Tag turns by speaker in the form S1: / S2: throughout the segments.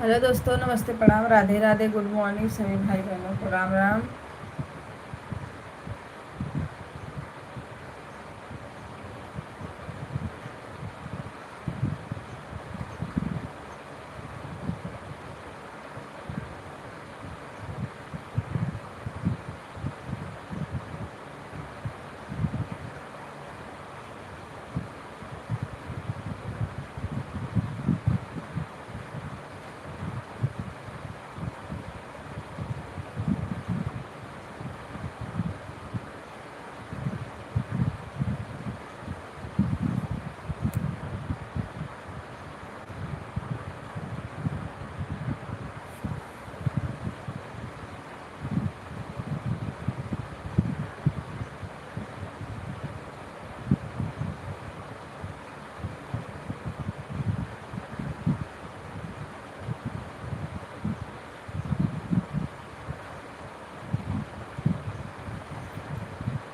S1: Hello दोस्तों, नमस्ते, प्रणाम, राधे राधे, गुड मॉर्निंग सभी भाई बहनों को राम राम।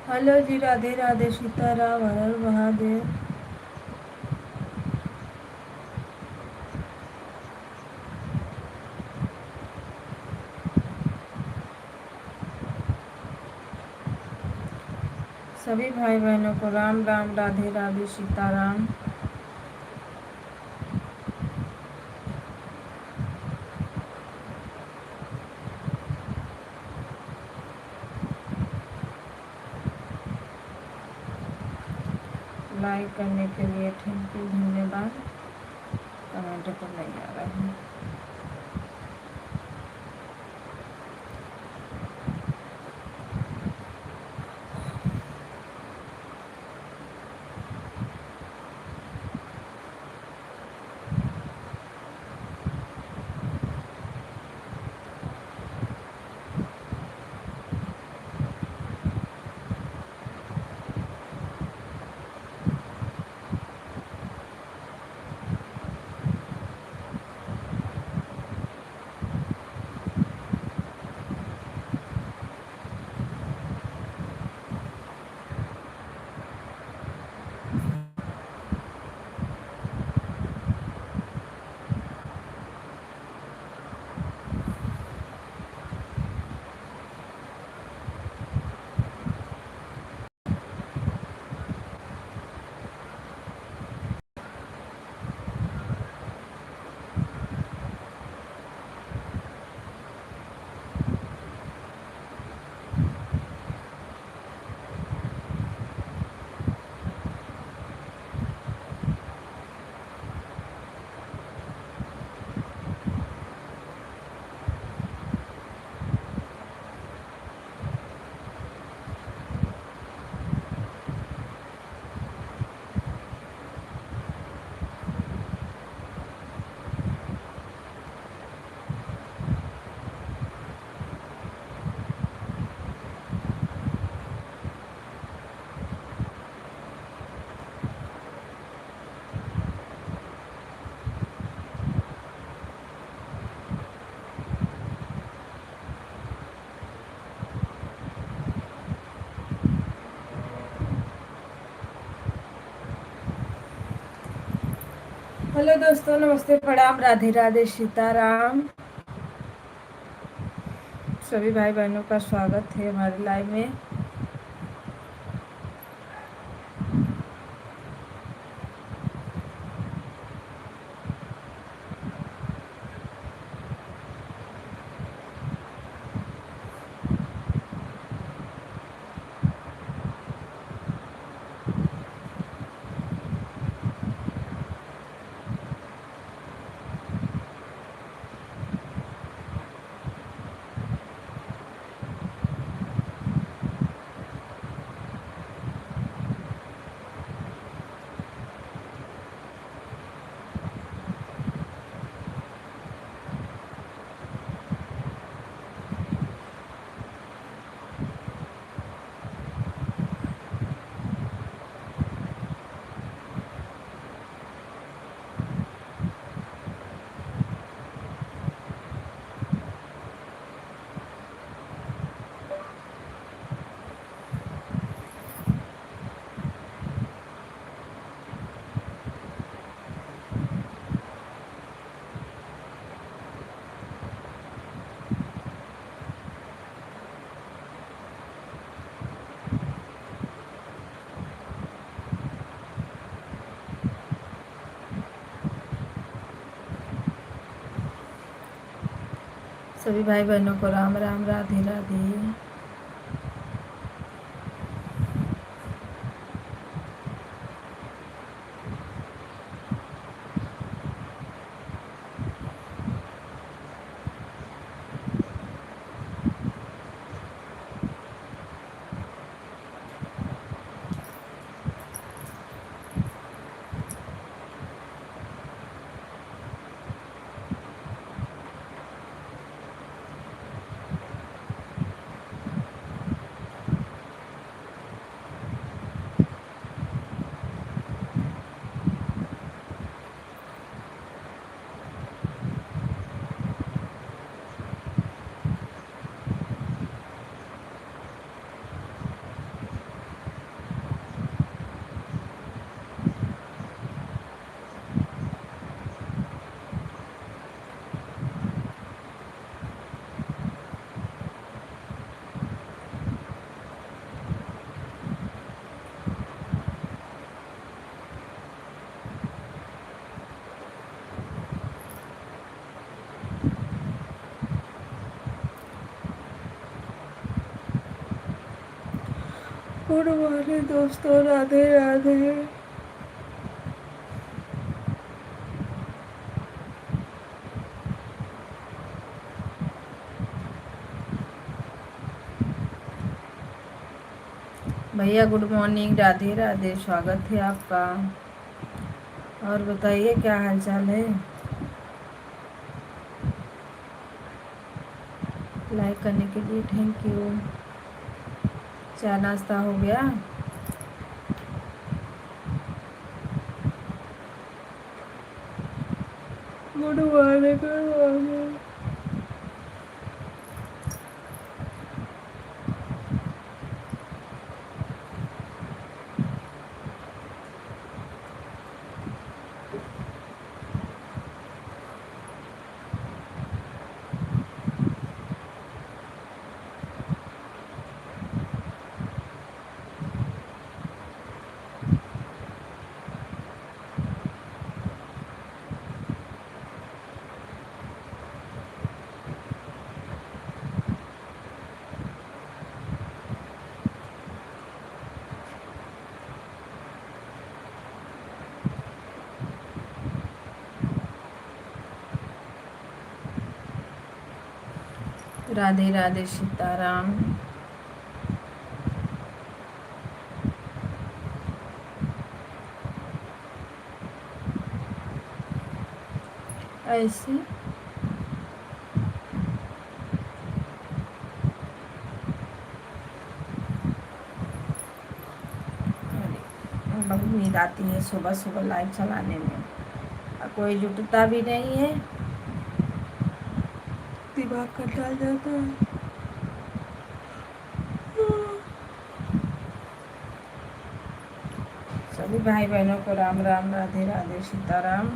S1: हेलो जी, राधे राधे, सीताराम, हर हर महादेव। सभी भाई बहनों को राम राम, राधे राधे, सीताराम। लाइक करने के लिए थैंक यू, धन्यवाद। कमेंट तो नहीं आ रहा है। हेलो दोस्तों, नमस्ते, प्रणाम, राधे राधे, सीताराम। सभी भाई बहनों का स्वागत है हमारे लाइव में। सभी भाई बहनों को राम राम, राधे राधे। गुड मॉर्निंग दोस्तों, राधे राधे। भैया गुड मॉर्निंग, राधे राधे, स्वागत है आपका। और बताइए क्या हाल चाल है। लाइक करने के लिए थैंक यू। चाय नाश्ता हो गया। Good morning, good morning. Radhe Radhe, Sitaram. ऐसे बहुत नींद आती है सुबह सुबह लाइव चलाने में, और कोई जुटता भी नहीं है, दिमाग कटा जाता है। सभी भाई बहनों को राम राम, राधे राधे, सीताराम।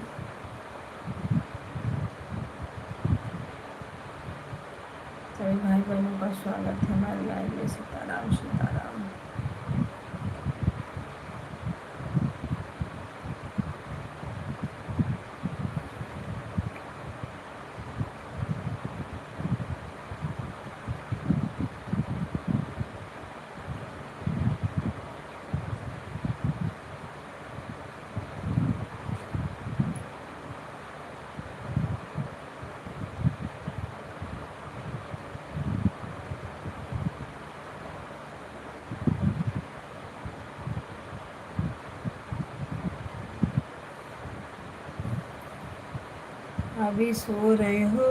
S1: सभी भाई बहनों का स्वागत है हमारे लाइव में। सीताराम सीताराम। अभी सो रहे हो?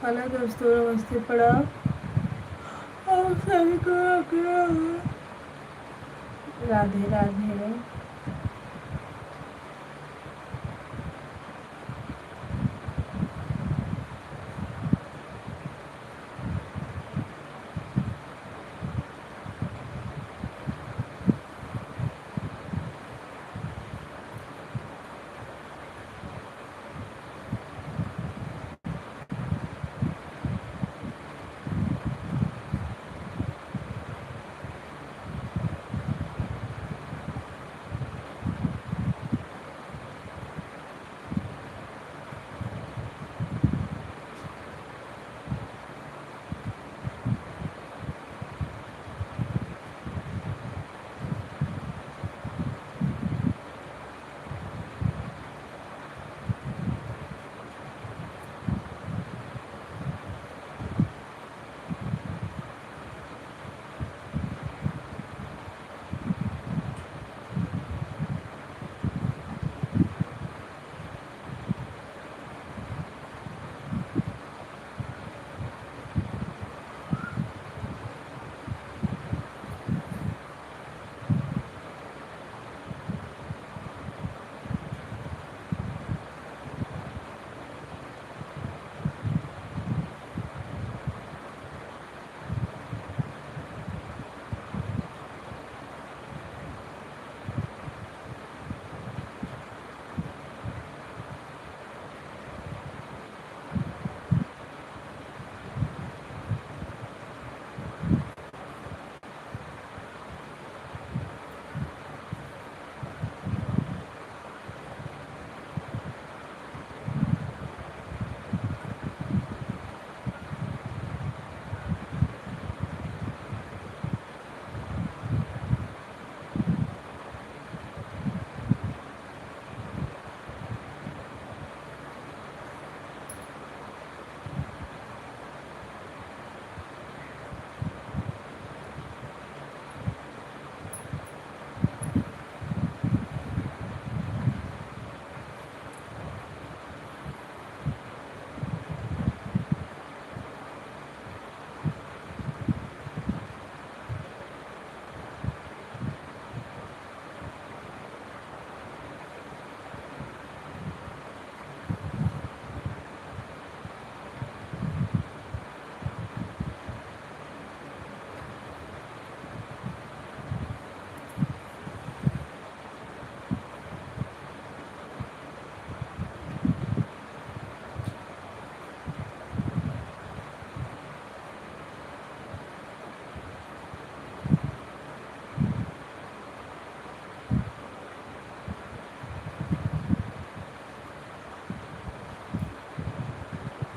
S1: हेलो दोस्तों, नमस्ते, प्रणाम। आप सभी को राधे राधे।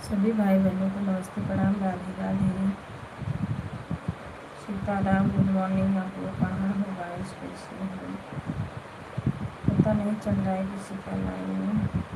S1: सभी भाई बहनों को नमस्ते, प्रणाम, राधे राधे, सीताराम। Good morning. आप लोग कहाँ हो गाइस, कैसे हो? पता नहीं चल रहा है किसी का लाइन में।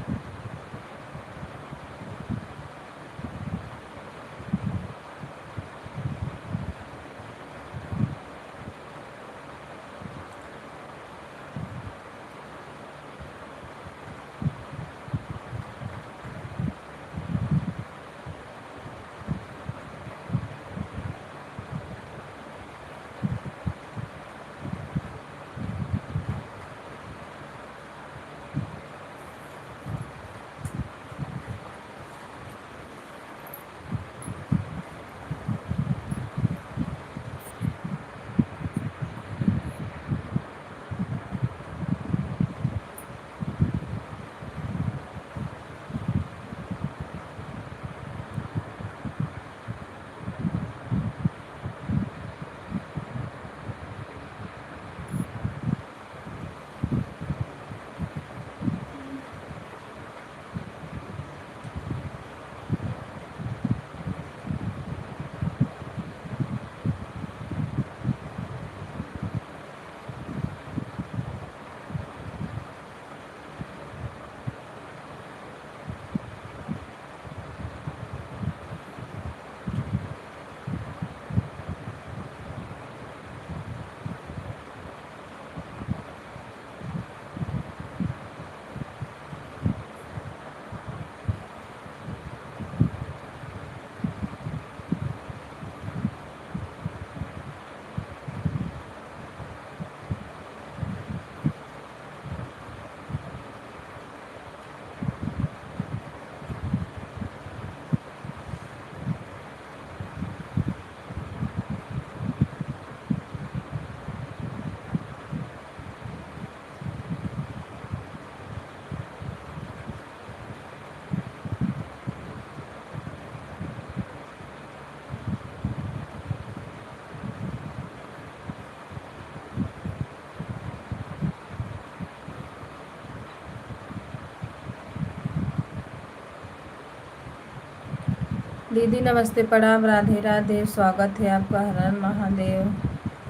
S1: दीदी नमस्ते, प्रणाम, राधे राधे, स्वागत है आपका, हर हर महादेव।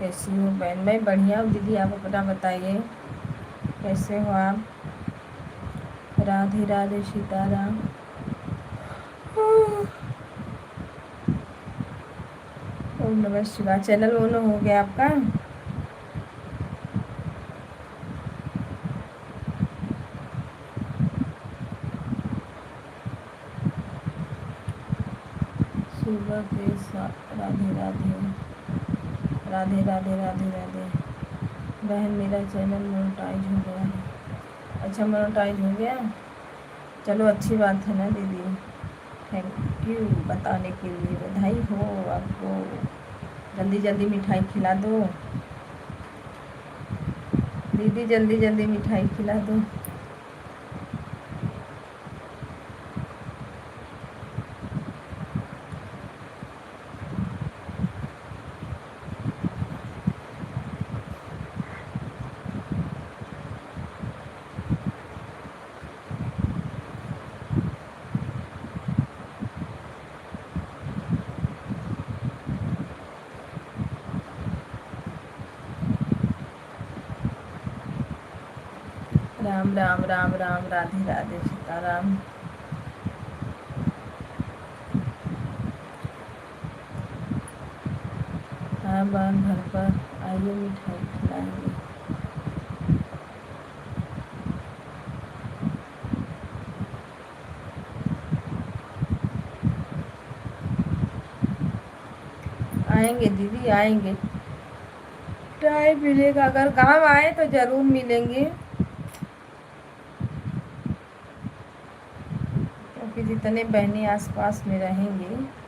S1: कैसी हो बहन? मैं बढ़िया हूँ दीदी, आप अपना बताइए, कैसे हो आप? राधे राधे, सीताराम। ओम नमः शिवाय। चैनल ओन हो गया आपका? सुबह के राधे राधे, राधे राधे, राधे राधे। बहन मेरा चैनल मोनेटाइज हो गया है। अच्छा, मोनेटाइज हो गया, चलो अच्छी बात है ना दीदी। थैंक यू बताने के लिए, बधाई हो आपको। जल्दी जल्दी मिठाई खिला दो दीदी, जल्दी जल्दी मिठाई खिला दो। राम राम राम राम, राधे राधे, सीताराम। हाँ बहन, घर पर आइए, मिठाई खिलाएंगे। आएंगे दीदी, आएंगे, टाइम मिलेगा, अगर गांव आए तो जरूर मिलेंगे, क्योंकि जितने बहनें आसपास में रहेंगे।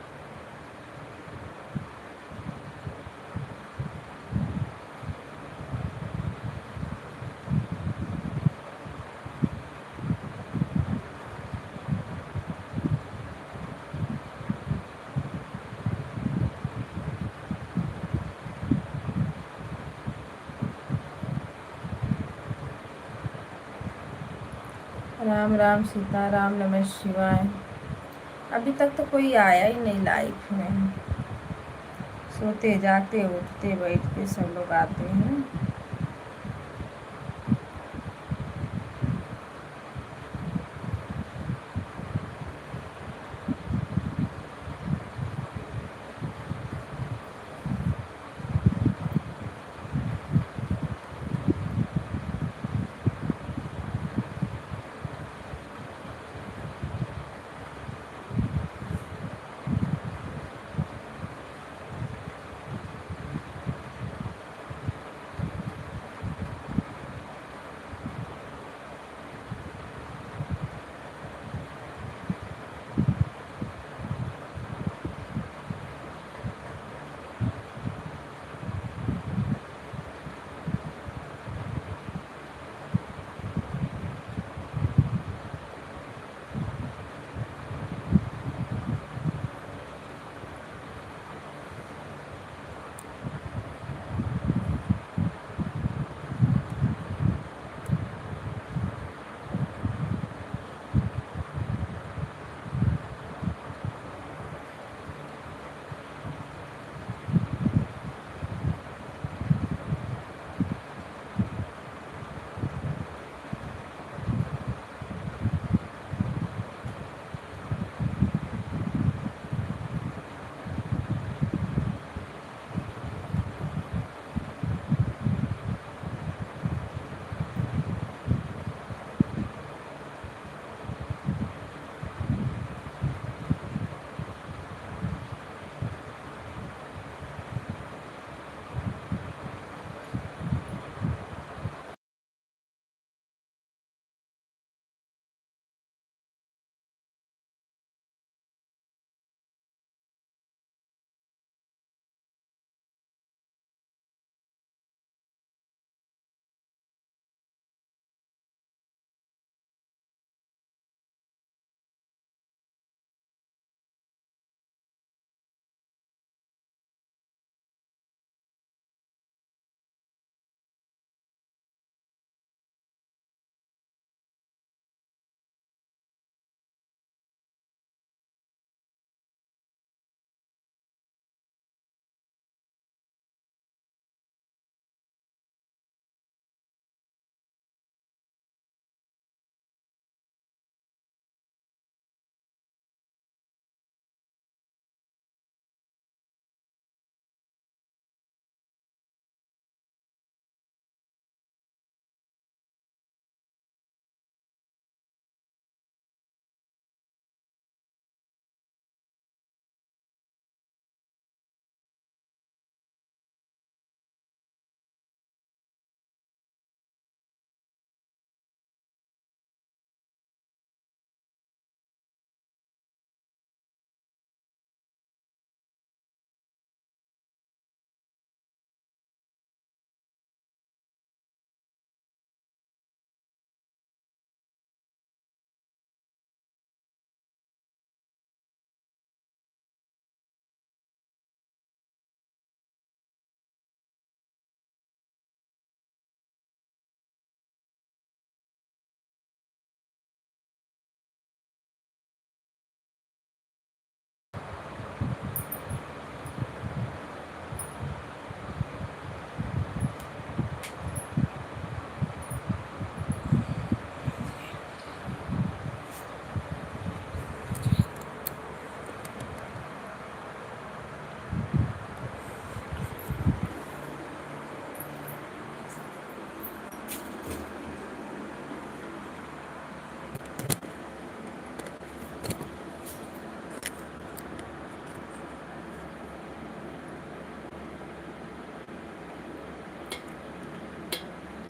S1: राम राम, सीताराम, नमः शिवाय। अभी तक तो कोई आया ही नहीं लाइफ में। सोते जागते उठते बैठते सब लोग आते हैं।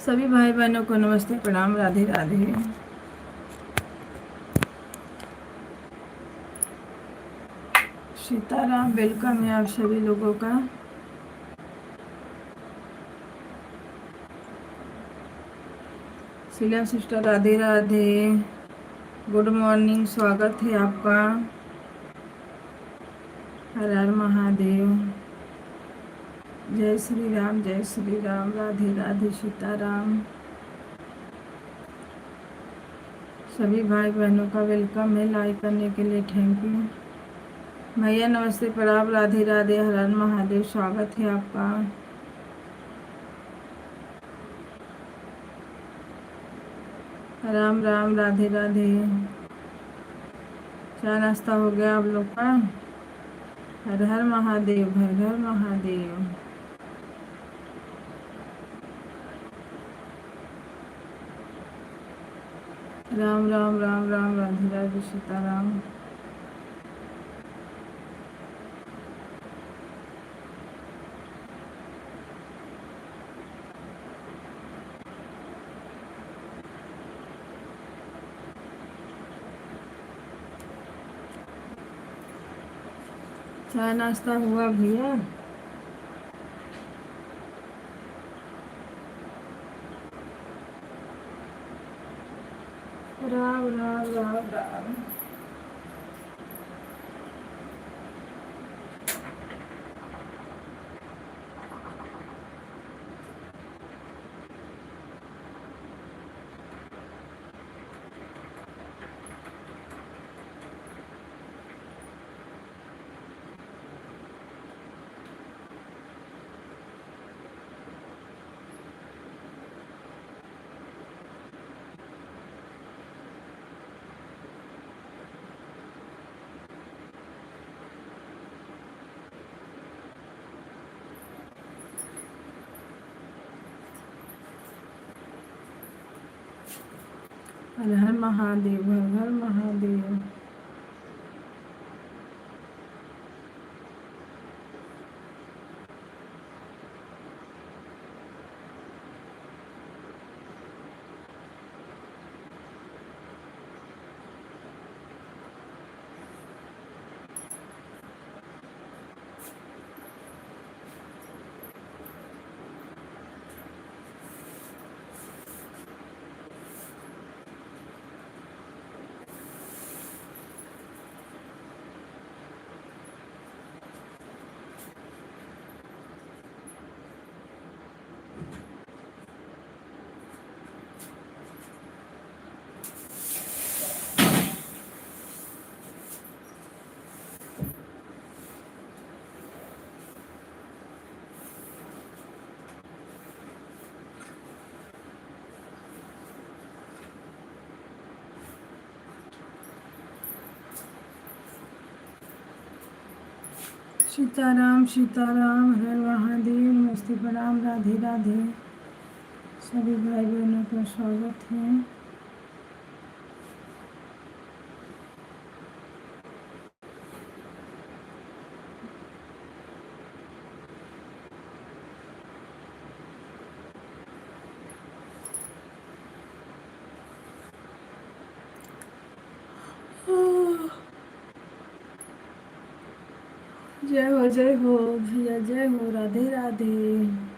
S1: सभी भाई बहनों को नमस्ते, प्रणाम, राधे राधे। सीताराम, वेलकम है आप सभी लोगों का। Sheela sister, Radhe Radhe, good morning, स्वागत है आपका। हर हर महादेव। जय श्री राम, राधे राधे, सीताराम। सभी भाई बहनों का वेलकम है, लाइक करने के लिए थैंक यू। भैया नमस्ते, प्रणाम, राधे राधे, हर हर महादेव, स्वागत है आपका। राम राम, राधे राधे। चाय नाश्ता हो गया आप लोग का? हर हर महादेव, हर हर महादेव। राम राम राम राम, राधे राधे, सीताराम। चाय नाश्ता हुआ भैया? राम राम राम राम। हर हर महादेव, हर हर महादेव। सीताराम सीताराम, हर महादेव, नमस्ते, प्रणाम, राधे राधे। सभी भाई बहनों का स्वागत है। जय हो भैया, जय हो, राधे राधे।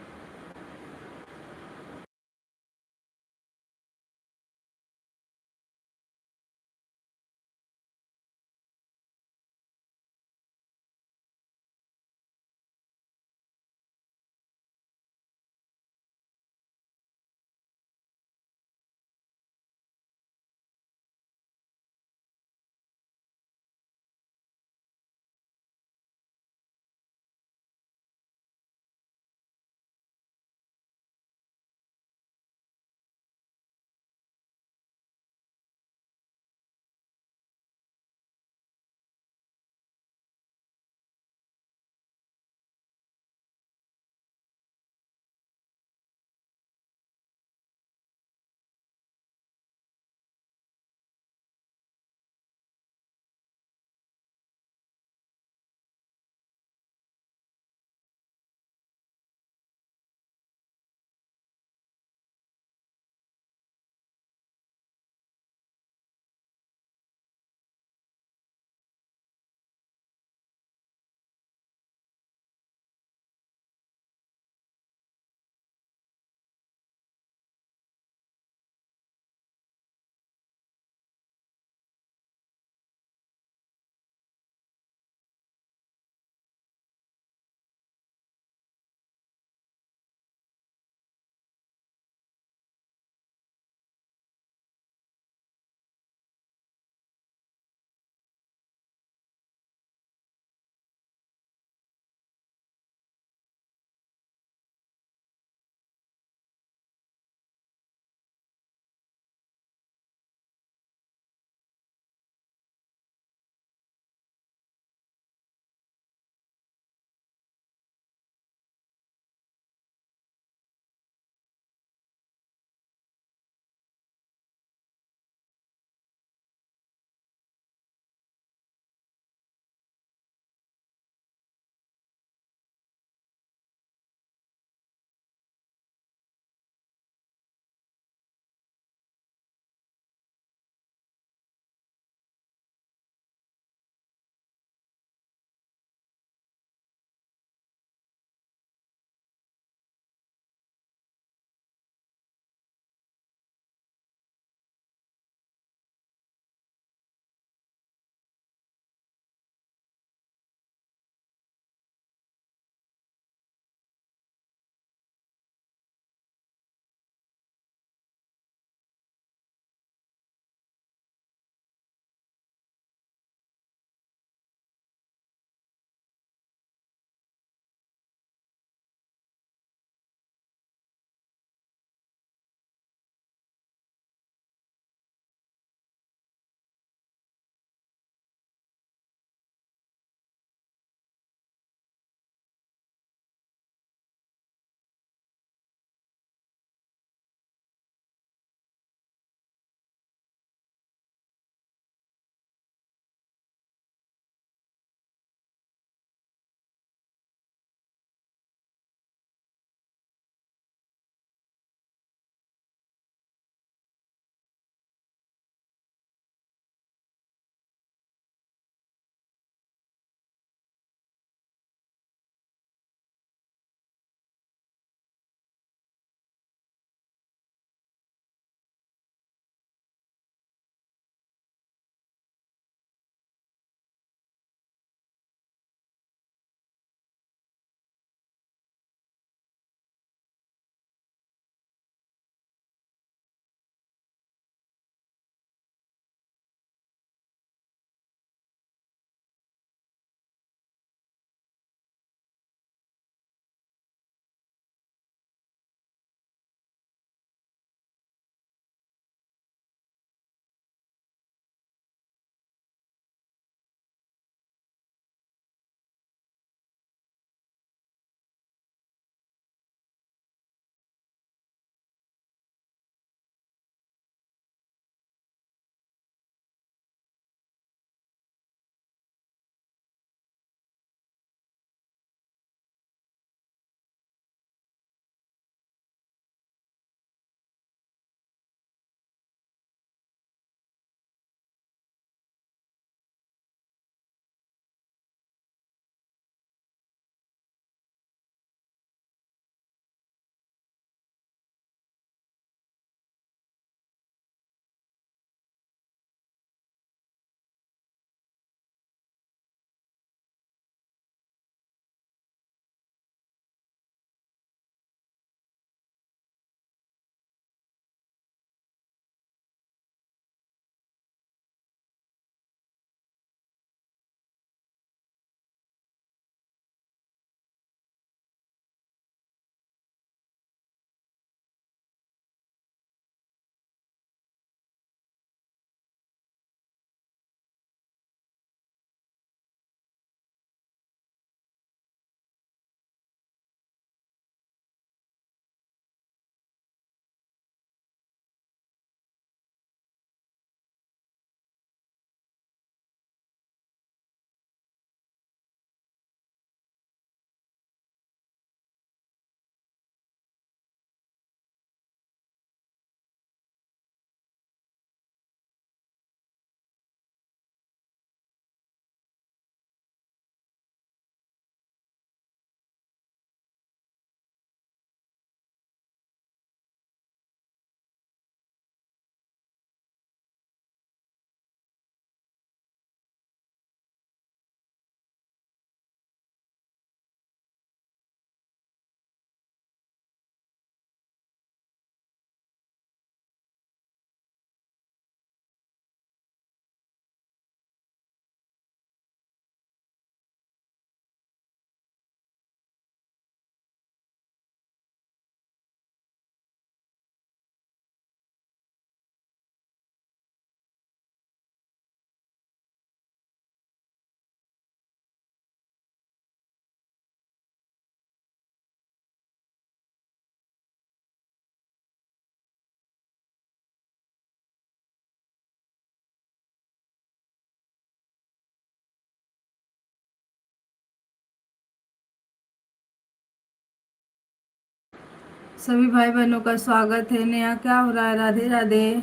S1: सभी भाई बहनों का स्वागत है। नया क्या हो रहा है? राधे राधे।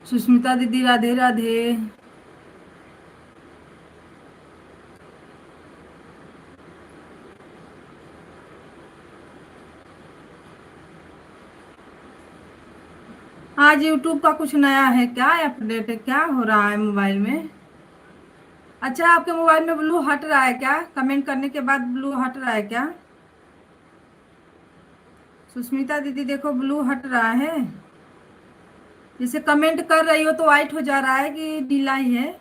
S1: सुष्मिता दीदी राधे राधे। आज यूट्यूब का कुछ नया है क्या? अपडेट है क्या? हो रहा है मोबाइल में? अच्छा, आपके मोबाइल में ब्लू हट रहा है क्या? कमेंट करने के बाद ब्लू हट रहा है क्या? सुष्मिता दीदी देखो, ब्लू हट रहा है। जैसे कमेंट कर रही हो तो वाइट हो जा रहा है कि नीला ही है?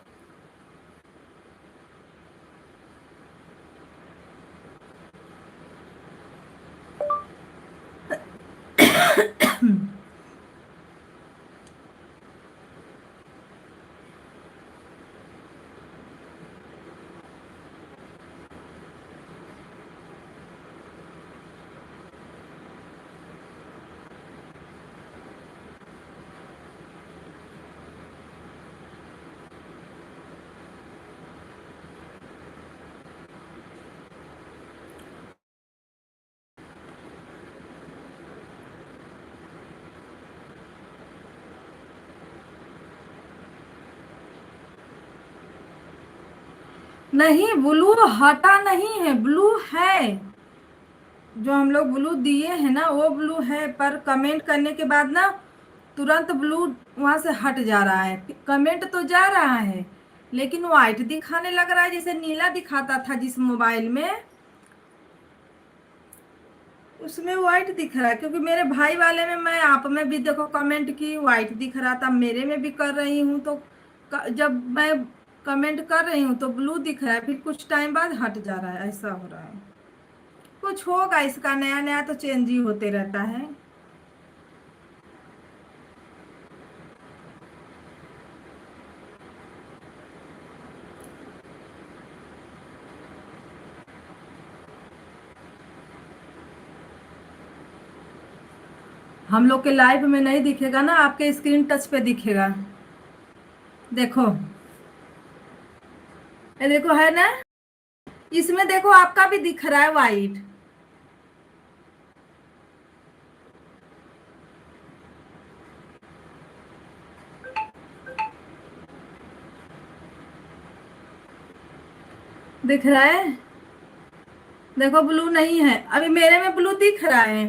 S1: नहीं, ब्लू हटा नहीं है, ब्लू है। जो हम लोग ब्लू दिए हैं ना वो ब्लू है, पर कमेंट करने के बाद ना तुरंत ब्लू वहां से हट जा रहा है। कमेंट तो जा रहा है लेकिन व्हाइट दिखाने लग रहा है, जैसे नीला दिखाता था जिस मोबाइल में, उसमें व्हाइट दिख रहा है। क्योंकि मेरे भाई वाले में, मैं आप में भी देखो कमेंट की, व्हाइट दिख रहा था। मेरे में भी कर रही हूँ तो जब मैं कमेंट कर रही हूँ तो ब्लू दिख रहा है, फिर कुछ टाइम बाद हट जा रहा है। ऐसा हो रहा है। कुछ होगा इसका, नया नया तो चेंज ही होते रहता है। हम लोग के लाइव में नहीं दिखेगा ना, आपके स्क्रीन टच पे दिखेगा। देखो, ये देखो है ना, इसमें देखो आपका भी दिख रहा है वाइट। दिख रहा है? देखो ब्लू नहीं है, अभी मेरे में ब्लू दिख रहा है।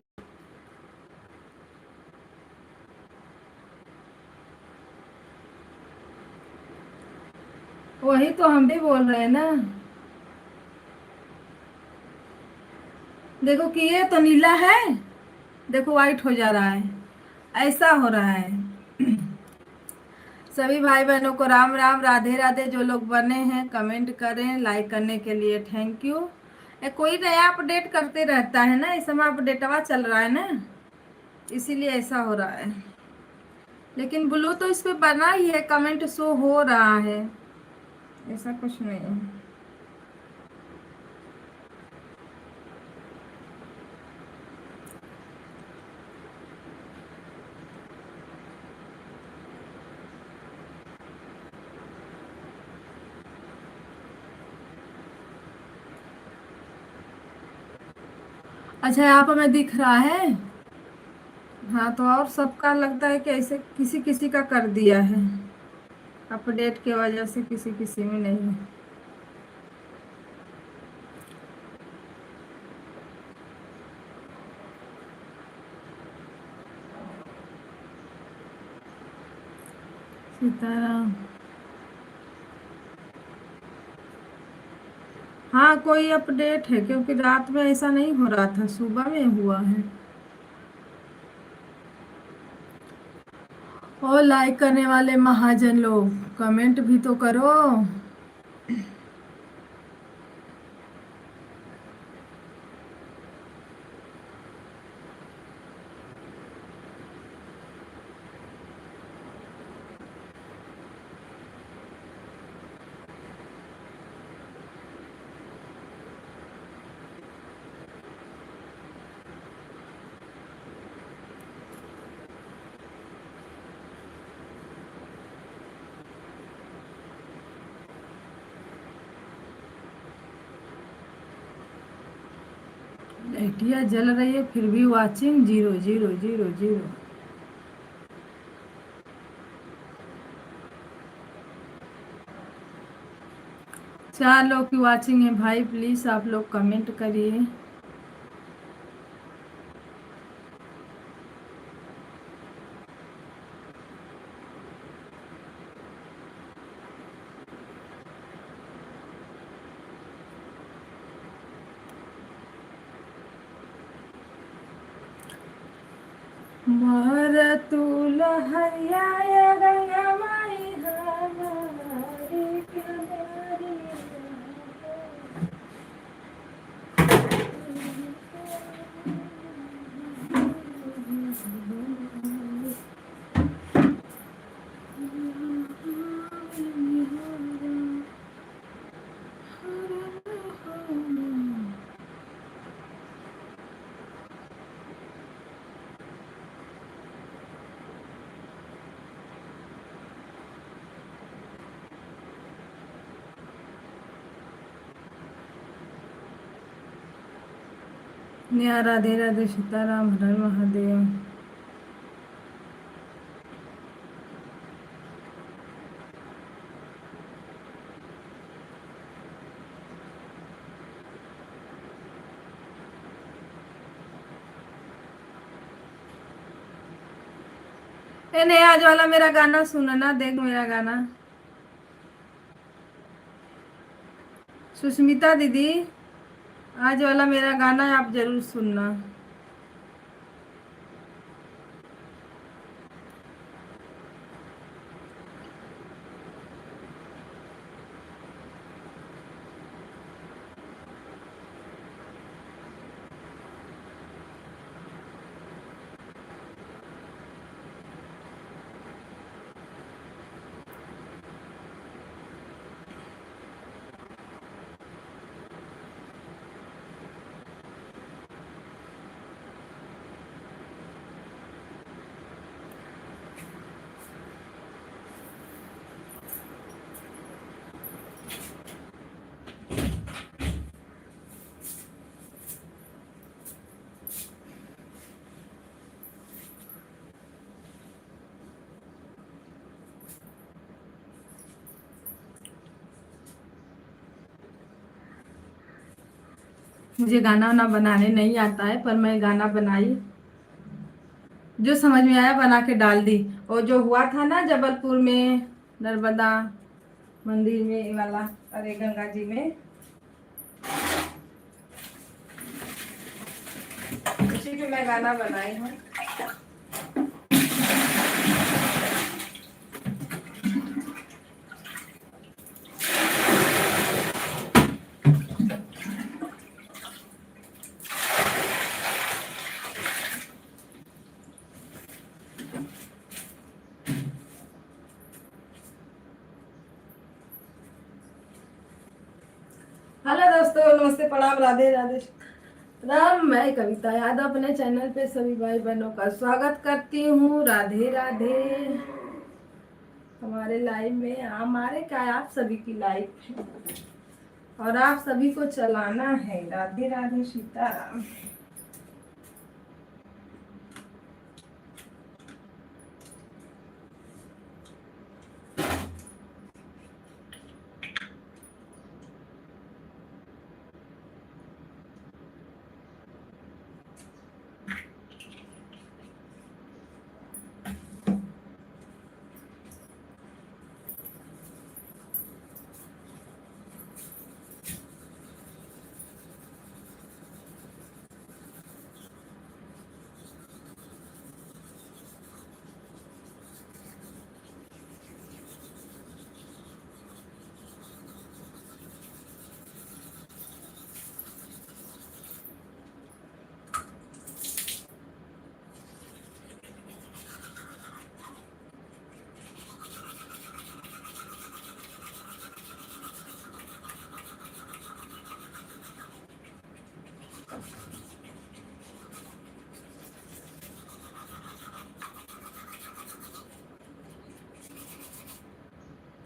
S1: वही तो हम भी बोल रहे हैं ना। देखो कि ये तो नीला है, देखो वाइट हो जा रहा है। ऐसा हो रहा है। सभी भाई बहनों को राम राम, राधे राधे। जो लोग बने हैं कमेंट करें, लाइक करने के लिए थैंक यू। कोई नया अपडेट करते रहता है ना, इस समय अपडेटवा चल रहा है ना, इसीलिए ऐसा हो रहा है। लेकिन ब्लू तो इस पे बना ही है, कमेंट शो हो रहा है, ऐसा कुछ नहीं है। अच्छा, यहाँ पर मैं दिख रहा है। हाँ, तो और सबका लगता है कि ऐसे किसी किसी का कर दिया है, अपडेट की वजह से किसी किसी में नहीं है। सीताराम। हाँ, कोई अपडेट है, क्योंकि रात में ऐसा नहीं हो रहा था, सुबह में हुआ है। और लाइक करने वाले महाजन लोग कमेंट भी तो करो। एटिया जल रही है फिर भी वाचिंग 0 0 0 0। 4 लोग की वाचिंग है भाई, प्लीज आप लोग कमेंट करिए। मार तू लहरिया गंगा माई हमारी किनारी। नेहा राधे राधे, सीताराम, हर हर महादेव। नहीं, आज वाला मेरा गाना सुनना, देख मेरा गाना। सुष्मिता दीदी, आज वाला मेरा गाना आप जरूर सुनना। मुझे गाना वाना बनाने नहीं आता है, पर मैं गाना बनाई, जो समझ में आया बना के डाल दी। और जो हुआ था ना जबलपुर में, नर्मदा मंदिर में ये वाला, अरे गंगा जी में, उसी पे मैं गाना बनाई हूँ। हेलो दोस्तों, नमस्ते, प्रणाम, राधे राधे राम। मैं कविता यादव अपने चैनल पे सभी भाई बहनों का स्वागत करती हूँ। राधे राधे। हमारे लाइव में, हमारे क्या, आप सभी की लाइव है और आप सभी को चलाना है। Radhe Radhe, Sitaram.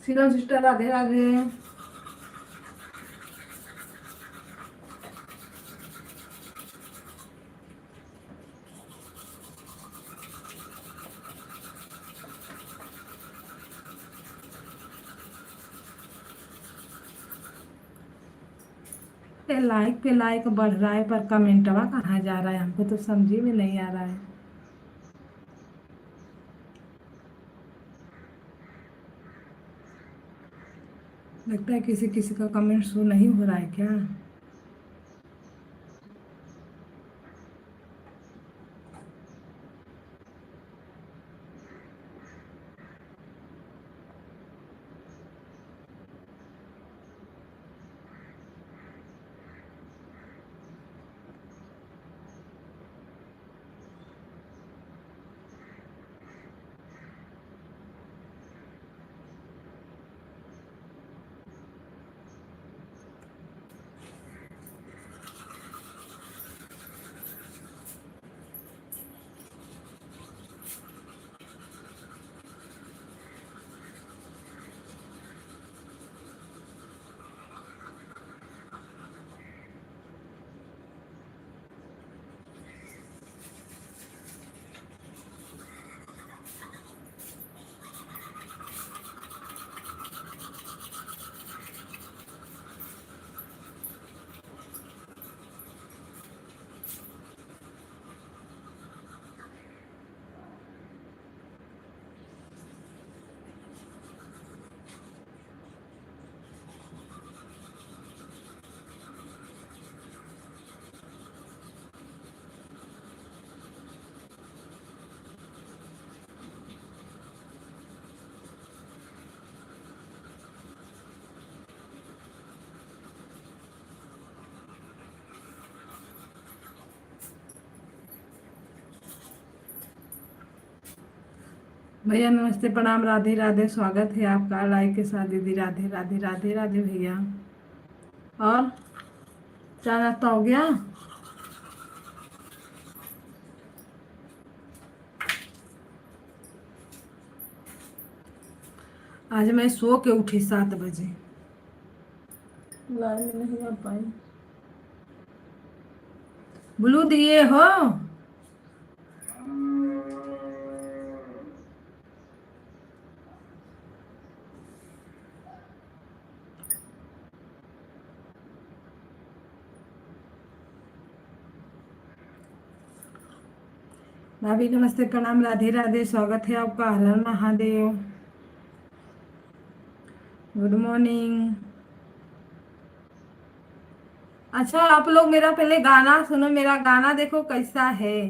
S1: Serum sister, Radhe Radhe. Like पे लाइक बढ़ रहा है, पर कमेंटवा कहाँ जा रहा है, हमको तो समझी में नहीं आ रहा है। लगता है किसी किसी का कमेंट शो नहीं हो रहा है क्या। भैया नमस्ते, प्रणाम, राधे राधे, स्वागत है आपका लाइक के साथ। दीदी राधे राधे राधे राधे भैया। और चाय नाश्ता हो गया? आज मैं सो के उठी 7 बजे, लाइन में नहीं आ पाई। ब्लू दिए हो? भाभी नमस्ते, प्रणाम, राधे राधे, स्वागत है आपका। हर हर महादेव, गुड मॉर्निंग। अच्छा आप लोग मेरा पहले गाना सुनो, मेरा गाना देखो कैसा है।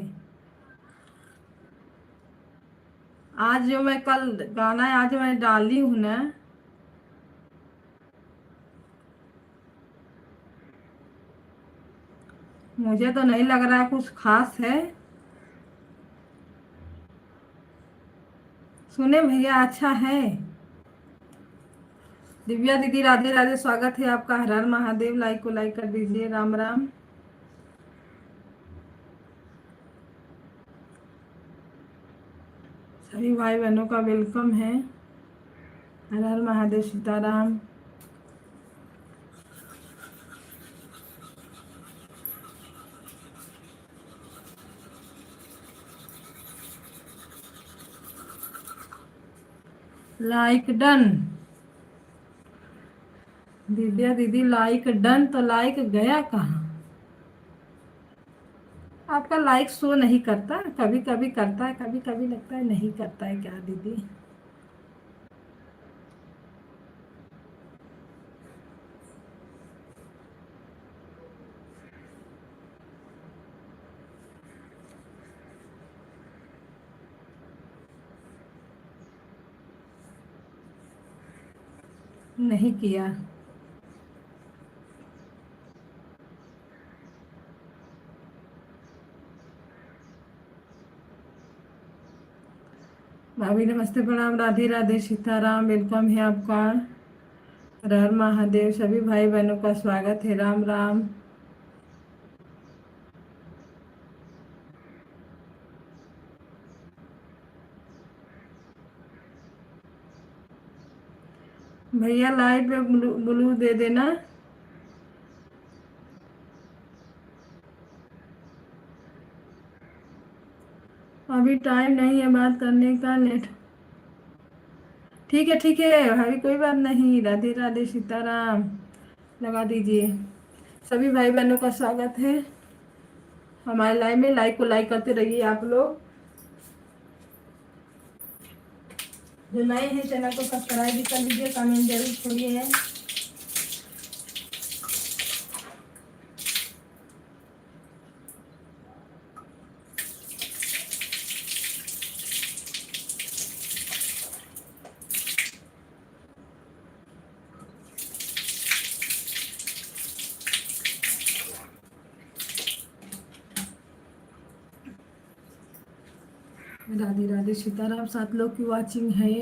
S1: आज जो मैं कल गाना आज मैं डाली हूँ ना, मुझे तो नहीं लग रहा है कुछ खास है। सुने भैया, अच्छा है। दिव्या दीदी राधे राधे, स्वागत है आपका। हर हर महादेव, लाइक को लाइक कर दीजिए। राम राम। सभी भाई बहनों का वेलकम है। Har Har Mahadev, Sitaram. Like done. Divya didi like done, तो लाइक गया कहाँ? आपका लाइक शो नहीं करता, कभी कभी करता है, कभी कभी लगता है नहीं करता है, क्या दीदी? नहीं किया। भाभी नमस्ते, प्रणाम, राधे राधे, सीताराम, वेलकम है आपका। हर हर महादेव, सभी भाई बहनों का स्वागत है। राम राम। भैया लाइव पे ब्लू ब्लू दे देना। अभी टाइम नहीं है बात करने का, लेट। ठीक है भाभी, कोई बात नहीं। राधे राधे, सीताराम। लगा दीजिए। सभी भाई बहनों का स्वागत है हमारे लाइव में। लाइक को लाइक करते रहिए आप लोग। जो नए हैं चैनल को सब्सक्राइब भी कर लीजिए, कमेंट जरूर छोड़िए। राधे राधे सीताराम। 7 लोग की वाचिंग है।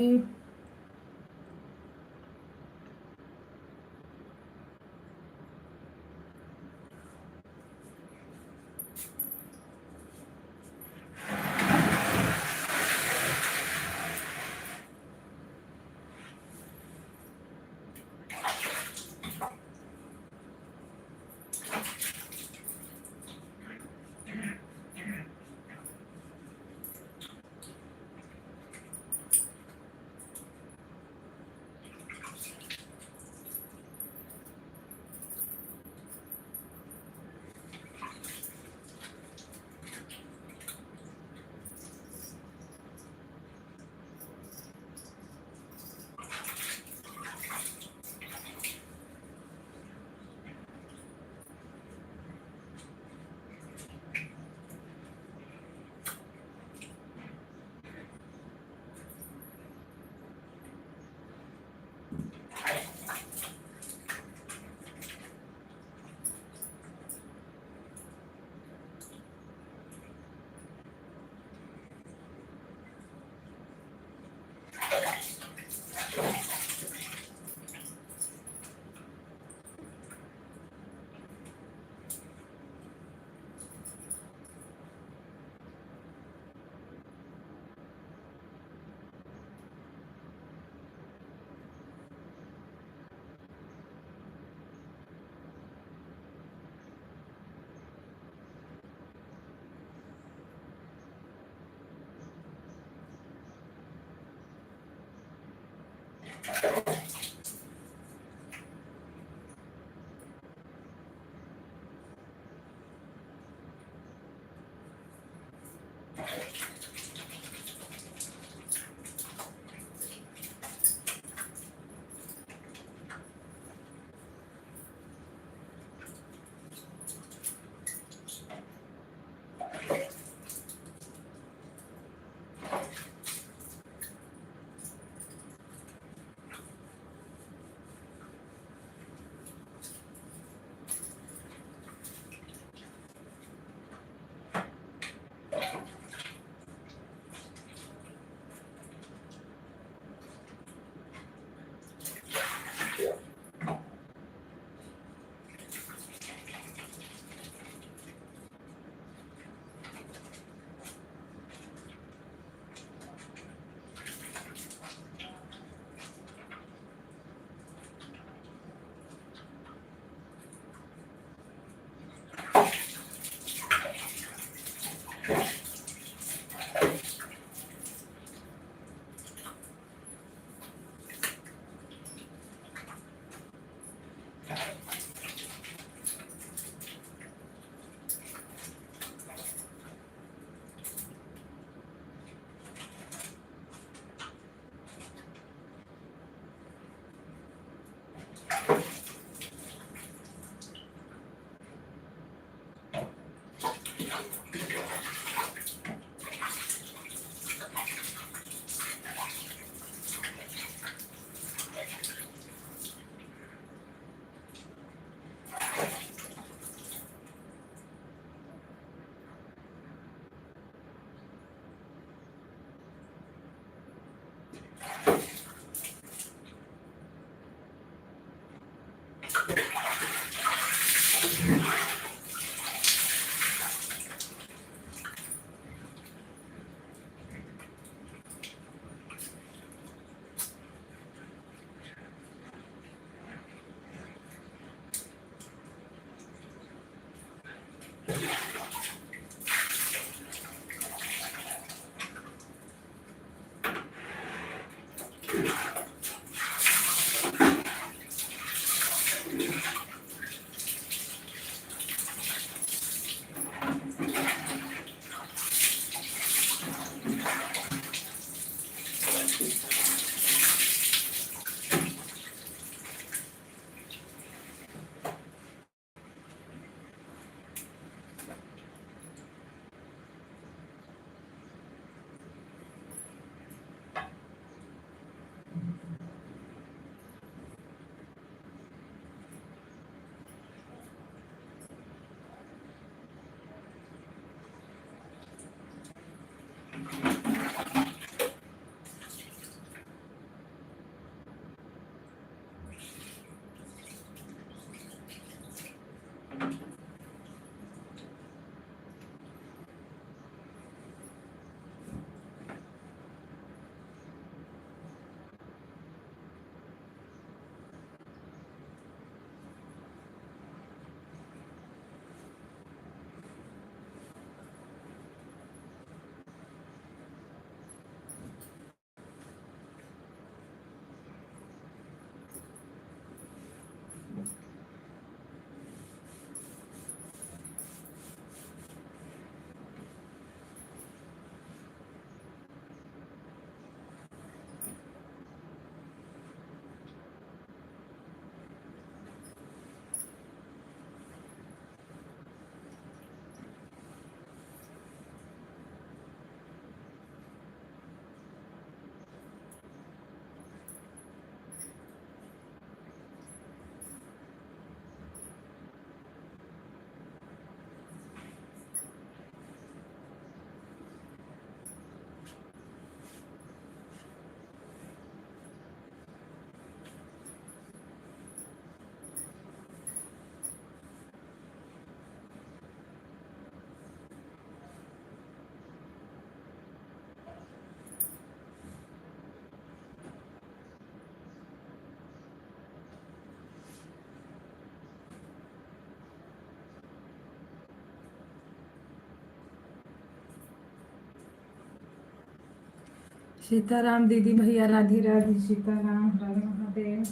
S1: सीताराम दीदी भैया, राधे राधे, सीताराम, हर महादेव।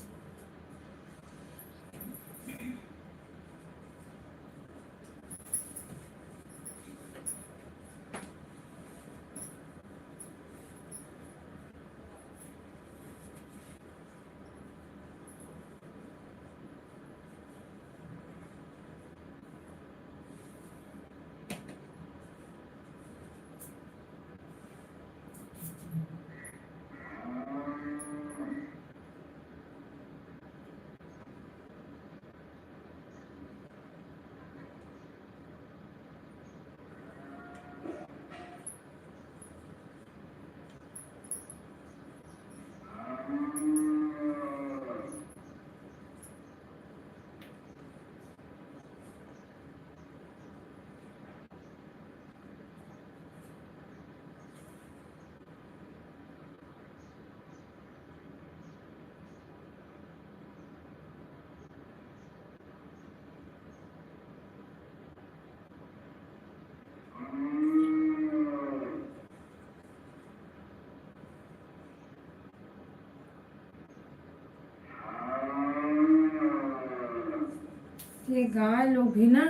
S1: ये गाय लोग भी ना,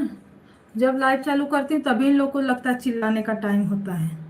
S1: जब लाइव चालू करती हूँ तभी इन लोग को लगता है चिल्लाने का टाइम होता है।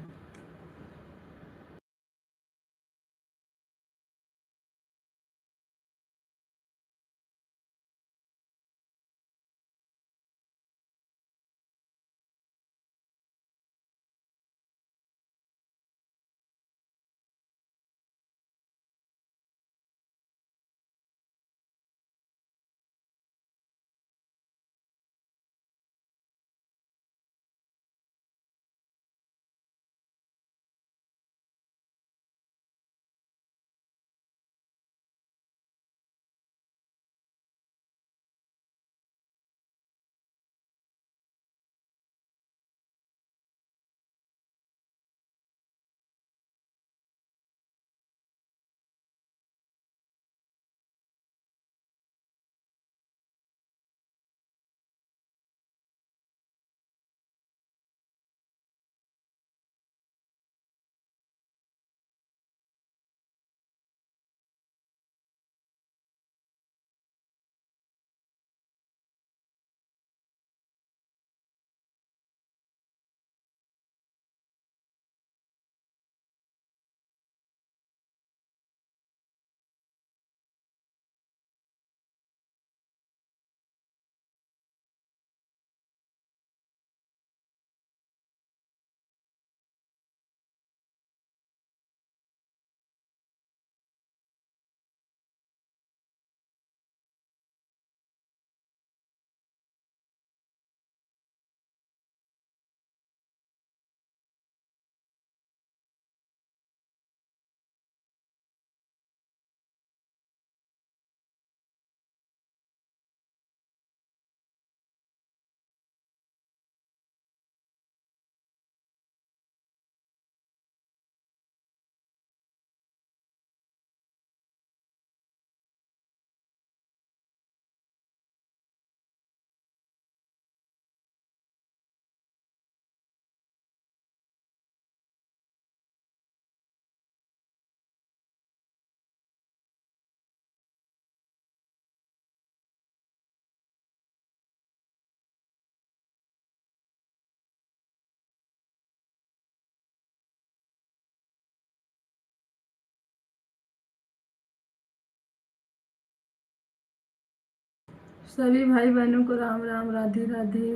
S1: सभी भाई बहनों को राम राम, राधे राधे।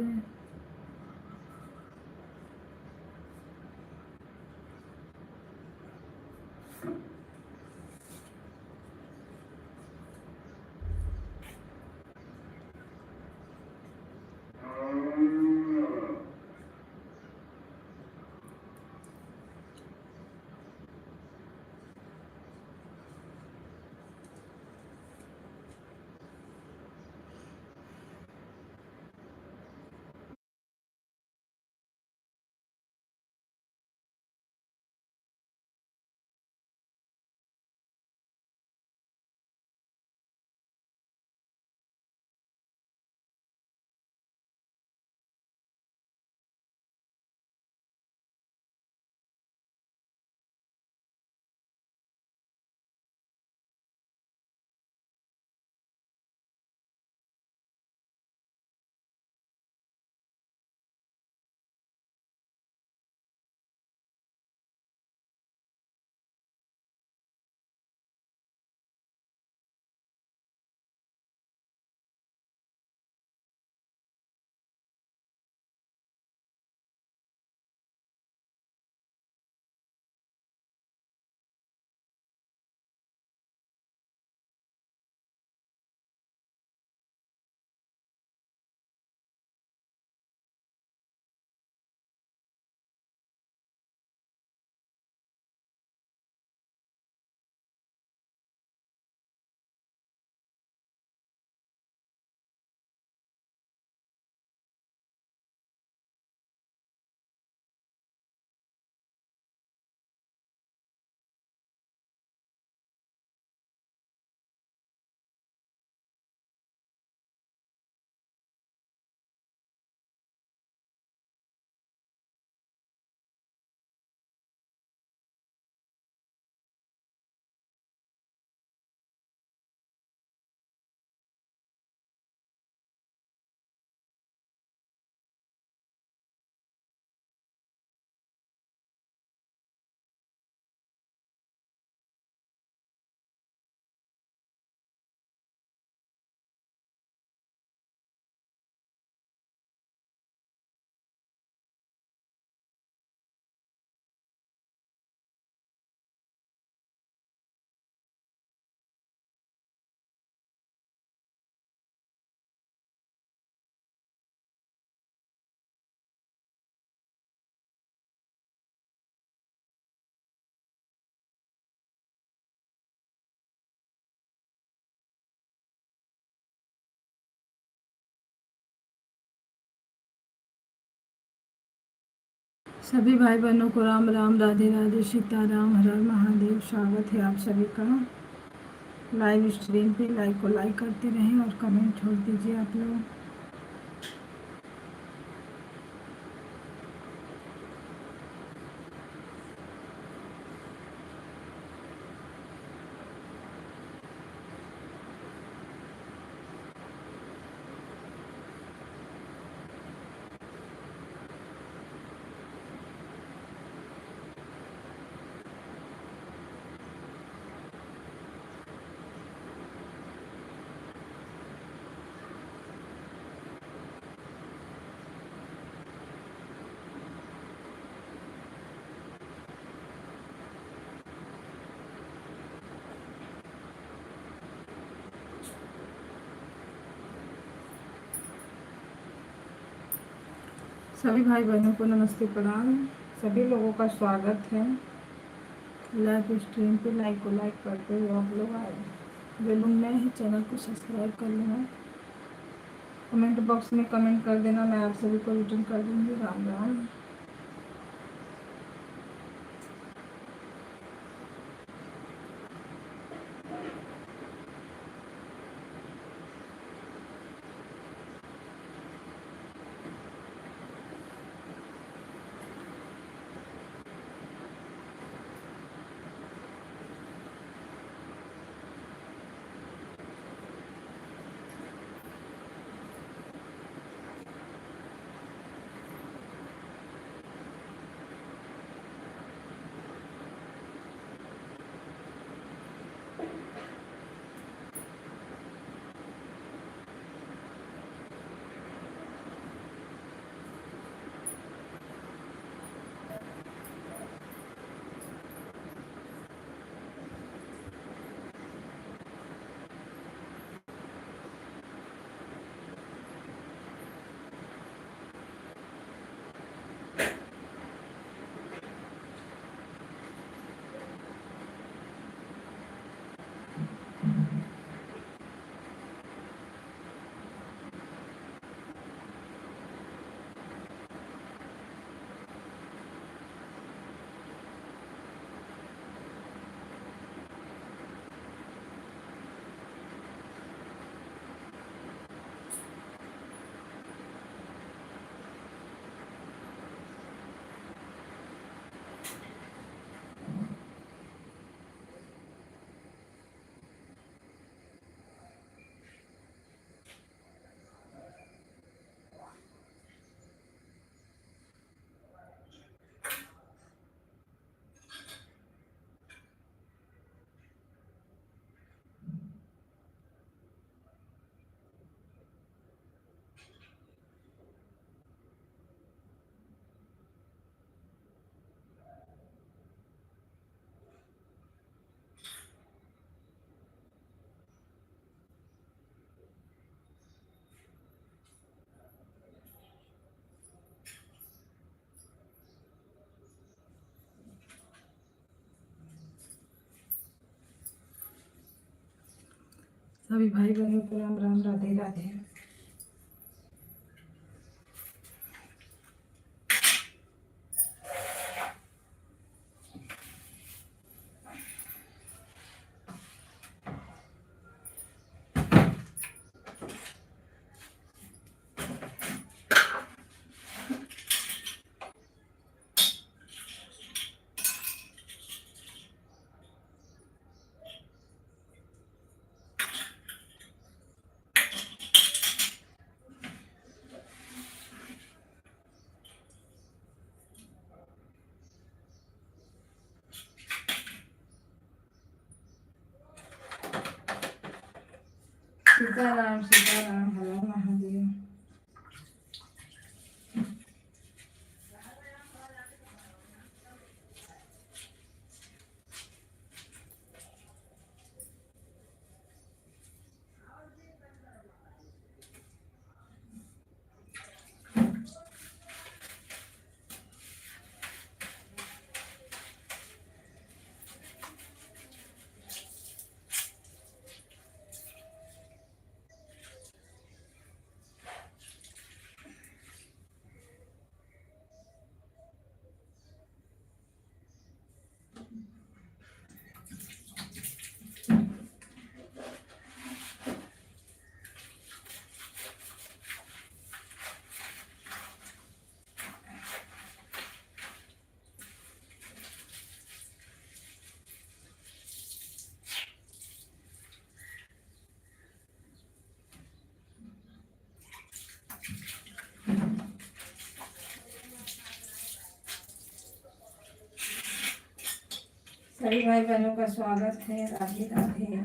S1: सभी भाई बहनों को राम राम, राधे राधे, सीताराम, हर हर महादेव। स्वागत है आप सभी का लाइव स्ट्रीम पे। लाइक को लाइक करते रहें और कमेंट छोड़ दीजिए आप लोग। सभी भाई बहनों को नमस्ते, प्रणाम। सभी लोगों का स्वागत है लाइव स्ट्रीम पे। लाइक को लाइक करते हुए आप लोग आए। जो लोग नए हैं चैनल को सब्सक्राइब कर लेना। कमेंट बॉक्स में कमेंट कर देना, मैं आप सभी को रिटर्न कर दूंगी। राम राम। सभी भाई बहनों को राम राम, राधे राधे। सीताराम सीताराम, हर हर महादेव। सभी भाई बहनों का स्वागत है। राधे राधे।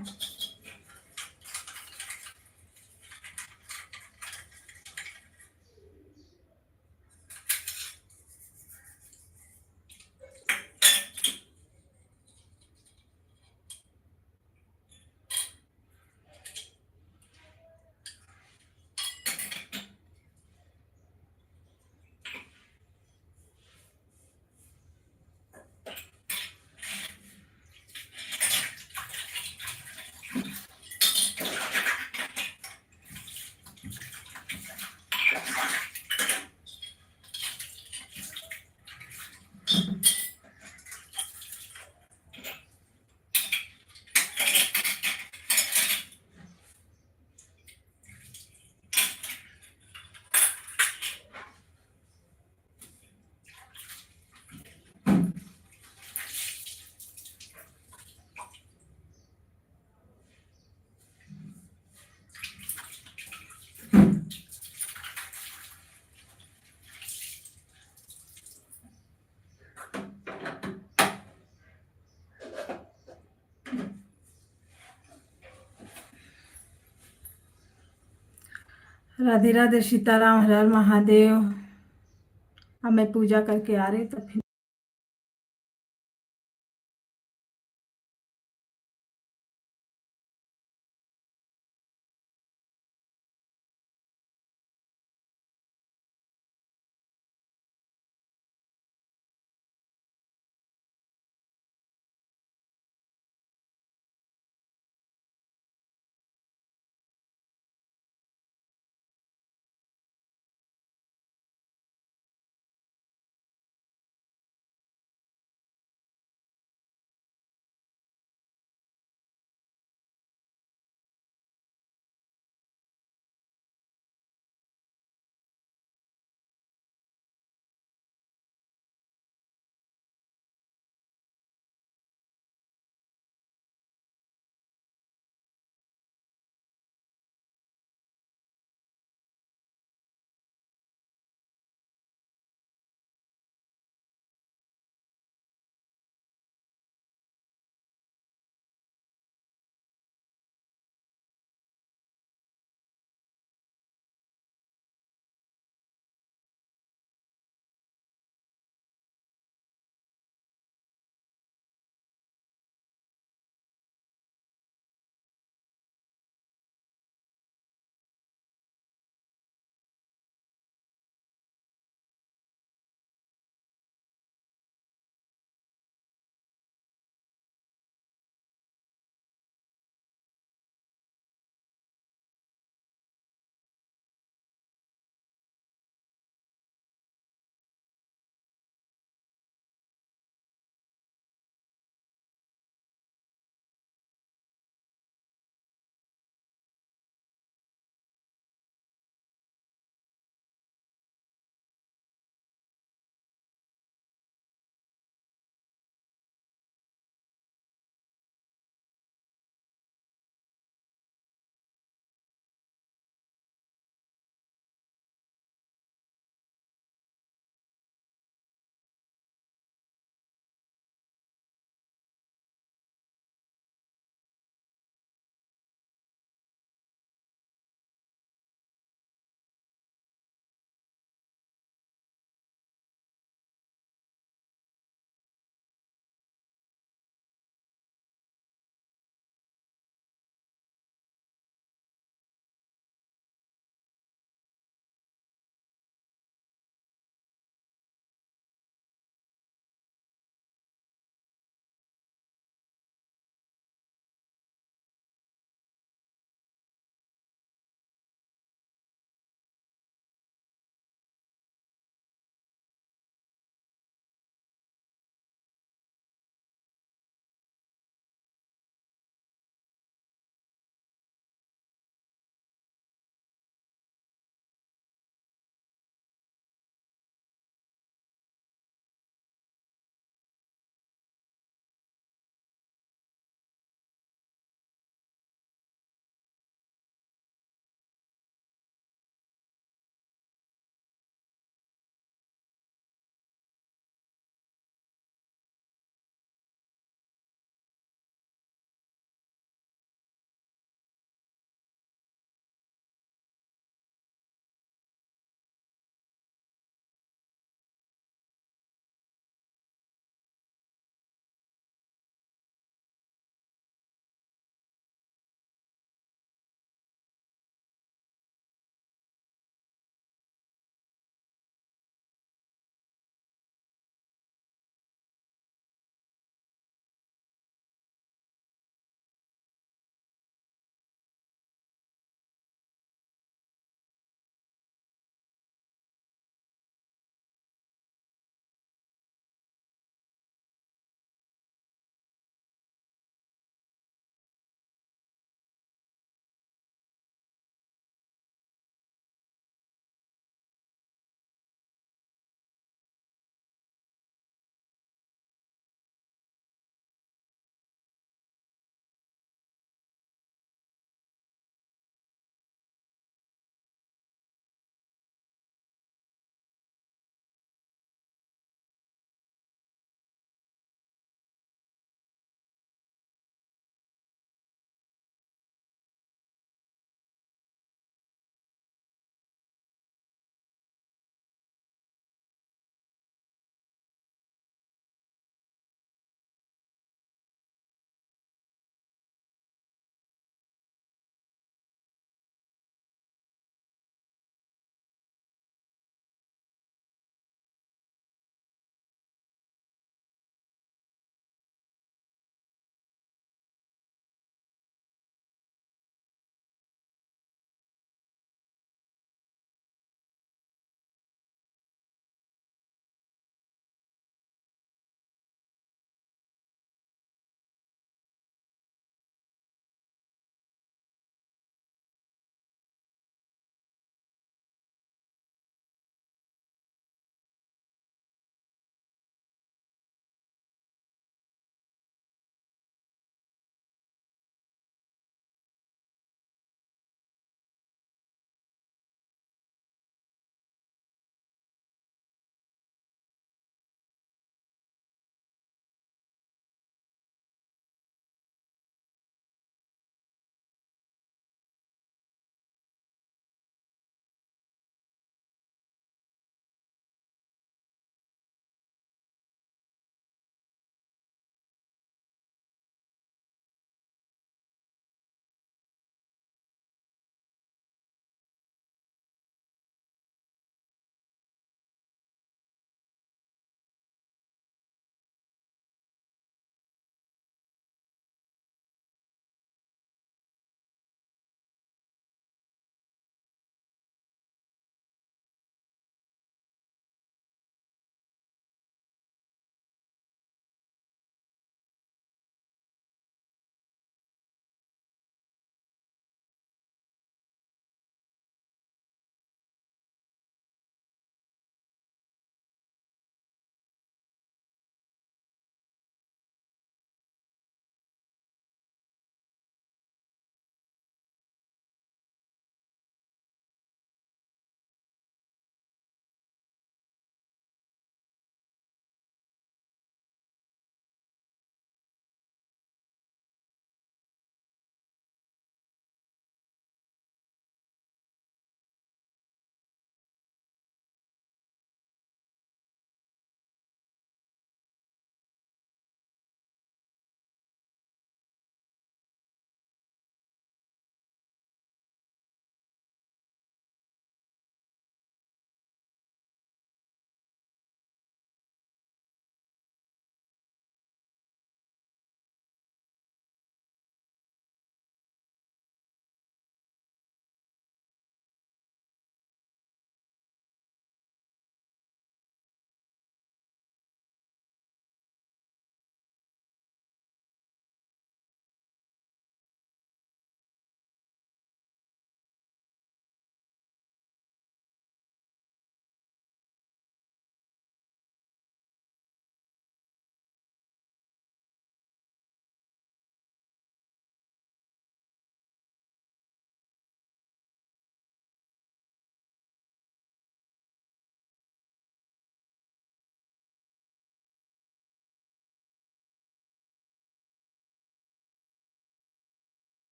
S1: राधे राधे, सीताराम, हर हर महादेव। अब मैं पूजा करके आ रही तो फिर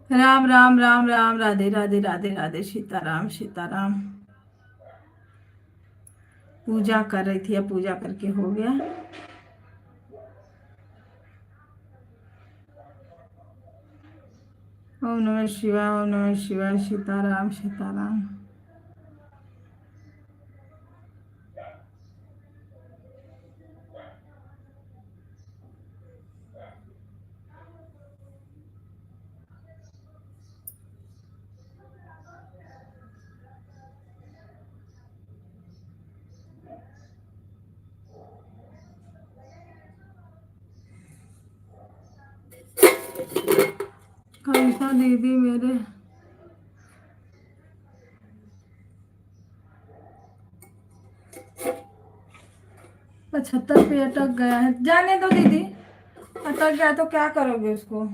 S1: राम राम राम राम, राधे राधे राधे राधे, सीताराम सीताराम। पूजा कर रही थी, अब पूजा करके हो गया। ओम नमः शिवाय, ओम नमः शिवाय, सीताराम सीताराम। कैसा दीदी मेरे 75 पे अटक गया है। जाने दो दीदी, अटक गया तो क्या करोगे उसको।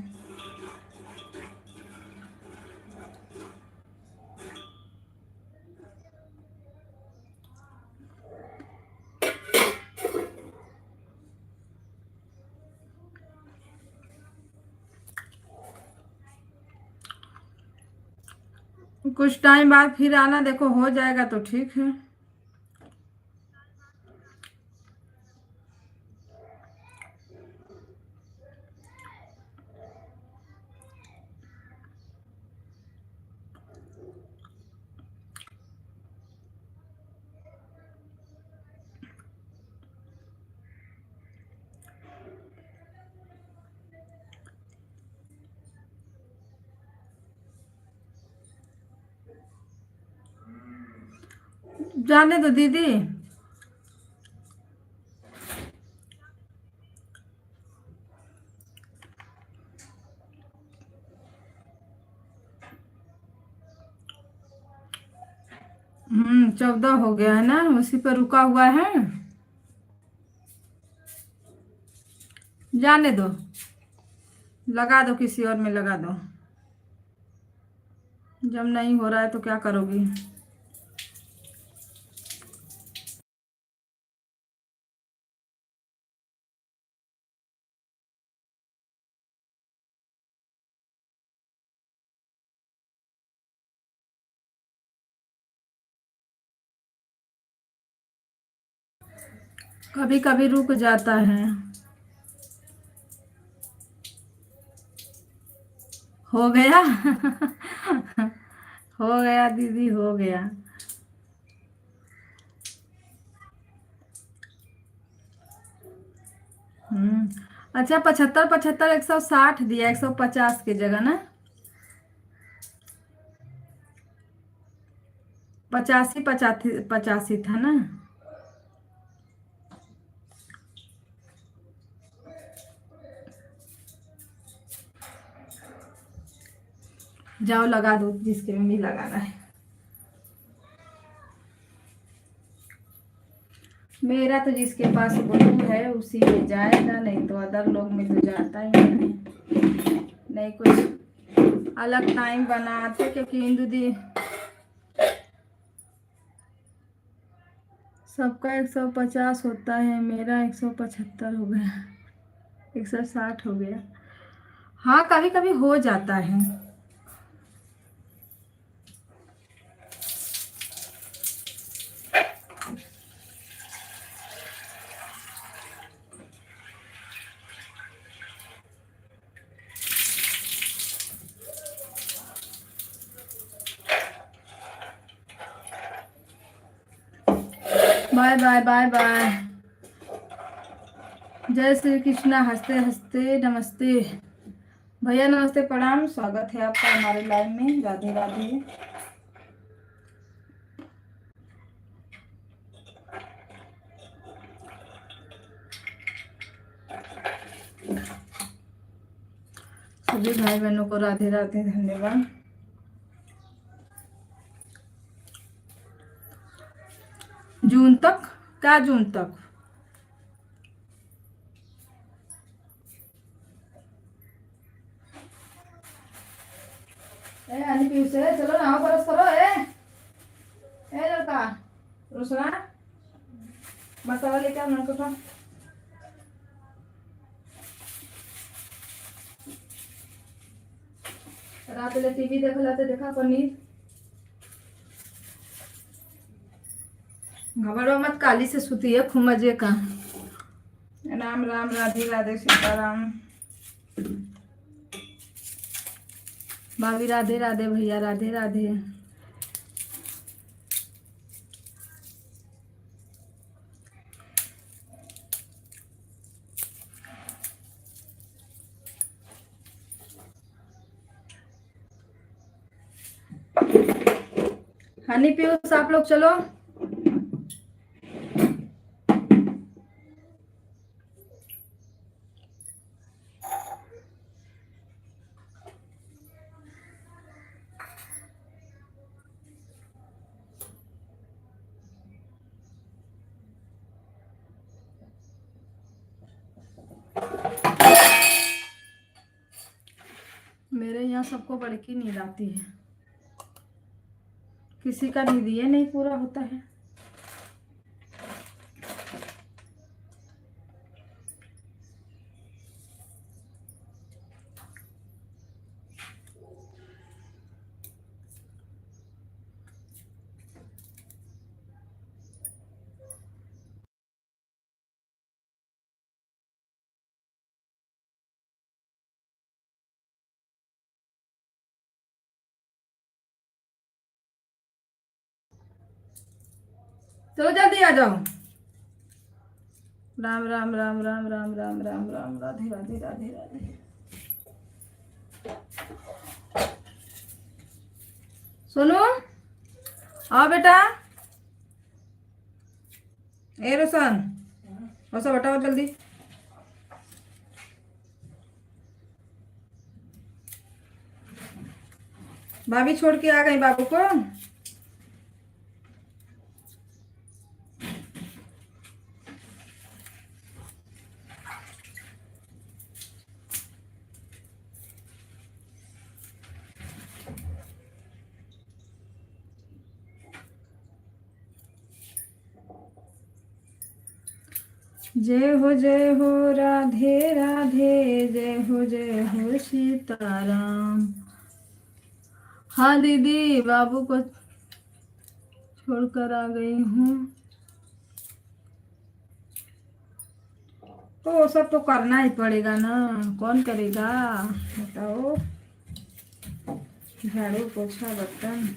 S1: कुछ टाइम बाद फिर आना, देखो हो जाएगा तो ठीक है। जाने दो दीदी। हम्म, 14 हो गया है ना, उसी पर रुका हुआ है। जाने दो, लगा दो, किसी और में लगा दो। जब नहीं हो रहा है तो क्या करोगी। कभी कभी रुक जाता है। हो गया हो गया दीदी, हो गया। अच्छा, 75 75 160 दिया, 150 की जगह ना। 85 85 85 था ना। जाओ लगा दो, जिसके में भी लगाना है। मेरा तो जिसके पास ब्लू है उसी में जाएगा, नहीं तो अदर लोग में तो जाता ही नहीं। नहीं कुछ अलग टाइम बनाते, क्योंकि हिंदू दी सबका 150 होता है, मेरा 175 हो गया, 160 हो गया। हाँ, कभी कभी हो जाता है। Bye bye bye bye. जय श्री कृष्णा। हंसते हंसते नमस्ते भैया, नमस्ते प्रणाम, स्वागत है आपका हमारे लाइव में। राधे राधे। सभी भाई बहनों को राधे राधे, धन्यवाद। जून तक? क्या जून तक? अरे पीछे से चलो ना, बरस करो। लड़का रुसना, मसाला लेके आओ ना तो।
S2: रात ले टीवी देखला तो देखा पनीर घबरो मत, काली से सुती है खूब मजे का। राम राम, राधे राधे, सीताराम। भाभी राधे राधे, भैया राधे राधे। हनी पीयूष आप लोग चलो। मेरे यहाँ सबको बड़की नींद आती है, किसी का नींद ये नहीं पूरा होता है। चलो जल्दी आ जाओ। राम राम राम राम राम राम राम राम, राधे राधे राधे राधे। सोनू आओ बेटा। ए रोशन, रोशन हटाओ जल्दी। भाभी छोड़ के आ गई बाबू को। जय हो राधे राधे, जय हो सीताराम। हाँ दीदी, बाबू को छोड़कर आ गई हूँ। तो वो सब तो करना ही पड़ेगा ना, कौन करेगा बताओ। झाड़ू पोछा बर्तन।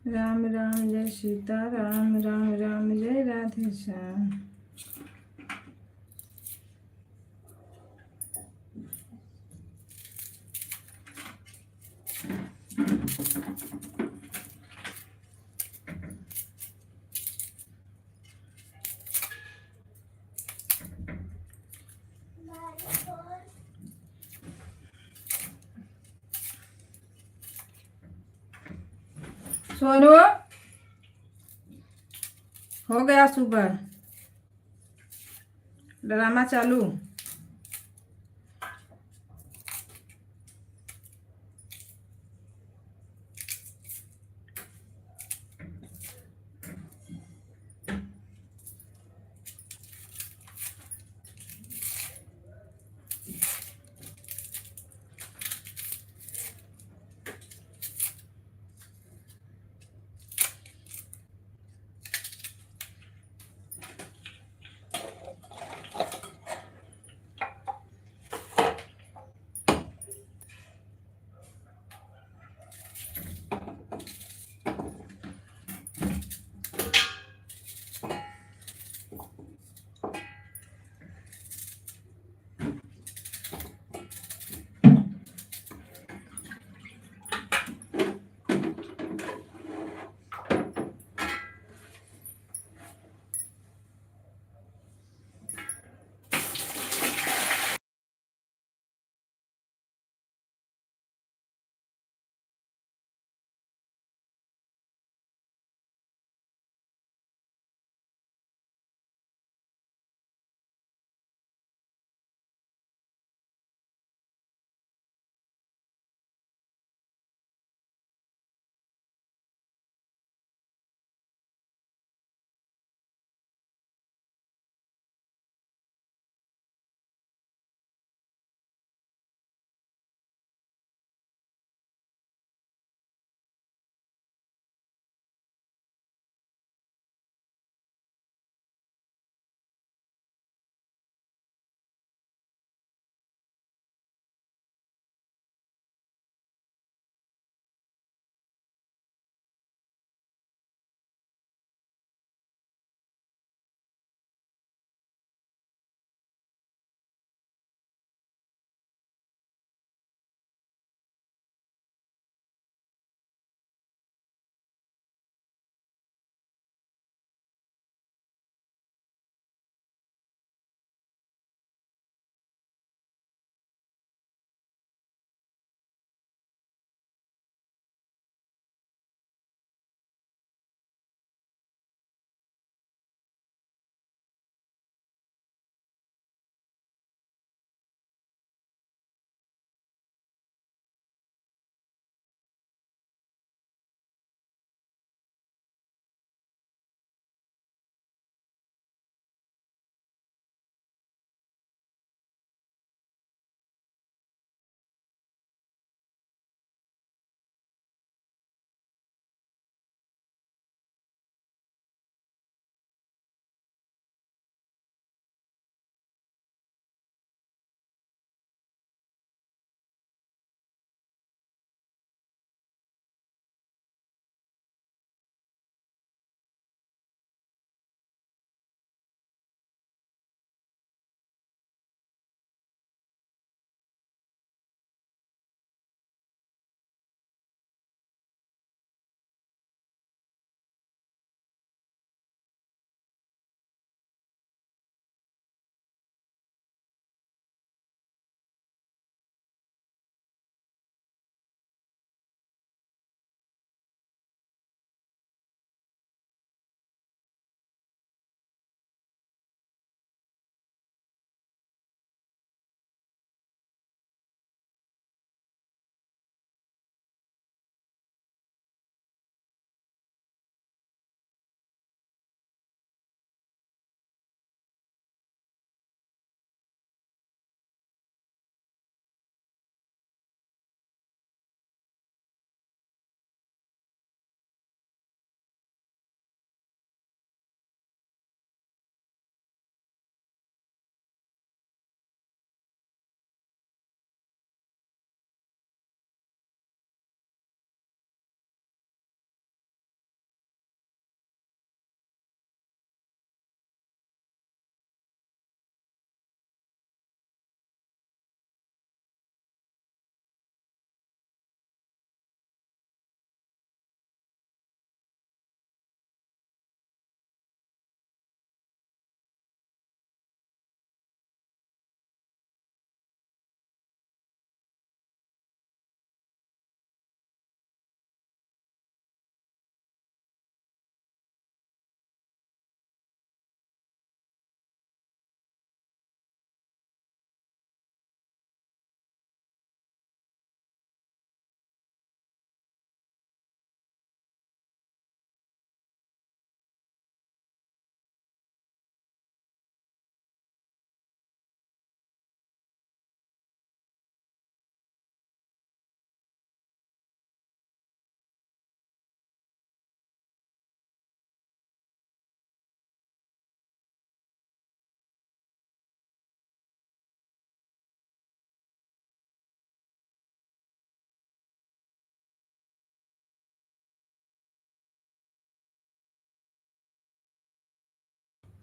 S2: राम राम जय सीता राम, राम राम जय राधे श्याम। सोनू हो गया सुबह, ड्रामा चालू।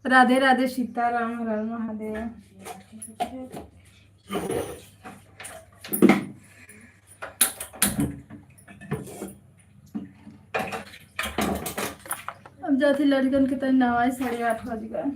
S2: राधे राधे सीताराम, हर हर महादेव। अब जाती लड़कन के तन नवाज 8:30 बज गए।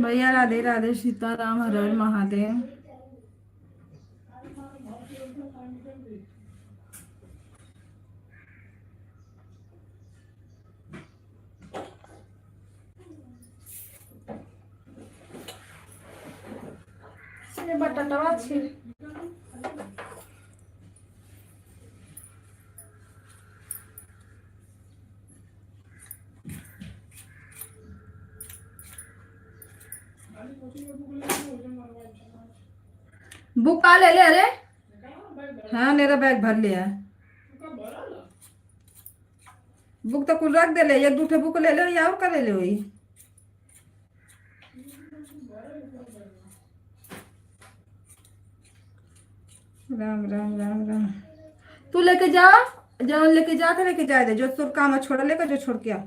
S2: भैया राधे राधे, सीताराम, हर हर महादेव। ये बटाटा छी। बुक का ले ले, अरे हाँ मेरा बैग भर लिया। बुक तो कुल रख दे ले, एक दूठे बुक ले लो या और का ले लो। राम राम राम राम। तू लेके जा, जहाँ लेके जा के लेके जाए दे, जो तोर काम है छोड़ लेकर, जो छोड़ के आ।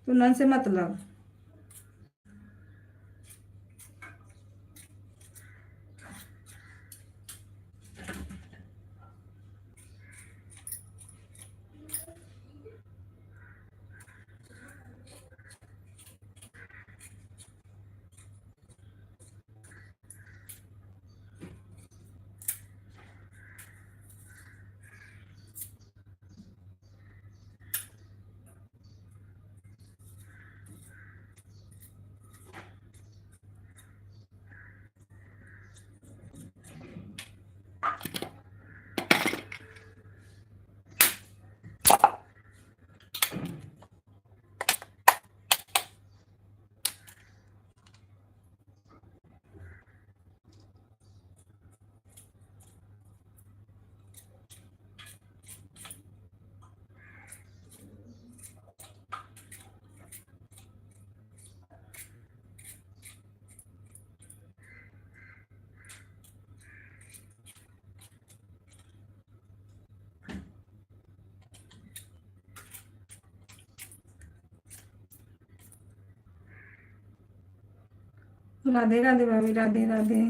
S2: तू नन से मतलब। राधे राधे भाभी, राधे राधे।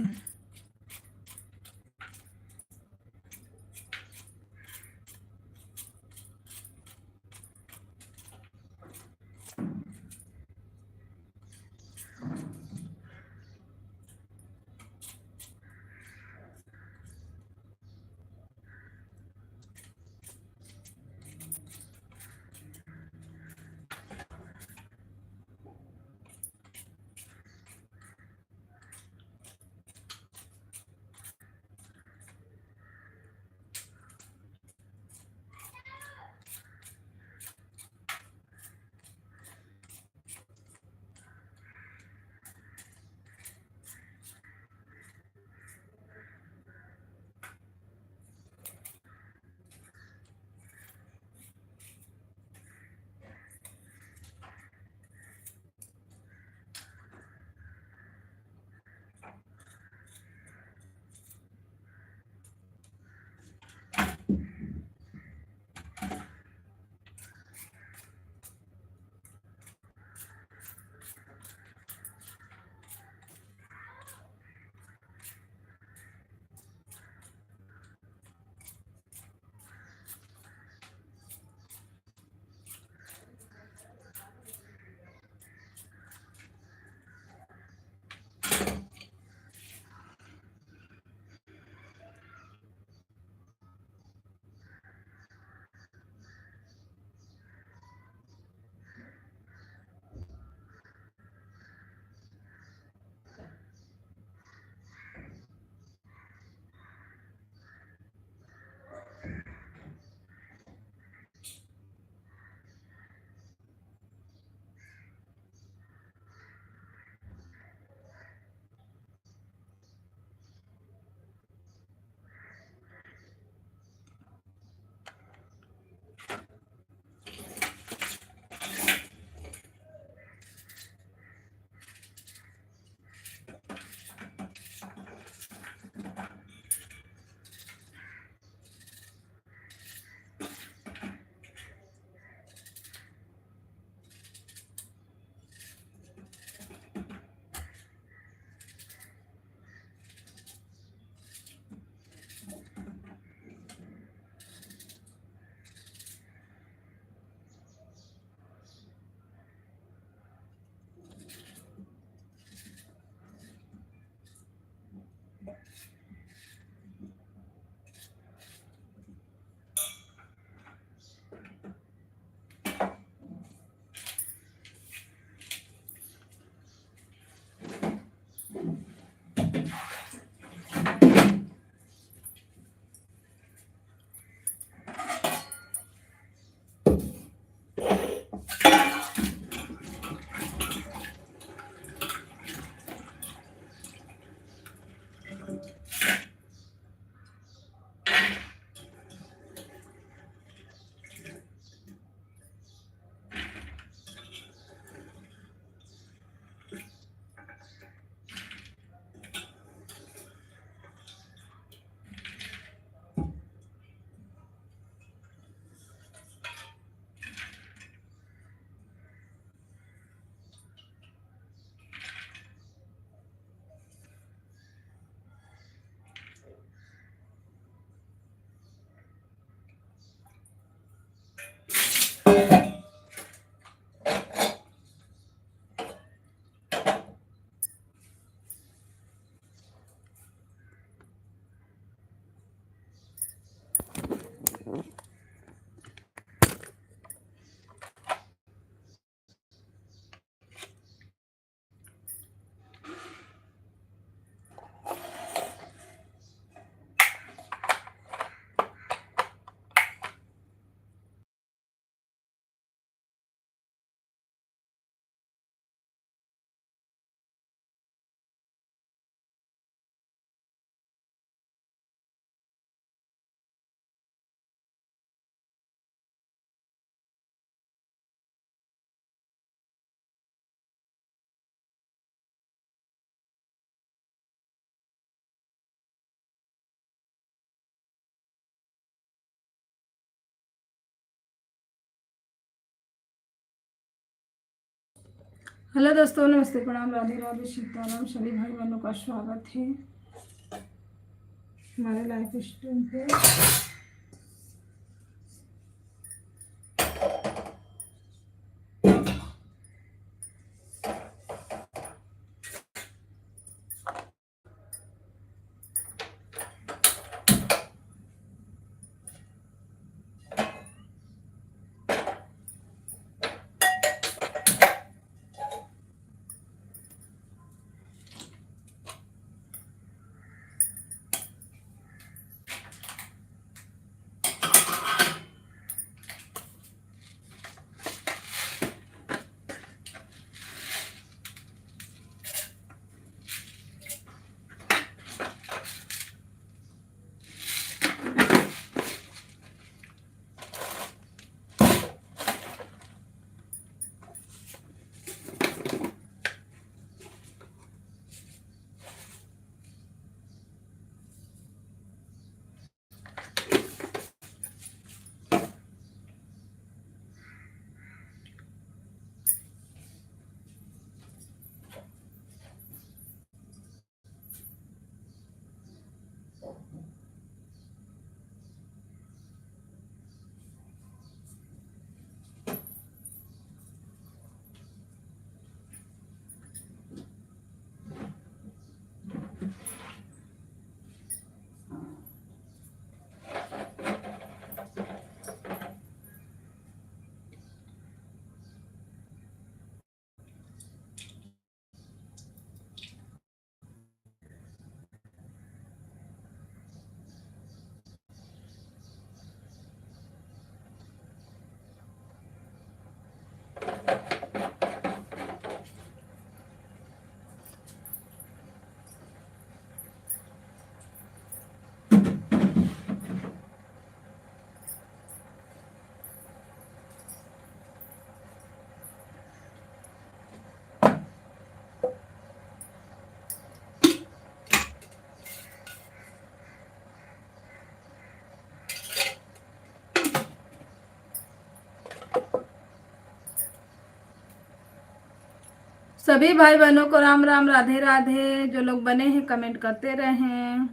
S2: हेलो दोस्तों, नमस्ते, प्रणाम, राधे राधे, सीताराम। सभी भाई बहनों का स्वागत है हमारे लाइफ स्टाइल पे। सभी भाई बहनों को राम राम, राधे राधे। जो लोग बने हैं कमेंट करते रहें।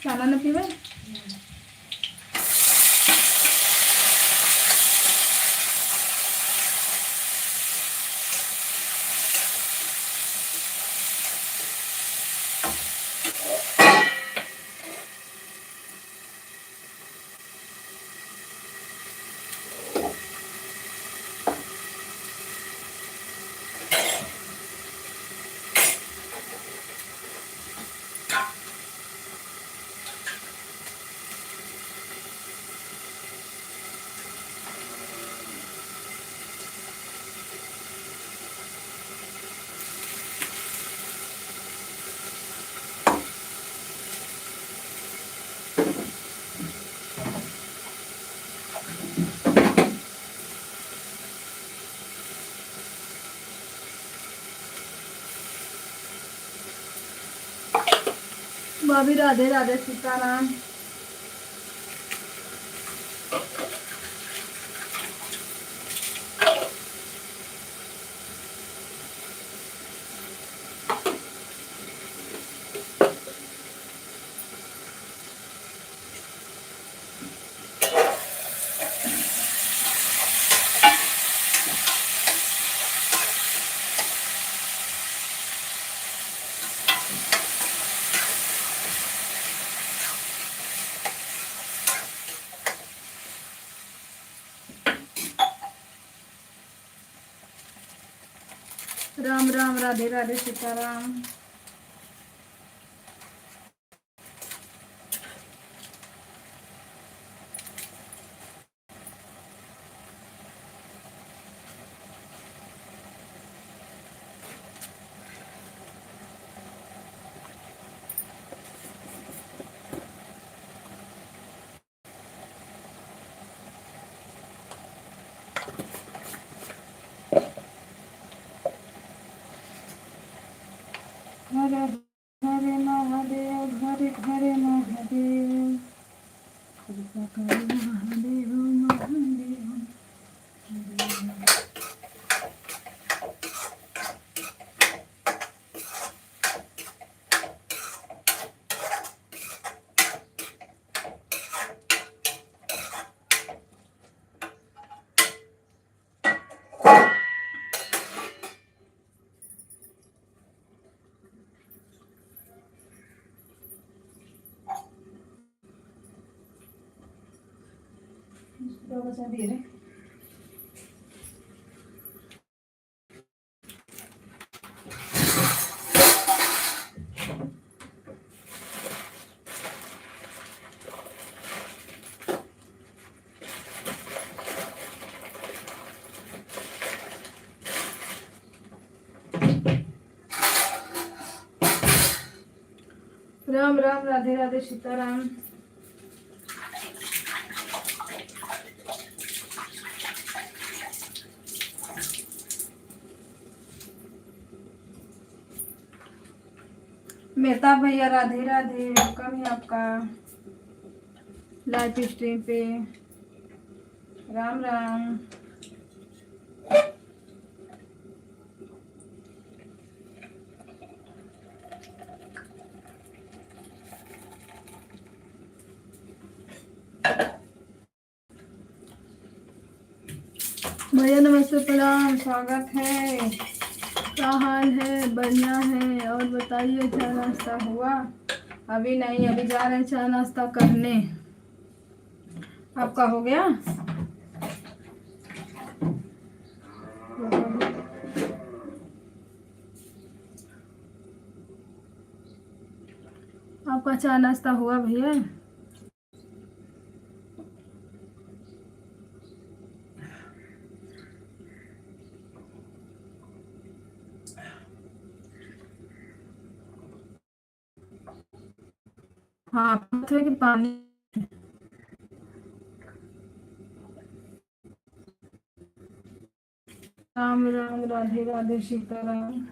S2: खाना न पीवे। भाभी राधे राधे, सीताराम। राम राम, राधे राधे, सीताराम। हर हर महादेव, हर हर महादेव, कृपा करो महादेव, महादेव। बचा दिए रे। राम राम, राधे राधे, सीताराम। मेहताब भैया, राधे राधे, वेलकम है आपका लाइव स्ट्रीम पे। राम राम। भैया नमस्ते, प्रणाम, स्वागत है। क्या हाल है? बढ़िया है। और बताइए, चाय नाश्ता हुआ? अभी नहीं, अभी जा रहे हैं चाय नाश्ता करने। आपका हो गया? आपका चाय नाश्ता हुआ भैया? हाँ, पत्थर के पानी। राम राम, राधे राधे, सीताराम।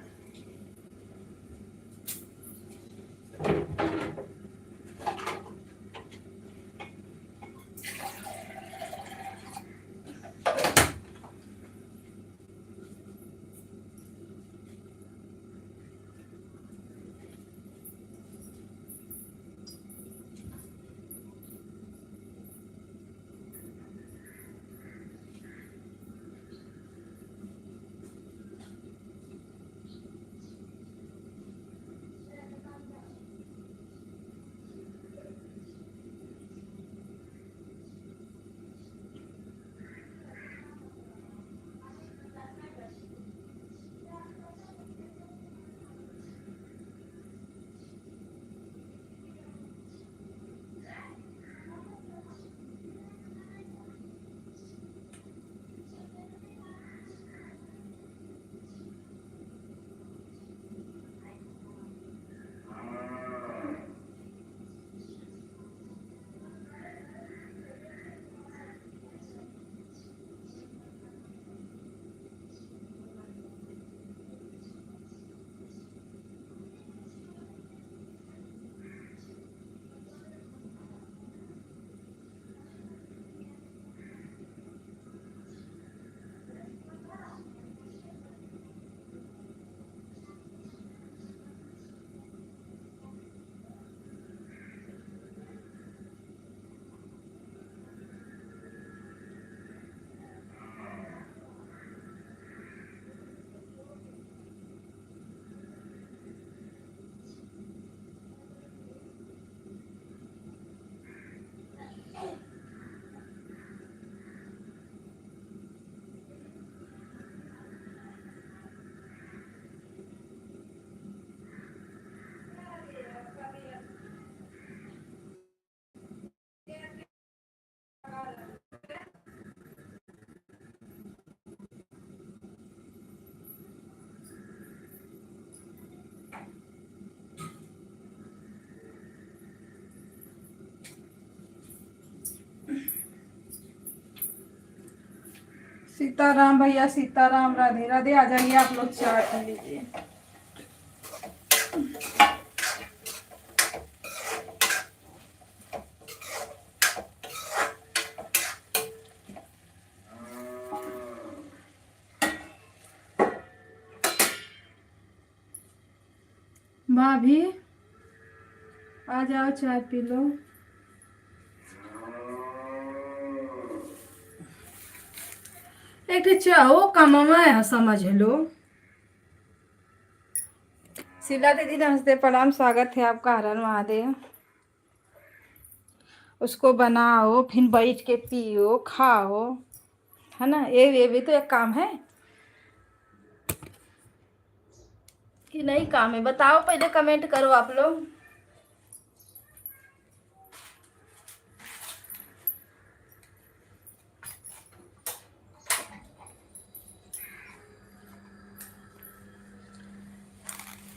S2: सीताराम भैया, सीताराम, राधे राधे। आ जाइए आप लोग, चाय पी लीजिए। भाभी आ जाओ, चाय पी लो। एक चाहो कम है, समझ लो। शीला दीदी नमस्ते, प्रणाम, स्वागत है आपका। हर हर महादेव। उसको बनाओ, फिर बैठ के पियो, खाओ, है ना। ये भी तो एक काम है कि नहीं काम है? बताओ, पहले कमेंट करो आप लोग।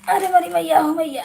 S2: अरे मेरी मैया हो मैया।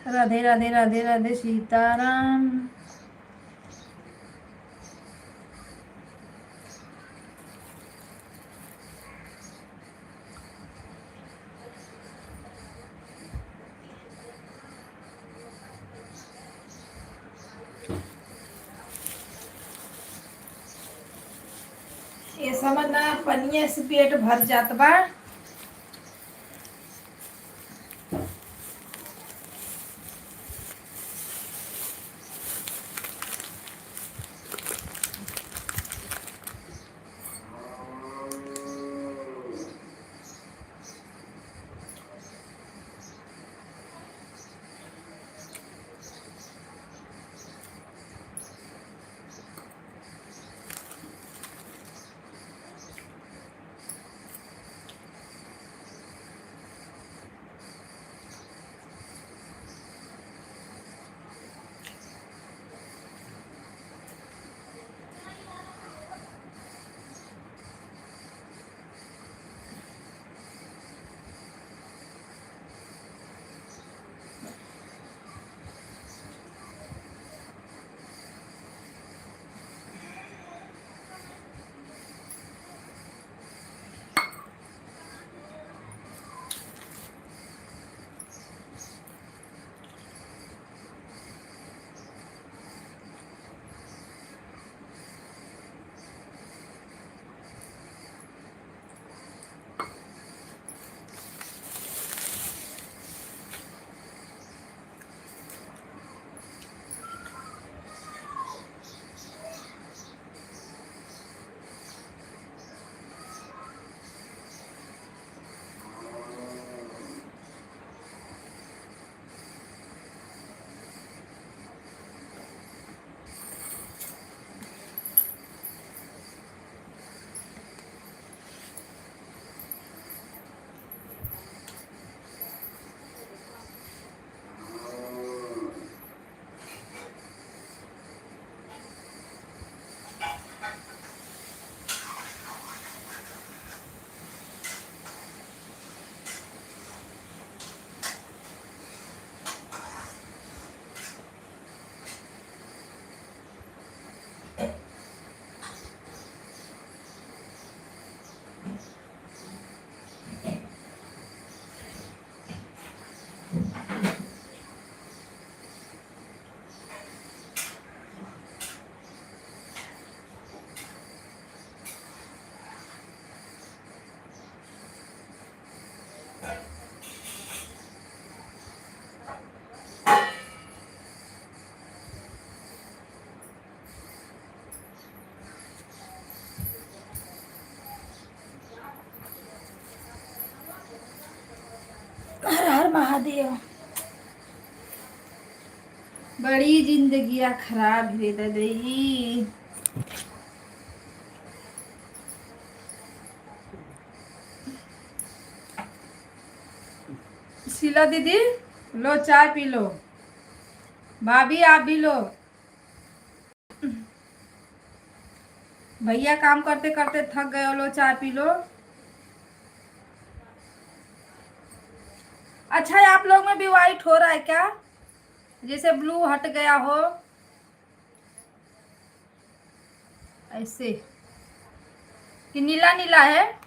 S2: राधे राधे राधे राधे, सीताराम। ये समझना, पनिया से पेट भर जात बा।
S1: हर हर महादेव।
S2: बड़ी जिंदगियां खराब है दादी। शीला दीदी लो चाय पी लो। भाभी आप भी लो। भैया काम करते करते थक गए हो, लो चाय पी लो। अच्छा है आप लोग में भी वाइट हो रहा है क्या? जैसे ब्लू हट गया हो ऐसे कि नीला नीला है।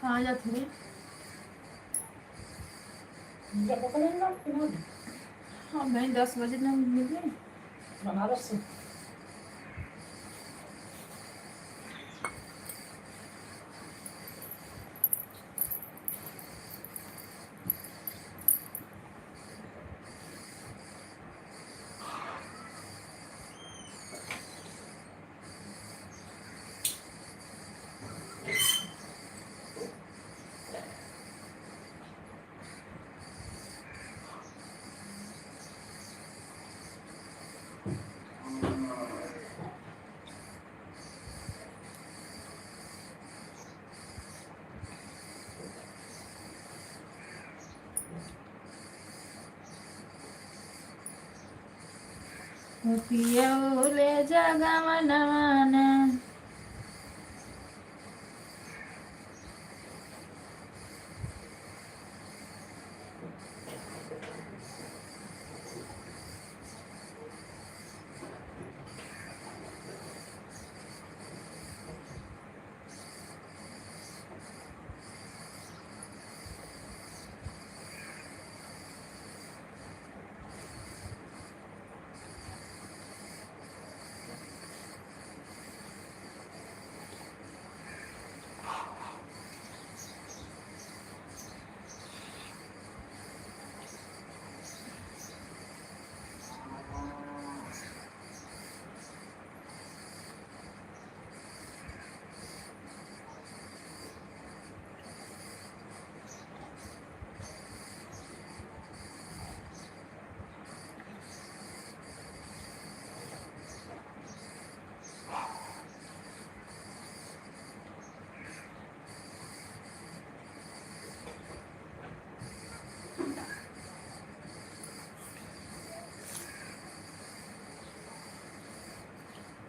S2: हाँ जा थोड़ी। हाँ भाई 10 बजे ना मिले
S1: बनारस से।
S2: पियो ले जगा मनवाना।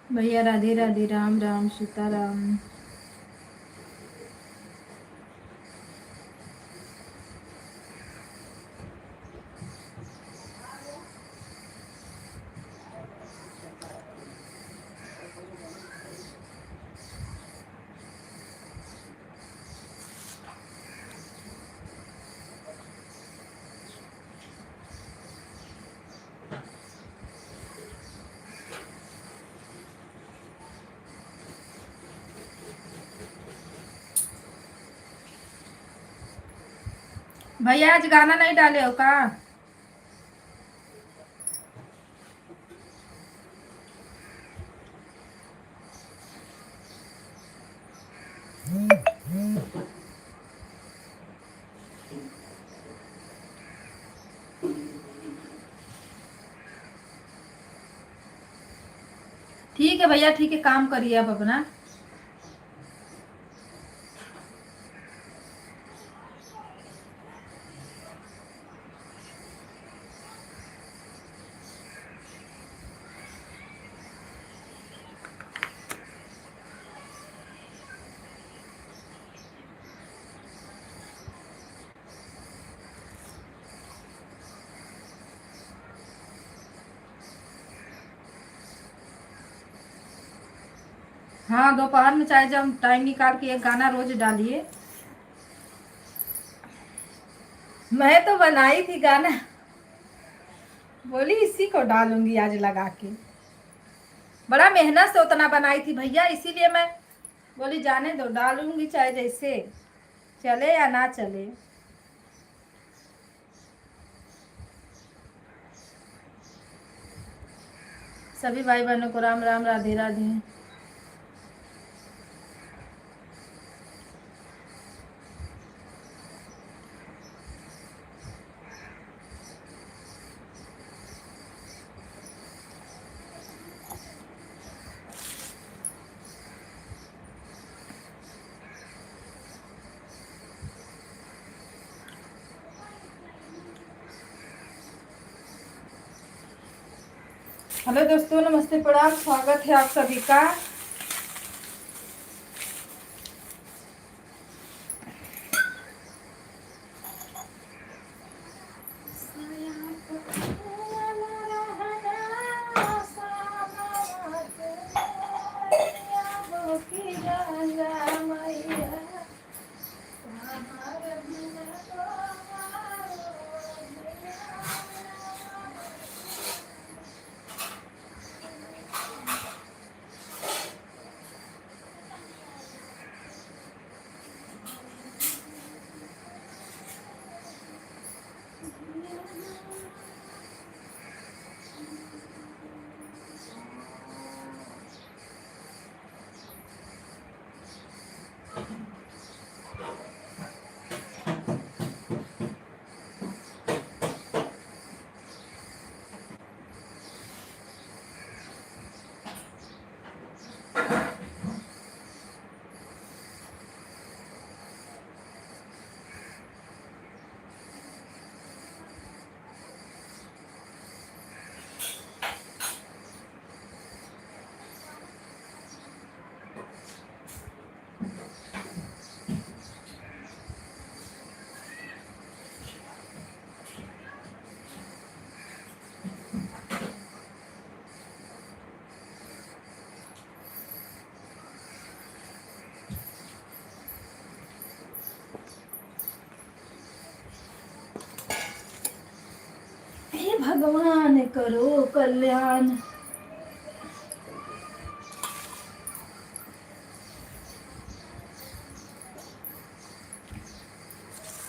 S2: भैया राधे राधे, राम राम, सीताराम। भैया आज गाना नहीं डाले हो का? ठीक है भैया, ठीक है, काम करिए आप अपना। हाँ, दोपहर में चाहे जब टाइम निकाल के एक गाना रोज डालिए।
S1: मैं तो बनाई थी गाना, बोली इसी को डालूंगी आज लगा के। बड़ा मेहनत से उतना बनाई थी भैया, इसीलिए मैं बोली जाने दो, डालूंगी चाहे जैसे चले या ना चले। सभी भाई बहनों को राम राम, राधे राधे। हेलो दोस्तों, नमस्ते प्रणाम, स्वागत है आप सभी का। हे भगवान करो कल्याण।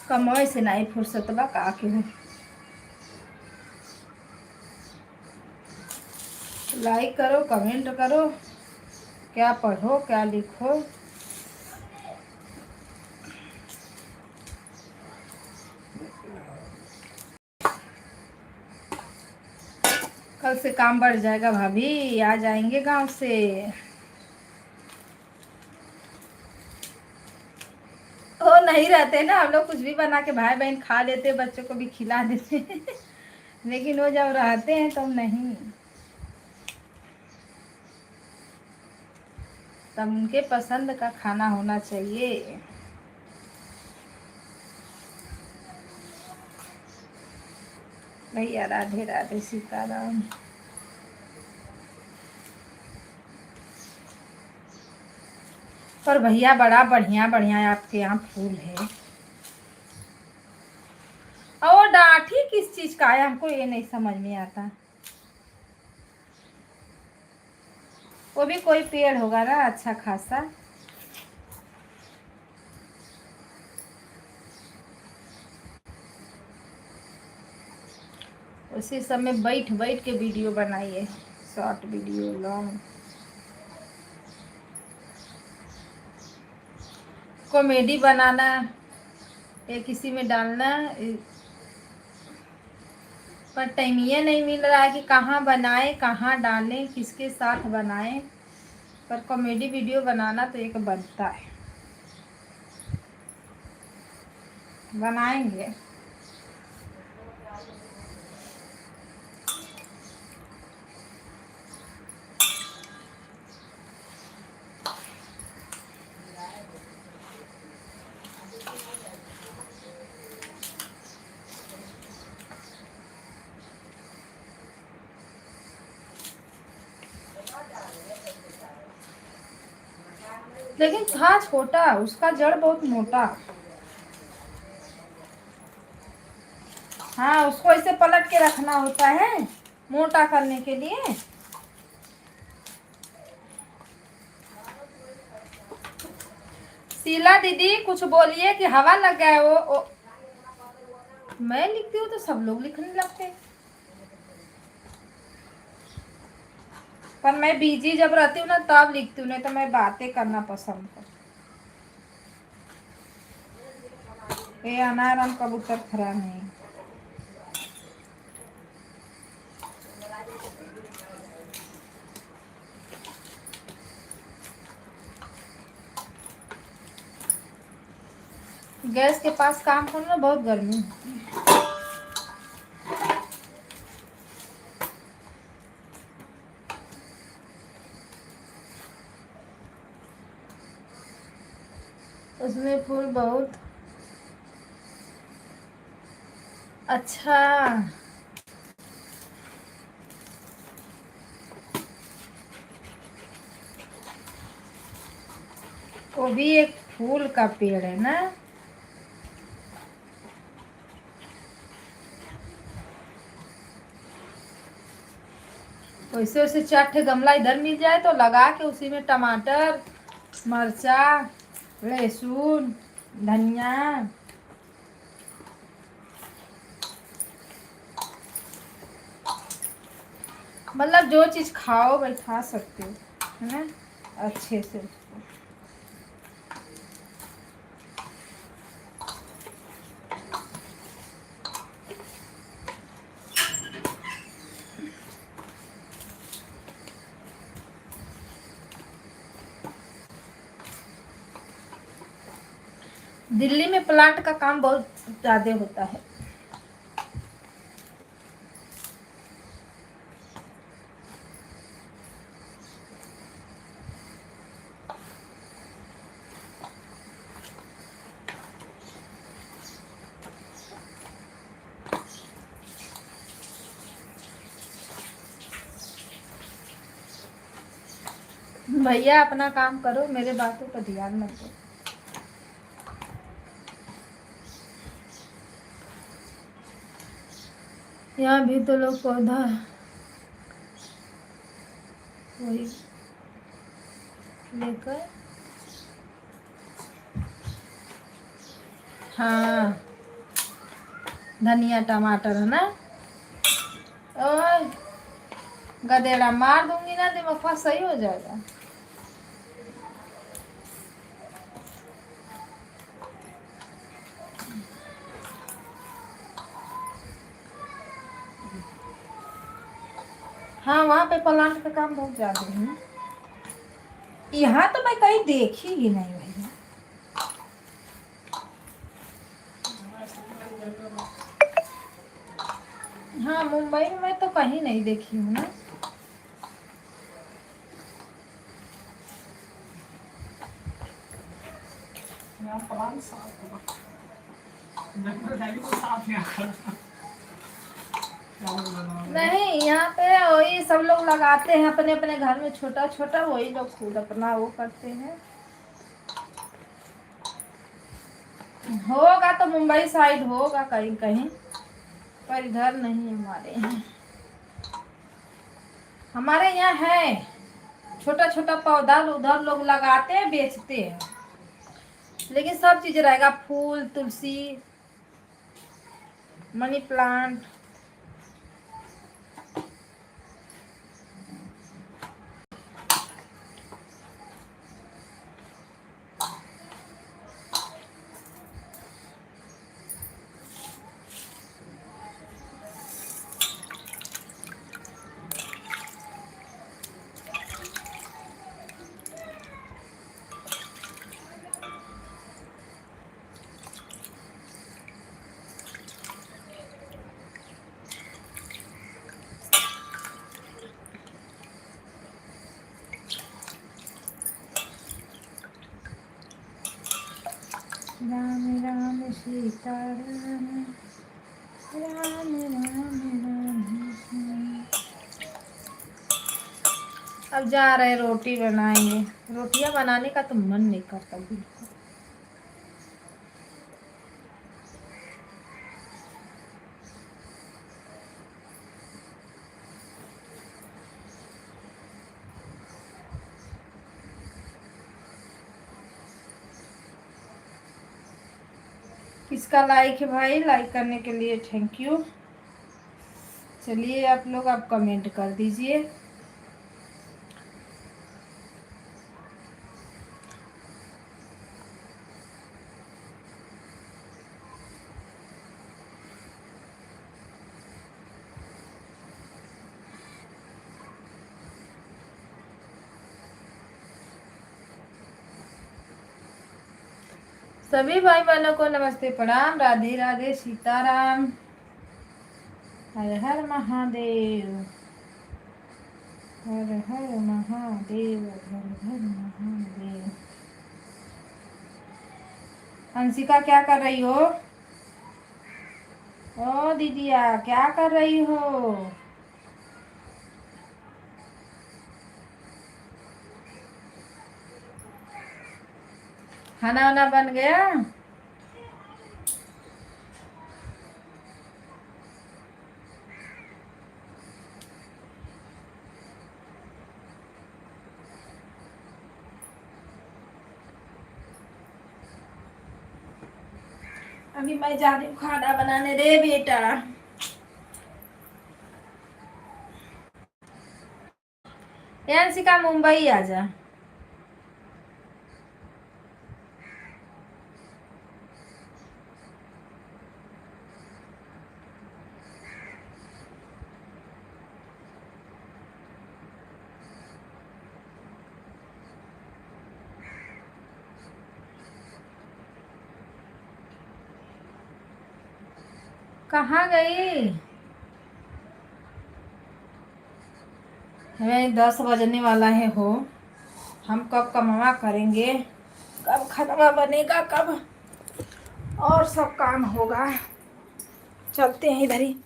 S1: कमाई से नहीं फुर्सत बा का के हो। लाइक करो, कमेंट करो, क्या पढ़ो क्या लिखो। कल से काम बढ़ जाएगा भाभी, आ जाएंगे गांव से। वो नहीं रहते ना, हम लोग कुछ भी बना के भाई बहन खा लेते, बच्चों को भी खिला देते लेकिन वो जब रहते हैं तब नहीं, तब उनके पसंद का खाना होना चाहिए। भैया राधे राधे, सीताराम। पर भैया बड़ा बढ़िया बढ़िया आपके यहाँ फूल है। और डांठी किस चीज का है, हमको ये नहीं समझ में आता। वो भी कोई पेड़ होगा ना अच्छा खासा। उसी समय बैठ बैठ के वीडियो बनाइए, शॉर्ट वीडियो, लॉन्ग कॉमेडी बनाना या किसी में डालना। पर टाइम ये नहीं मिल रहा है कि कहाँ बनाए, कहाँ डालें, किसके साथ बनाएं। पर कॉमेडी वीडियो बनाना तो एक बनता है, बनाएंगे।
S2: लेकिन था छोटा, उसका जड़ बहुत मोटा। हाँ, उसको ऐसे पलट के रखना होता है मोटा करने के लिए। शीला दीदी कुछ बोलिए कि हवा लग गया है वो। मैं लिखती हूँ तो सब लोग लिखने लगते, पर मैं बिजी जब रहती हूँ ना तब लिखती हूँ, नहीं तो मैं बातें करना पसंद करती हूँ। ये अनाराम कबूतर खरा नहीं। गैस के पास काम करो ना, बहुत गर्मी होती है। उसमें फूल बहुत अच्छा। वो भी एक फूल का पेड़ है ना। वैसे वैसे 4 गमला इधर मिल जाए तो लगा के उसी में टमाटर, मरचा, लहसुन, धनिया, मतलब जो चीज खाओ बैठा सकते हो, है ना, अच्छे से उसको। दिल्ली में प्लांट का काम बहुत ज्यादा होता है। भैया अपना काम करो, मेरे बातों पर ध्यान मत दो। यहाँ भी तो लोग पौधा वही लेकर, हाँ धनिया टमाटर है ना। ओए गधेड़ा मार दूंगी ना, दिमाग सही हो जाएगा। हाँ वहाँ पे प्लांट का काम बहुत ज्यादा है। यहाँ तो मैं कहीं देखी ही नहीं भैया। हाँ मुंबई में तो कहीं नहीं देखी हूँ ना। नहीं यहाँ पे वही सब लोग लगाते हैं अपने अपने घर में छोटा छोटा, वही लोग खुद अपना वो करते हैं। होगा तो मुंबई साइड होगा कहीं कहीं, पर इधर नहीं हमारे यहाँ। हमारे यहाँ है छोटा छोटा पौधा, उधर लोग लगाते हैं बेचते हैं, लेकिन सब चीज रहेगा, फूल, तुलसी, मनी प्लांट। राम राम सीता राम, राम राम राम।
S1: अब जा रहे रोटी बनाएंगे। रोटियां बनाने का तो मन नहीं करता बिल्कुल। किसका लाइक है भाई? लाइक करने के लिए थैंक यू। चलिए आप लोग आप कमेंट कर दीजिए। सभी भाई बहनों को नमस्ते प्रणाम, राधे राधे, सीताराम, हर हर महादेव, हर हर महादेव, हर हर महादेव। अंशिका क्या कर रही हो? ओ दीदिया क्या कर रही हो? खाना वाना बन गया? अभी मैं जा रही हूँ खाना बनाने रे बेटा। अंशिका मुंबई आ जा। कहाँ गई? हमें 10 बजने वाला है हो। हम कब कमावा करेंगे, कब खाना बनेगा, कब और सब काम होगा। चलते हैं इधर ही।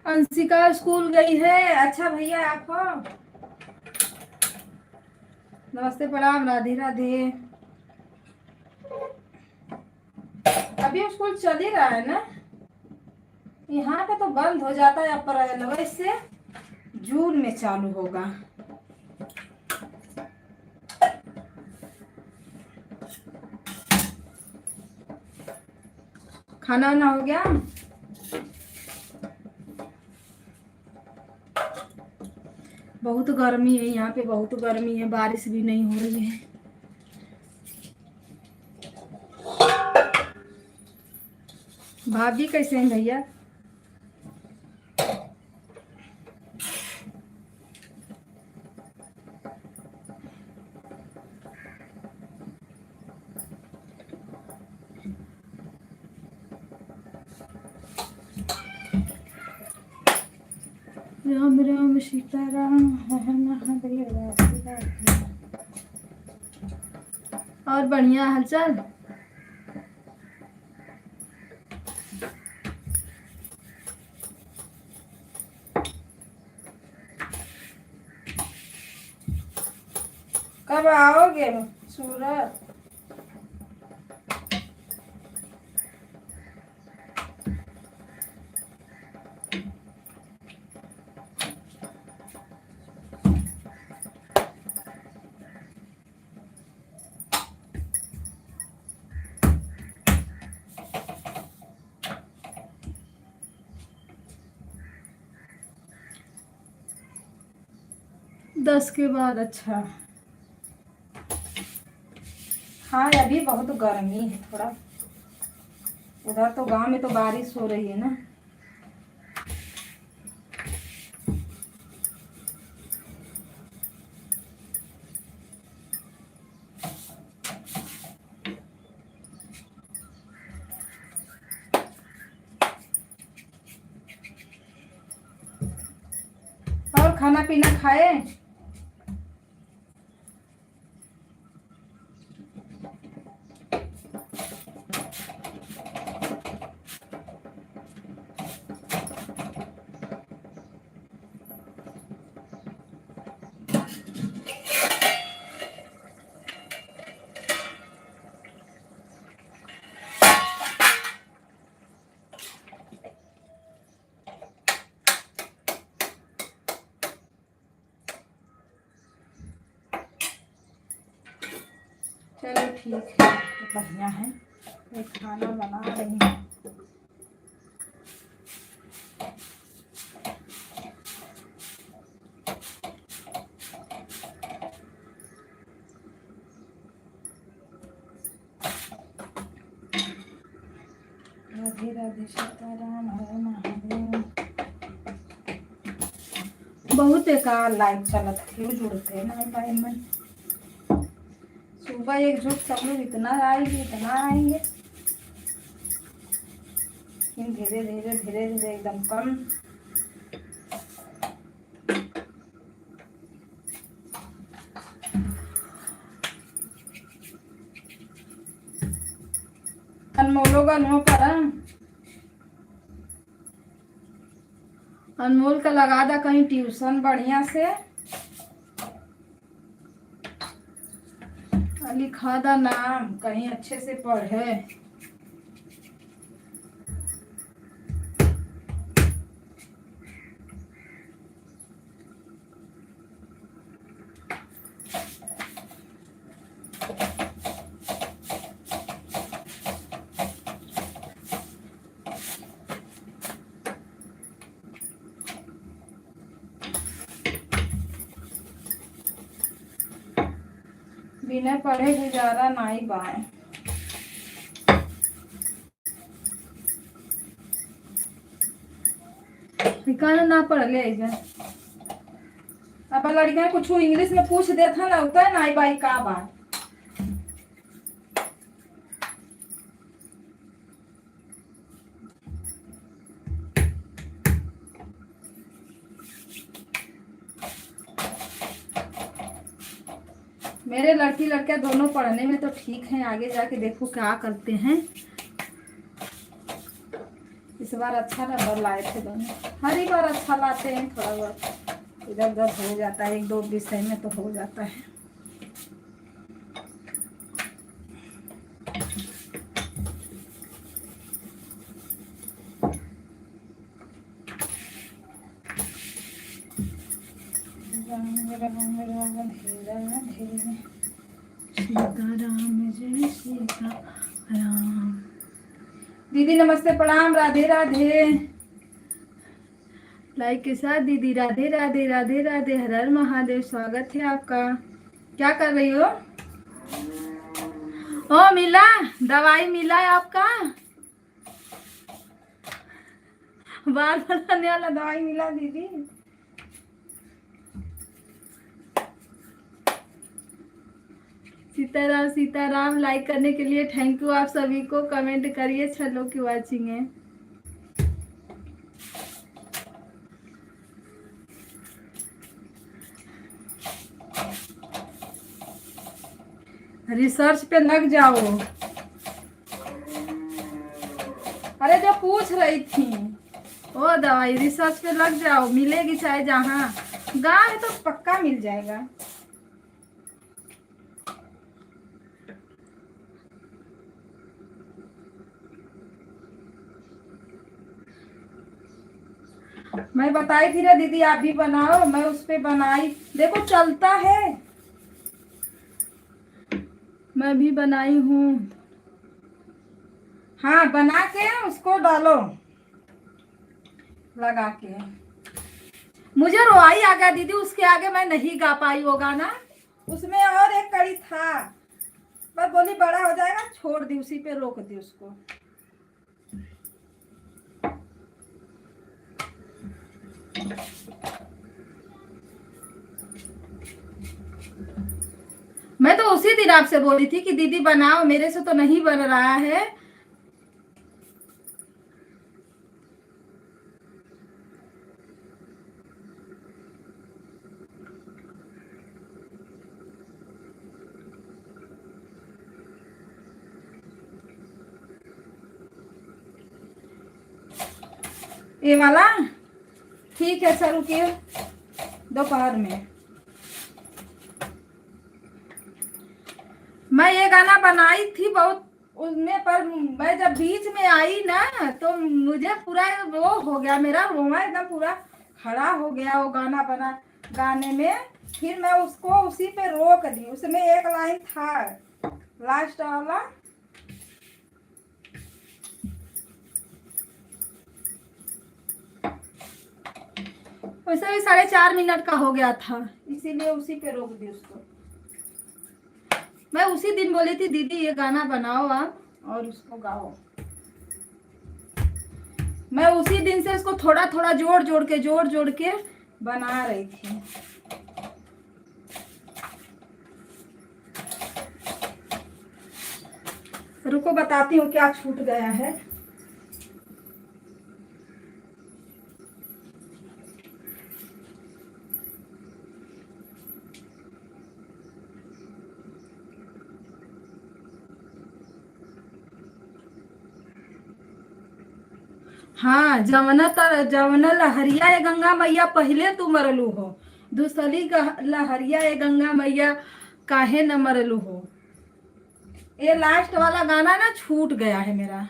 S1: अंशिका स्कूल गई है। अच्छा भैया आप हो? नमस्ते प्रणाम, राधे राधे। अभी स्कूल चल ही रहा है ना? यहाँ पे तो बंद हो जाता है अप्रैल से जून में चालू होगा। खाना वाना हो गया? बहुत गर्मी है यहाँ पे, बहुत गर्मी है, बारिश भी नहीं हो रही है। भाभी कैसे हैं भैया? राम राम सीताराम, हर महादेव, राधे राधे। और बढ़िया हालचाल? कब आओगे सूरत? दस के बाद। अच्छा हाँ, अभी बहुत गर्मी है थोड़ा। उधर तो गांव में तो बारिश हो रही है ना।
S2: खाना पीना खाए? चलो ठीक है, बढ़िया है। मैं खाना बना रही हूँ। राधे राधे सीताराम, हर महादेव। बहुत बेकार लाइट चलत, क्यों जुड़ते ना टाइम में। सुबह एकजुट सब लोग इतना आएंगे, इतना आएंगे, लेकिन धीरे धीरे धीरे धीरे एकदम कम। अनमोलों का नो करा, अनमोल का लगा दा कहीं ट्यूशन बढ़िया से, लिखा दा नाम, कहीं अच्छे से पढ़े। बिना पढ़े गुजारा नाई बाएं। निकाल ना पढ़ ले जा। अब लड़कियां कुछ इंग्लिश में पूछ देता ना, होता है नाई बाई का बात। मेरे लड़की लड़कियां दोनों पढ़ने में तो ठीक हैं, आगे जाके देखो क्या करते हैं। इस बार अच्छा नंबर लाए थे दोनों, हर एक बार अच्छा लाते हैं, थोड़ा बहुत इधर उधर हो जाता है, एक दो विषय में तो हो जाता है। सीताराम जय सीताराम। दीदी नमस्ते, प्रणाम, राधे राधे। लाइक के साथ दीदी राधे राधे राधे राधे, हर हर महादेव। स्वागत है आपका। क्या कर रही हो? ओ मिला, दवाई मिला है आपका? बाल बनाने वाला दवाई मिला दीदी? सीताराम सीताराम। लाइक करने के लिए थैंक यू आप सभी को। कमेंट करिए, चलो की वाचिंग है। रिसर्च पे लग जाओ। अरे जो पूछ रही थी वो दवाई, रिसर्च पे लग जाओ, मिलेगी चाहे जहाँ। गाँव है तो पक्का मिल जाएगा। मैं बताई थी ना दीदी, आप भी बनाओ, मैं उस पे बनाई, देखो चलता है। मैं भी बनाई हूँ। हाँ, बना के उसको डालो लगा के। मुझे रोआई आ गया दीदी, उसके आगे मैं नहीं गा पाई वो गाना। उसमें और एक कड़ी था, मैं बोली बड़ा हो जाएगा, छोड़ दी, उसी पे रोक दी उसको। मैं तो उसी दिन आपसे बोली थी कि दीदी बनाओ, मेरे से तो नहीं बन रहा है। ये वाला ठीक है सर, रुकिए दोपहर में। मैं ये गाना बनाई थी बहुत उसमें, पर मैं जब बीच में आई ना तो मुझे पूरा वो हो गया, मेरा रोमा एकदम पूरा खड़ा हो गया वो गाना बना गाने में। फिर मैं उसको उसी पे रोक दी। उसमें एक लाइन था लास्ट वाला, वैसे भी 4.5 मिनट का हो गया था, इसीलिए उसी पे रोक दी उसको। मैं उसी दिन बोली थी दीदी ये गाना बनाओ आप और उसको गाओ। मैं उसी दिन से उसको थोड़ा थोड़ा जोड़ जोड़ के बना रही थी। रुको बताती हूँ क्या छूट गया है। हाँ, जवना लहरिया ए गंगा मैया पहले तू मरलू हो, दूसरी लहरिया ए गंगा मैया काहे न मरलू हो। ये लास्ट वाला गाना ना छूट गया है मेरा।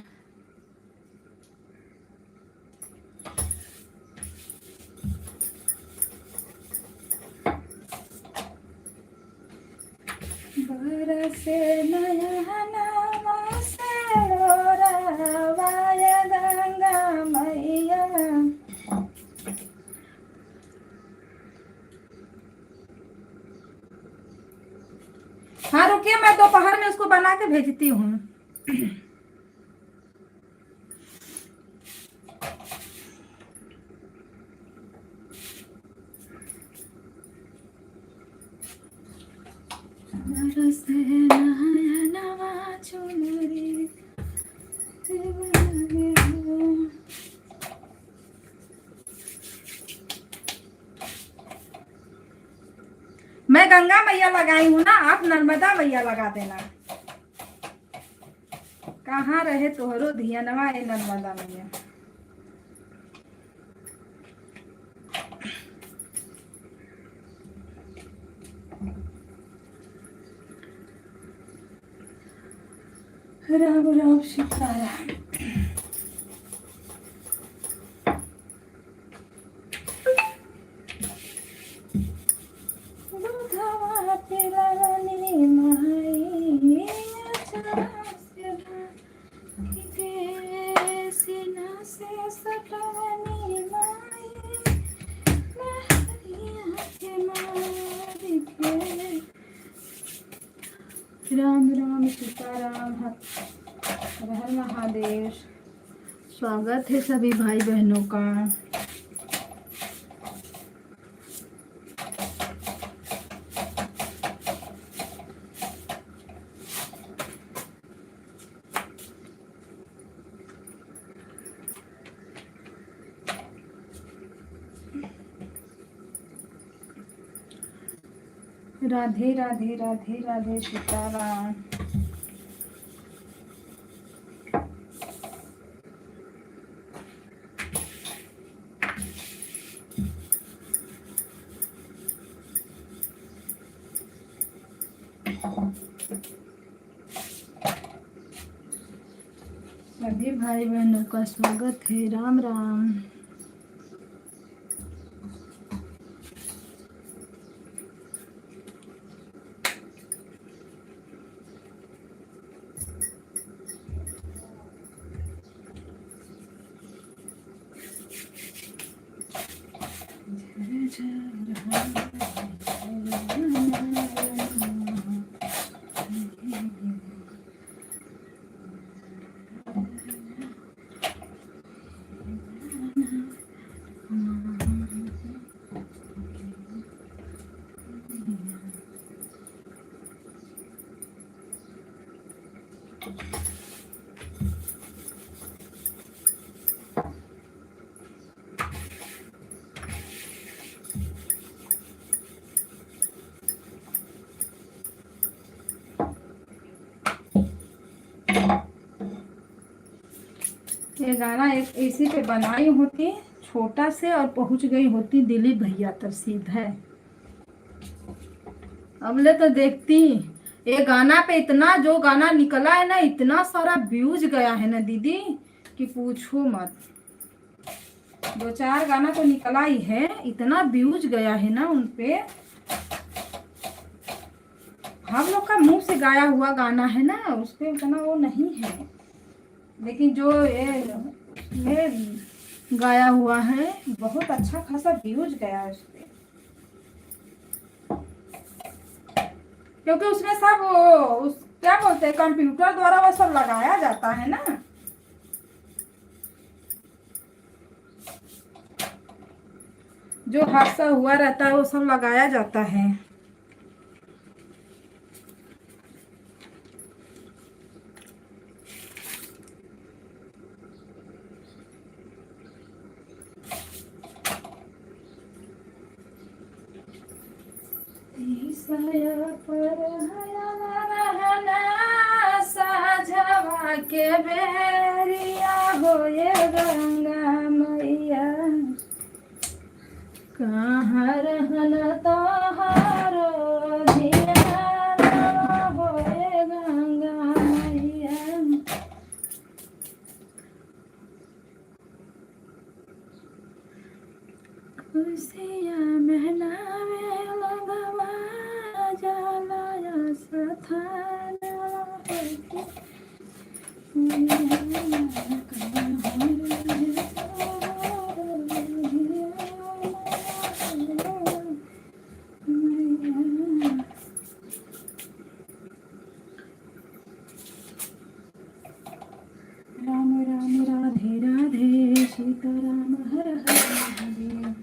S2: बरसे नयनवा से लोरावाय गंगा मैया। हाँ रुकिए, मैं दोपहर में उसको बना के भेजती हूँ। मैं गंगा मैया लगाई हूँ ना, आप नर्मदा मैया लगा देना। कहाँ रहे तोहरो धियनवा ए नर्मदा मैया। राम राम सीताराम। राम राम सीताराम, हर हर महादेव। स्वागत है सभी भाई बहनों का। राधे राधे राधे राधे सीताराम। सभी भाई बहनों का स्वागत है। राम राम। गाना एक इसी पे बनाई होती छोटा से और पहुंच गई होती दिलीप भैया तक सीधा। अबले तो देखती ये गाना पे इतना जो गाना निकला है ना, इतना सारा व्यूज गया है ना दीदी कि पूछो मत। 2-4 गाना तो निकला ही है, इतना व्यूज गया है ना उनपे। हम लोग का मुंह से गाया हुआ गाना है ना, उस पे उतना वो नहीं है, लेकिन जो ये गाया हुआ है बहुत अच्छा खासा व्यूज गया है उस पे, क्योंकि उसमें सब उस क्या बोलते हैं कंप्यूटर द्वारा वो सब लगाया जाता है ना। जो हादसा हुआ रहता है वो सब लगाया जाता है। साझवा के बेरिया हो ये गंगा मैया, कहाँ रहन तोहारो धियानवा हो ये गंगा मैया। खुशियाँ महनावे लगवा जलाया सथानवा होके राम राम राधे राधे सीताराम हर हर महादेव।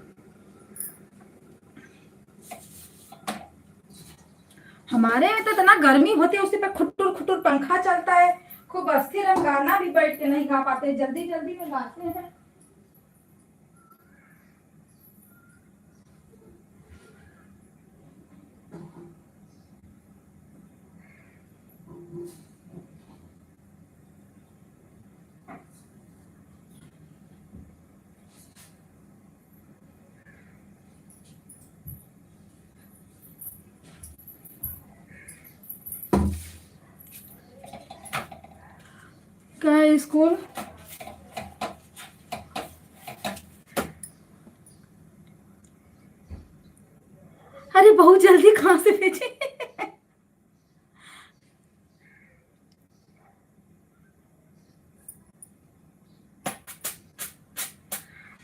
S2: हमारे यहाँ तो इतना गर्मी होती है, उसी पे खुट्टुर खुट्टुर पंखा चलता है, खूब अस्थिर। हम गाना भी बैठ के नहीं गा पाते, जल्दी जल्दी में गाते हैं। क्या है स्कूल? अरे बहुत जल्दी कहाँ से भेजे?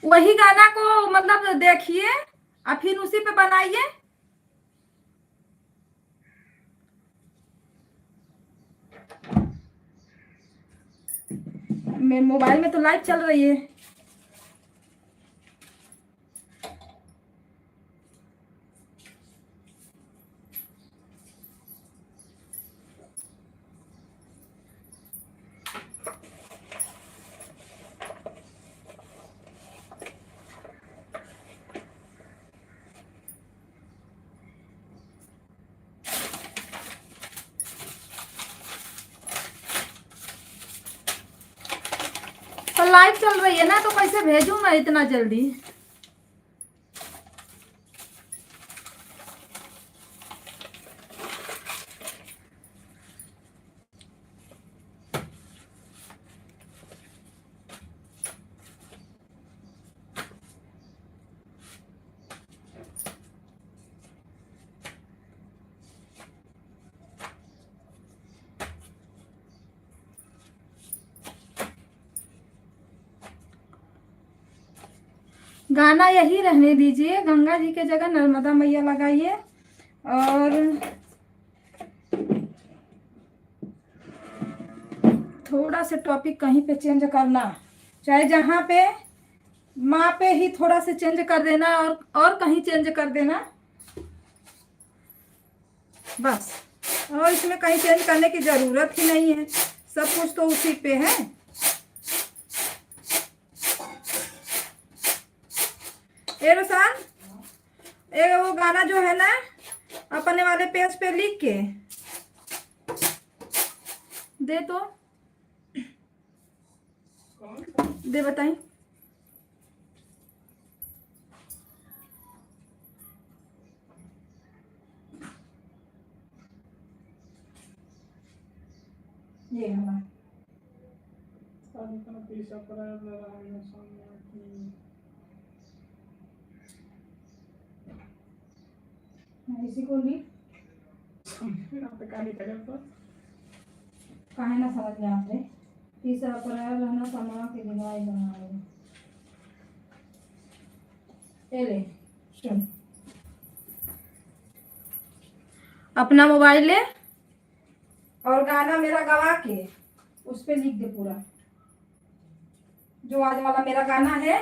S2: वही गाना को मतलब देखिए और फिर उसी पे बनाइए। मेरे मोबाइल में तो लाइव चल रही है। तो लाइव चल रही है ना, तो कैसे भेजूं मैं इतना जल्दी? गाना यही रहने दीजिए, गंगा जी के जगह नर्मदा मैया लगाइए। और थोड़ा सा टॉपिक कहीं पे चेंज करना, चाहे जहाँ पे माँ पे ही थोड़ा सा चेंज कर देना, और कहीं चेंज कर देना बस। और इसमें कहीं चेंज करने की ज़रूरत ही नहीं है, सब कुछ तो उसी पे है। ए रोसान, ए वो गाना जो है ना अपने वाले पेज पे लिख के दे तो दे बताई। ये हमारा इसी को भी काहे ना समझ में आते। तीसरा अप्रैल रहना समा के दिवाई बना रहे। ये ले सुन, अपना मोबाइल ले और गाना मेरा गवा के उस पे लिख दे पूरा, जो आज वाला मेरा गाना है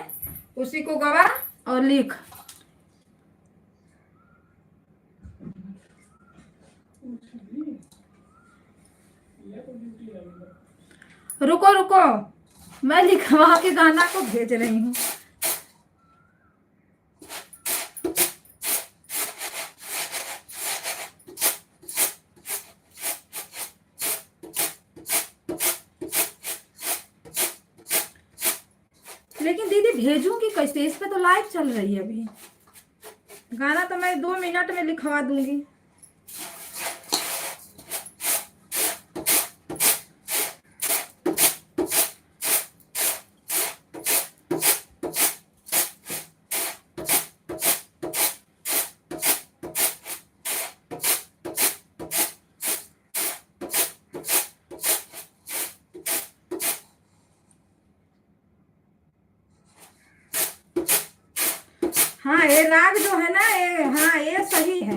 S2: उसी को गवा और लिख। रुको रुको, मैं लिखवा के गाना को भेज रही हूँ। लेकिन दीदी भेजूंगी कैसे, इस पे तो लाइव चल रही है अभी। गाना तो मैं 2 मिनट में लिखवा दूंगी। हाँ ये राग जो है ना, ये हाँ ये सही है।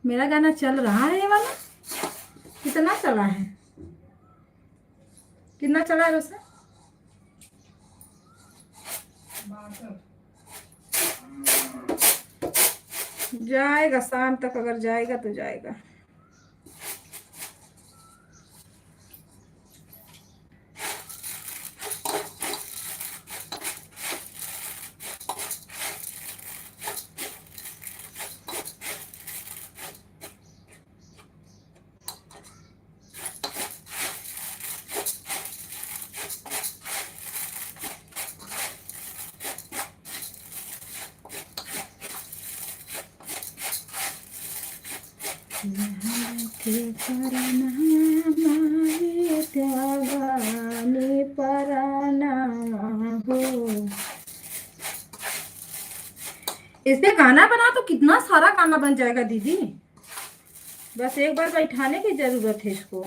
S2: मेरा गाना चल रहा है ये वाला। कितना चला है, कितना चला है उसे? जाएगा शाम तक, अगर जाएगा तो जाएगा। इस पे गाना बना तो कितना सारा गाना बन जाएगा दीदी। बस एक बार बैठाने की जरूरत है इसको।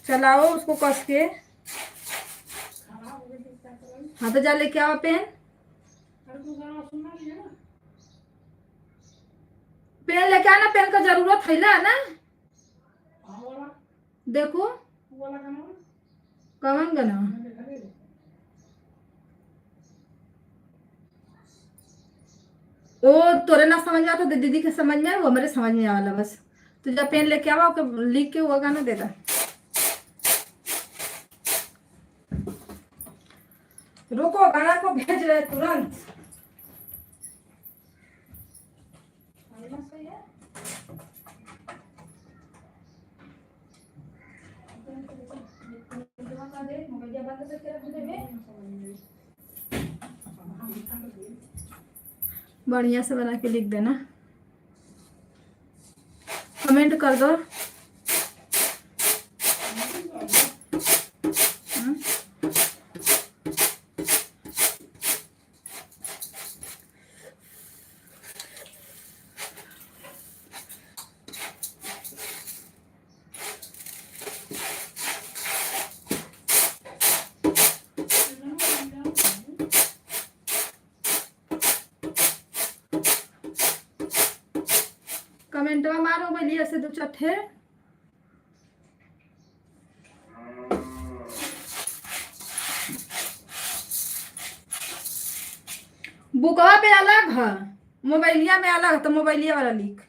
S2: चलाओ उसको कस के। हाँ तो जा लेके आओ पेन। पेन लेके आना, पेन का जरूरत है ना। देखो कौन गाना वो तोरे ना समझ में आता, दीदी के समझ में, वो मेरे समझ में आवाला। बस तो जब पेन लेके आओ के लिख के वो गाना देगा। रुको गाना को भेज रहे तुरंत। बढ़िया से बना के लिख देना, कमेंट कर दो। कमेंट में मारो बढ़िया से 2 चट्ठे। बुकवा पे अलग है, मोबाइलिया में अलग है, तो मोबाइलिया वाला लिख।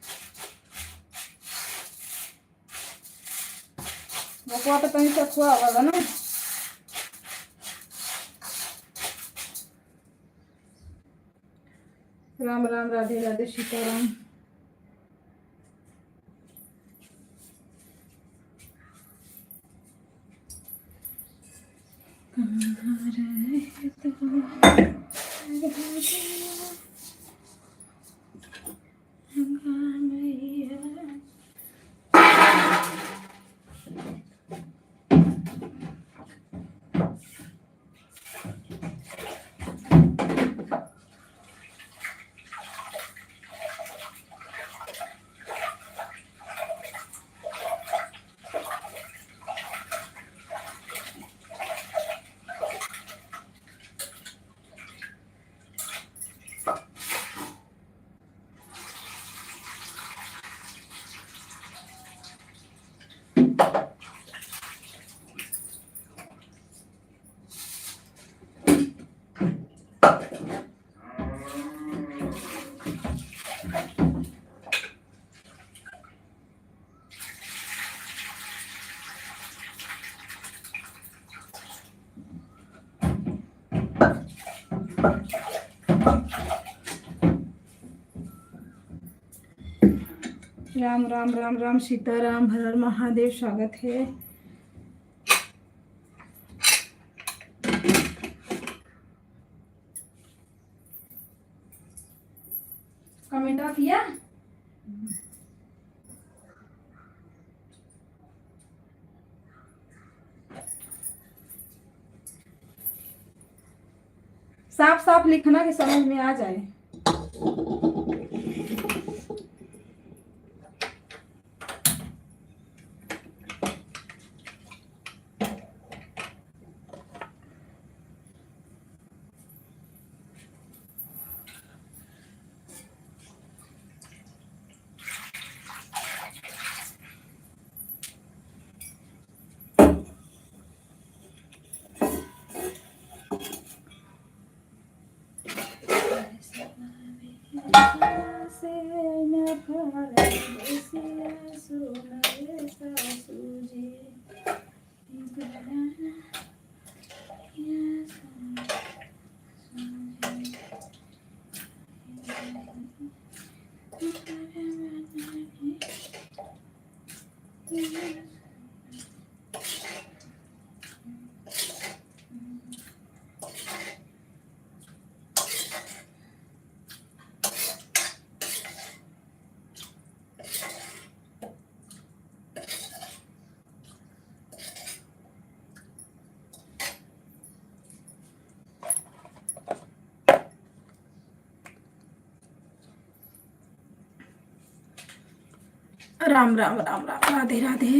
S2: बकुआ तो कहीं से खुआ होगा ना। राम राम, राधे राधे, सीताराम। राम राम, राम राम, सीताराम, हर हर महादेव। स्वागत है। कमेंट किया। साफ साफ लिखना कि समझ में आ जाए। राम राम, राम राम, राधे राधे।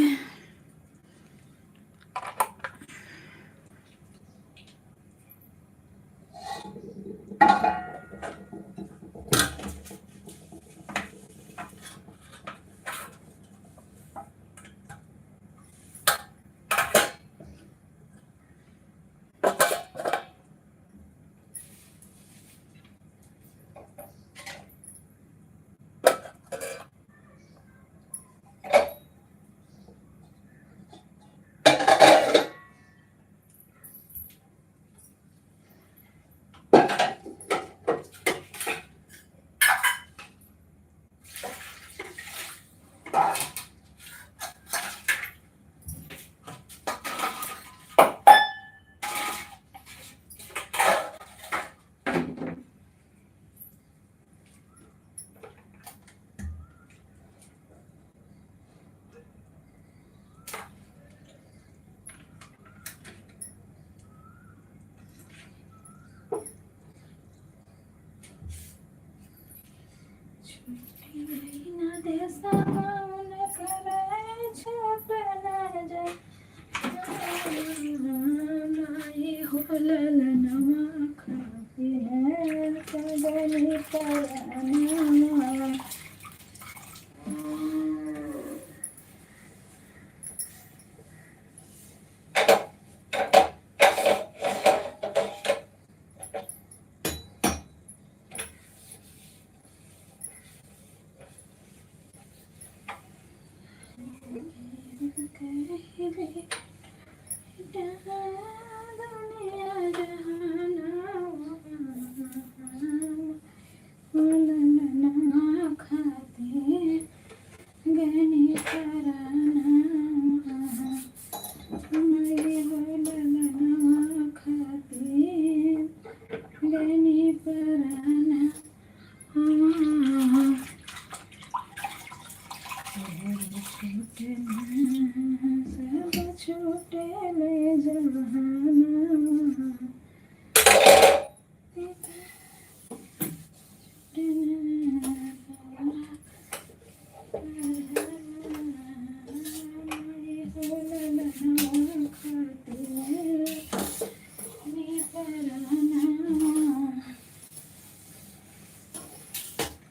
S2: छूटे ले जहाना।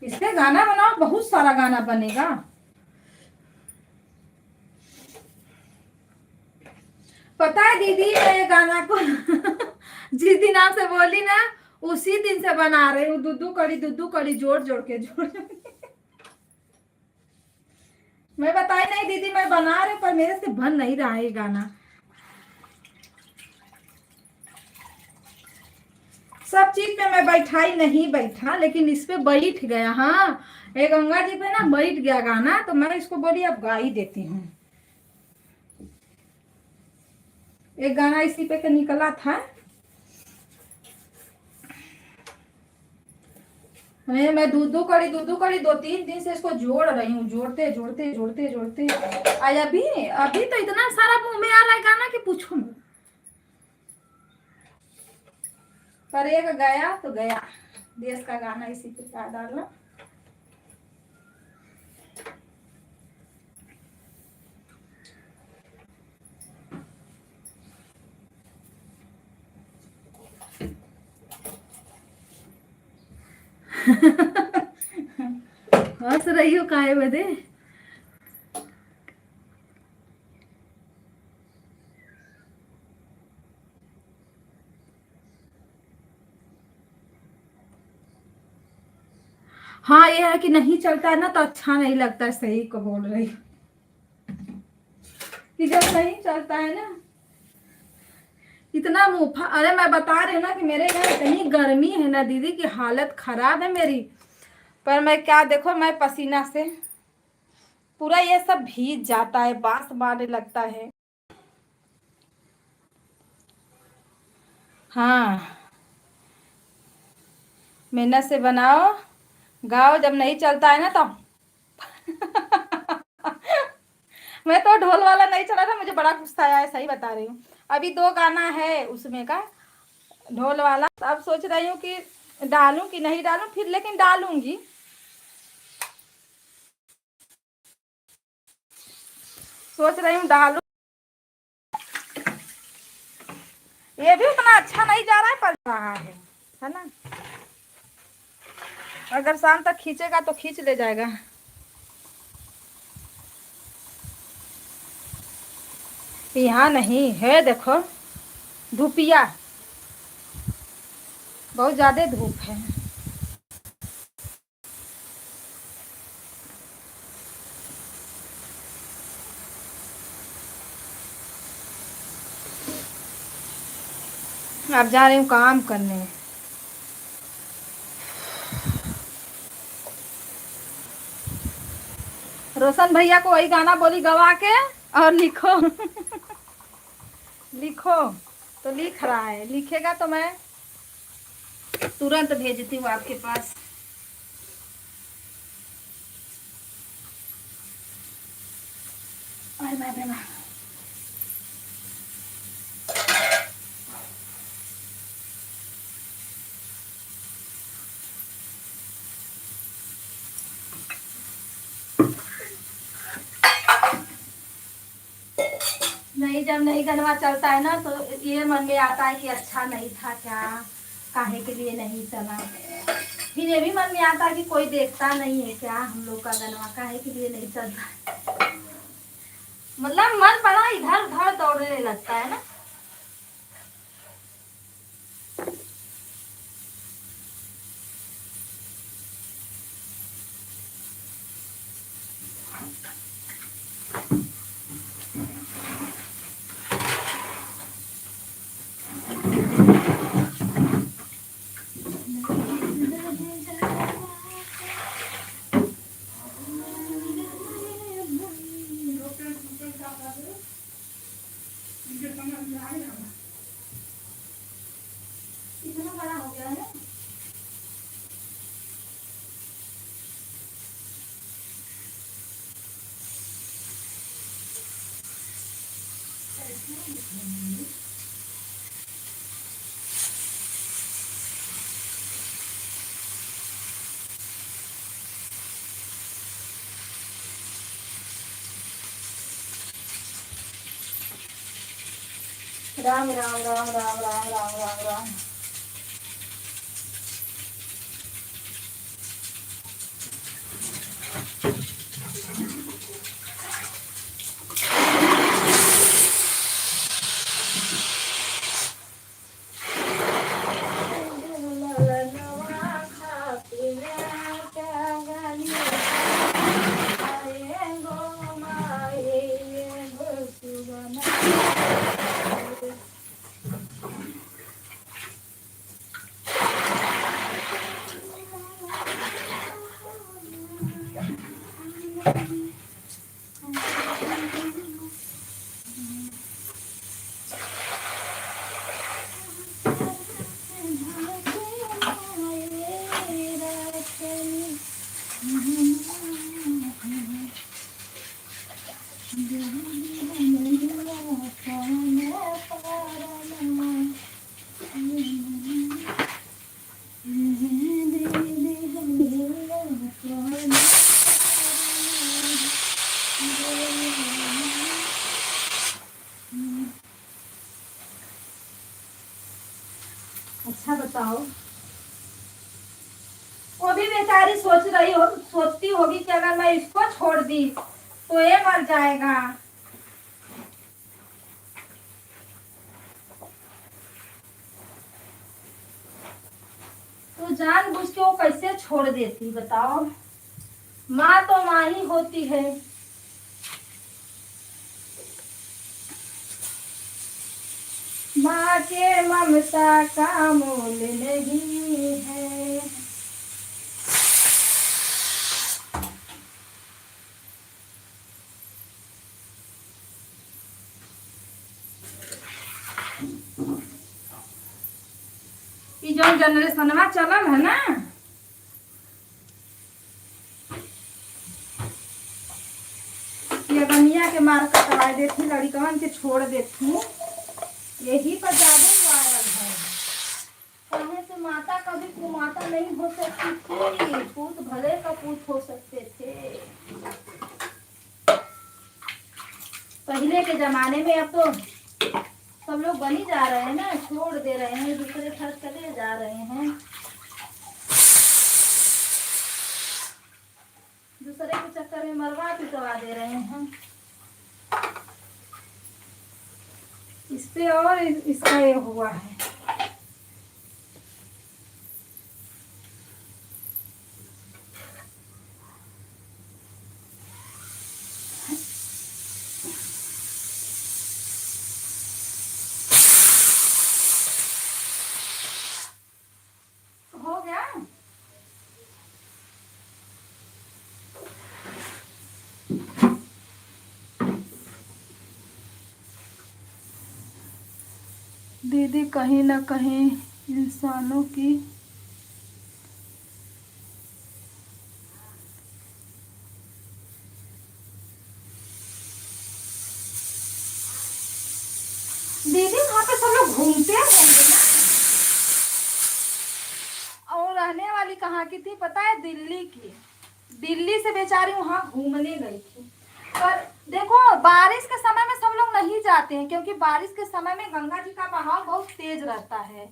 S2: इसमें गाना बनाओ, बहुत सारा गाना बनेगा। पता है दीदी, मैं ये गाना को जिस दिन आपसे बोली ना उसी दिन से बना रही हूँ। दुद्दू कड़ी जोड़ जोड़ के मैं बताई नहीं दीदी, मैं बना रही हूँ पर मेरे से बन नहीं रहा है ये गाना। सब चीज पे मैं बैठाई नहीं बैठा, लेकिन इस पे बैठ गया। हाँ, ये गंगा जी पे ना बैठ गया गाना, तो मैं इसको बोली अब गा ही देती हूँ। एक गाना इसी पे निकला था। मैं दूधू कड़ी 2-3 दिन से इसको जोड़ रही हूँ, जोड़ते आज अभी तो इतना सारा मुंह में आ रहा है गाना कि पूछो मत। पर एक गया तो गया, देश का गाना इसी पे डालना। हंस रही हो काहे बदे? हाँ, ये है कि नहीं चलता है ना तो अच्छा नहीं लगता है। सही को बोल रही कि जब नहीं चलता है ना इतना मुफा। अरे मैं बता रही हूँ ना कि मेरे यहाँ इतनी गर्मी है ना दीदी की हालत खराब है मेरी। पर मैं क्या देखो, मैं पसीना से पूरा ये सब भीग जाता है, बांस मारने लगता है। हाँ, मेहनत से बनाओ, गाओ, जब नहीं चलता है ना तो मैं तो ढोल वाला नहीं चला था, मुझे बड़ा गुस्सा आया है, सही बता रही हूँ। अभी 2 गाना है उसमें का ढोल वाला। अब सोच रही हूँ कि डालूं कि नहीं डालूं, फिर लेकिन डालूंगी। सोच रही हूँ डालूं। ये भी उतना अच्छा नहीं जा रहा है, पर रहा है ना। अगर शाम तक खींचेगा तो खींच ले जाएगा। यहाँ नहीं है, देखो धूपिया, बहुत ज्यादा धूप है। अब जा रही हूँ काम करने। रोशन भैया को वही गाना बोली गवा के और लिखो लिखो तो लिख रहा है, लिखेगा तो मैं तुरंत भेजती हूँ आपके पास। अरे मैं नहीं, जब नहीं गनवा चलता है ना तो ये मन में आता है कि अच्छा नहीं था क्या, काहे के लिए नहीं चला। फिर ये भी मन में आता है कि कोई देखता नहीं है क्या हम लोग का गनवा, काहे के लिए नहीं चलता। मतलब मन बड़ा इधर उधर दौड़ने लगता है ना। इतना बड़ा हो गया है।
S1: राम राम राम राम राम राम राम राम। अच्छा बताओ, वो भी बेचारी सोचती होगी कि अगर मैं इसको छोड़ दी तो ये मर जाएगा। तो जानबूझ के वो कैसे छोड़ देती बताओ। माँ तो माँ ही होती है। माँ के ममता का मोल नहीं है। ये जो जनरेशन में चलल है ना, ये गनिया के मार कटवा देती, लड़कन के छोड़ देती, यही पर ज्यादा वायरल है। पहले से माता कभी कुमाता नहीं हो सकती थी, पूत भले का पूत हो सकते थे पहले के जमाने में। अब तो सब लोग बनी जा रहे हैं ना, छोड़ दे रहे हैं, दूसरे घर चले जा रहे हैं, दूसरे के चक्कर में मरवा पिटवा दे रहे हैं। इस पे और इसका ये हुआ है। हो गया। दीदी कहीं ना कहीं इंसानों की दीदी वहाँ पे सब लोग घूमते होंगे ना। और रहने वाली कहाँ की थी पता है? दिल्ली की। दिल्ली से बेचारी वहाँ घूमने गई थी। पर देखो, बारिश के समय में सब लोग नहीं जाते हैं, क्योंकि बारिश के समय में गंगा जी का बहाव बहुत तेज रहता है।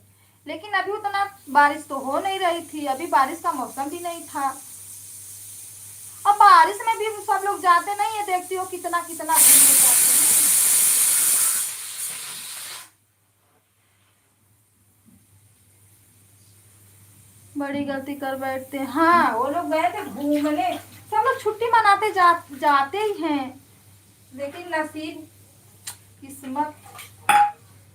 S1: लेकिन अभी उतना बारिश तो हो नहीं रही थी, अभी बारिश का मौसम भी नहीं था। और बारिश में भी सब लोग जाते नहीं है, देखती हो कितना कितना घूमने जाते हैं। बड़ी गलती कर बैठते हैं। हाँ, वो लोग गए थे घूमने, सब लोग छुट्टी मनाते जाते ही हैं, लेकिन नसीब किस्मत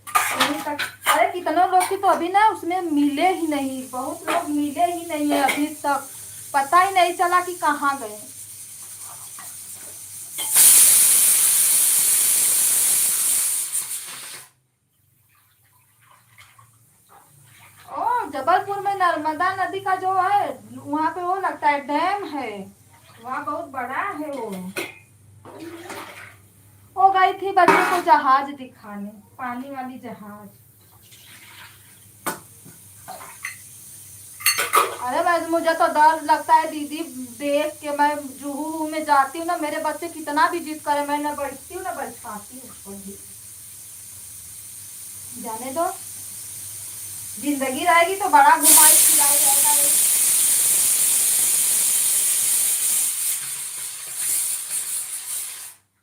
S1: यहीं तक। अरे कितनों लोग की तो अभी ना उसमें मिले ही नहीं, बहुत लोग मिले ही नहीं है अभी तक, पता ही नहीं चला कि कहाँ गए। ओ जबलपुर में नर्मदा नदी का जो है वहाँ पे वो लगता है डैम है, वहाँ बहुत बड़ा है वो गई थी बच्चों को जहाज दिखाने, पानी वाली जहाज। अरे मुझे तो डर लगता है दीदी, देख के मैं जुहू में जाती हूँ ना, मेरे बच्चे कितना भी जिद करे, मैं न बैठती हूँ न बैठाती हूँ।
S2: जाने दो, जिंदगी रहेगी तो बड़ा घुमाई फिराई रहेगा।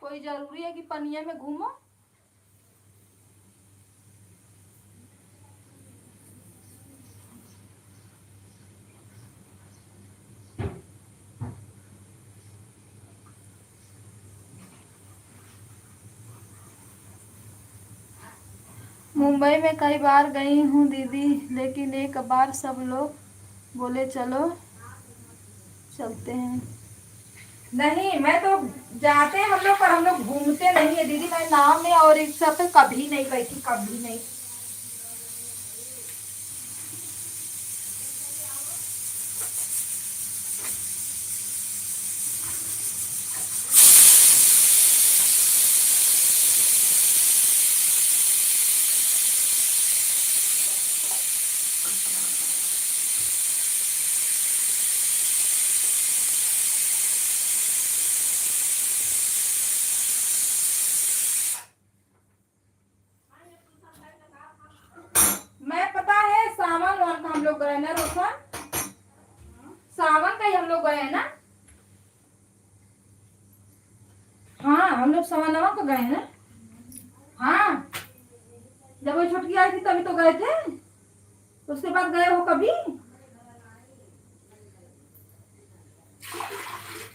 S2: कोई जरूरी है कि पनिया में घूमो? मुंबई में कई बार गई हूँ दीदी, लेकिन एक बार सब लोग बोले चलो चलते हैं। नहीं, मैं तो जाते हैं हम लोग, पर हम लोग घूमते नहीं है दीदी। मैं नाव में और रिक्शा पे कभी नहीं बैठी, कभी नहीं। मैं पता है सावन वान का हम लोग गए ना रोशन, सावन का ही हम लोग गए हैं ना। हाँ, हम लोग सवानवा को गए हैं ना। हाँ, जब वो छुटकी आई थी तभी तो गए थे, उसके बाद गए हो कभी?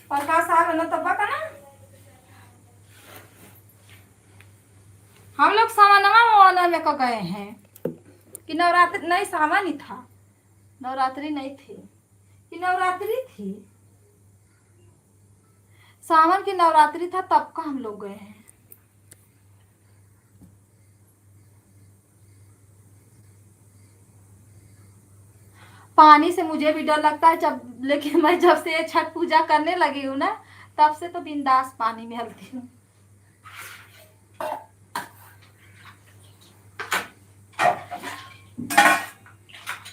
S2: प्रकाश आ ना तब्बा का ना, हम लोग सवानवा में को गए हैं कि नवरात्रि नहीं, सावन ही था, नवरात्रि नहीं थी कि नवरात्रि थी, सावन की नवरात्रि था तब का हम लोग गए हैं। पानी से मुझे भी डर लगता है जब, लेकिन मैं जब से छठ पूजा करने लगी हूँ ना, तब से तो बिंदास पानी में हलती हूँ।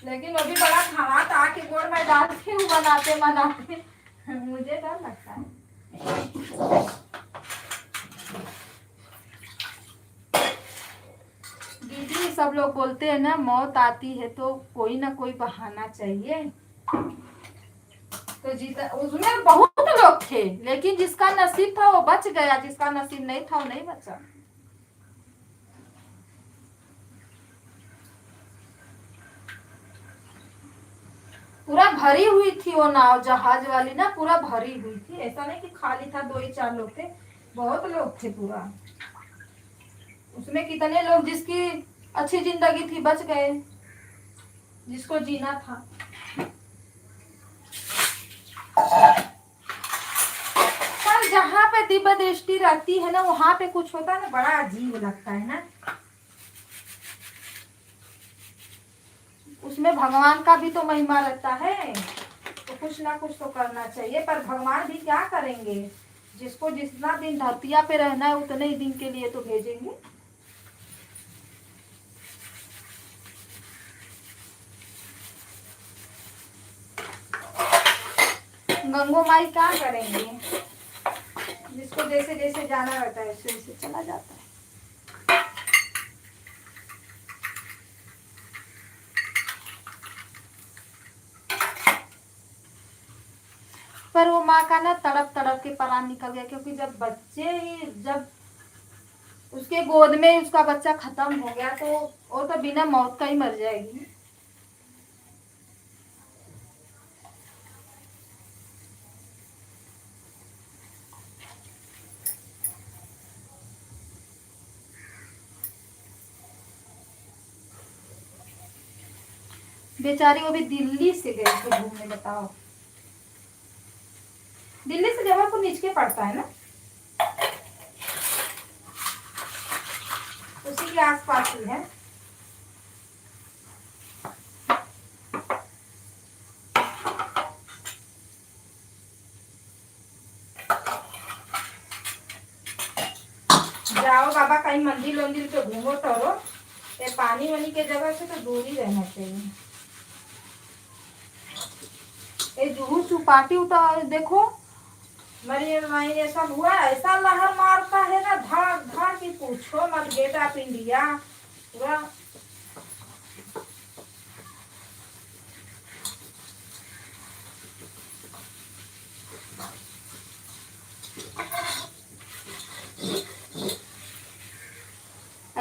S2: लेकिन वो भी बड़ा खाना था कि गोड़ में डालती हूँ बनाते बनाते, मुझे डर लगता है। दीदी सब लोग बोलते हैं ना मौत आती है तो कोई ना कोई बहाना चाहिए, तो जीता उसमें बहुत लोग थे, लेकिन जिसका नसीब था वो बच गया, जिसका नसीब नहीं था वो नहीं बचा। पूरा भरी हुई थी वो नाव, जहाज वाली ना पूरा भरी हुई थी, ऐसा नहीं कि खाली था, 2 ही 4 लोग थे, बहुत लोग थे पूरा। उसमें कितने लोग जिसकी अच्छी जिंदगी थी बच गए, जिसको जीना था। पर जहाँ पे दिव्य दृष्टि रहती है ना, वहां पे कुछ होता है ना, बड़ा अजीब लगता है ना। उसमें भगवान का भी तो महिमा रहता है, तो कुछ ना कुछ तो करना चाहिए। पर भगवान भी क्या करेंगे, जिसको जितना दिन धरतिया पे रहना है उतने ही दिन के लिए तो भेजेंगे। गंगो माई क्या करेंगे, जिसको जैसे जैसे जाना रहता है वैसे वैसे चला जाता है। पर वो माँ का ना तड़प तड़प के प्राण निकल गया, क्योंकि जब बच्चे ही, जब उसके गोद में उसका बच्चा खत्म हो गया तो वो तो बिना मौत का ही मर जाएगी। बेचारी वो भी दिल्ली से गए थे घूमने, बताओ। दिल्ली से जबलपुर नीचे पड़ता है ना, उसी के आसपास ही है। जाओ बाबा कहीं मंदिर वंदिर पे घूमो टहरो, ये पानी वानी के जगह से तो दूर ही रहना चाहिए। ये जुहू चौपाटी उतर देखो, मरियम माई ये सब हुआ, ऐसा लहर मारता है ना, धार धार की पूछो मत, गेट ऑफ इंडिया पूरा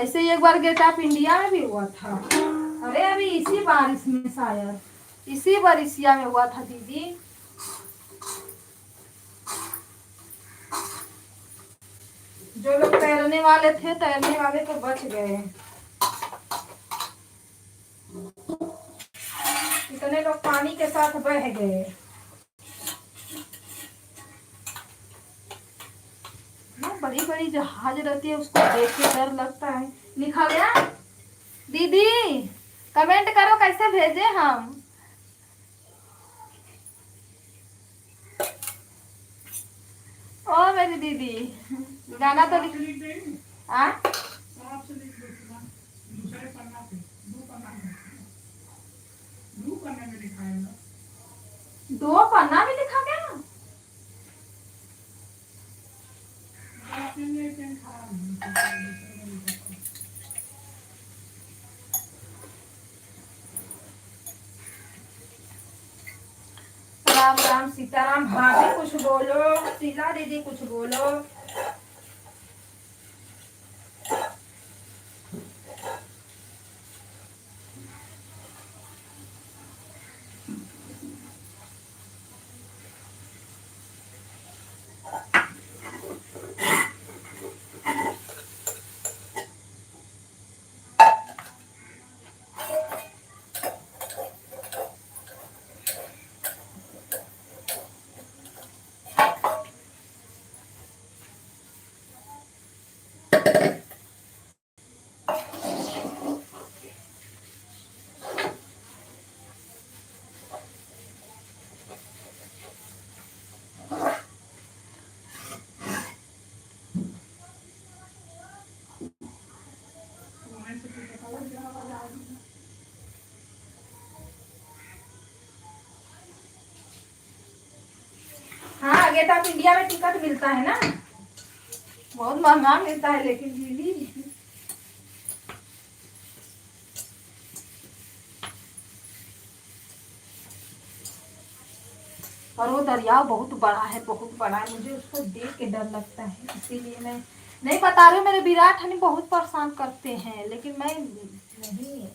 S2: ऐसे ही एक बार गेट ऑफ इंडिया में भी हुआ था। अरे अभी इसी बारिश में, शायद इसी बारिशिया में हुआ था दीदी। जो लोग तैरने वाले थे, तैरने वाले तो बच गए। कितने लोग पानी के साथ बह गए। ना बड़ी बड़ी जहाज रहती है, उसको देख के डर लगता है। लिखा गया दीदी, कमेंट करो कैसे भेजे हम। ओ मेरी दीदी, गाना तो लिख आ? दो पन्ना में लिखा गया। राम राम सीताराम। भाभी कुछ बोलो, शीला दीदी कुछ बोलो। हाँ, गेट ऑफ इंडिया में टिकट मिलता है ना, बहुत महंगा मिलता है लेकिन दीदी। और वो दरिया बहुत बड़ा है, बहुत बड़ा है। मुझे उसको देख के डर लगता है, इसीलिए मैं नहीं बता रही हूँ। मेरे विराट हनी बहुत परेशान करते हैं, लेकिन मैं नहीं।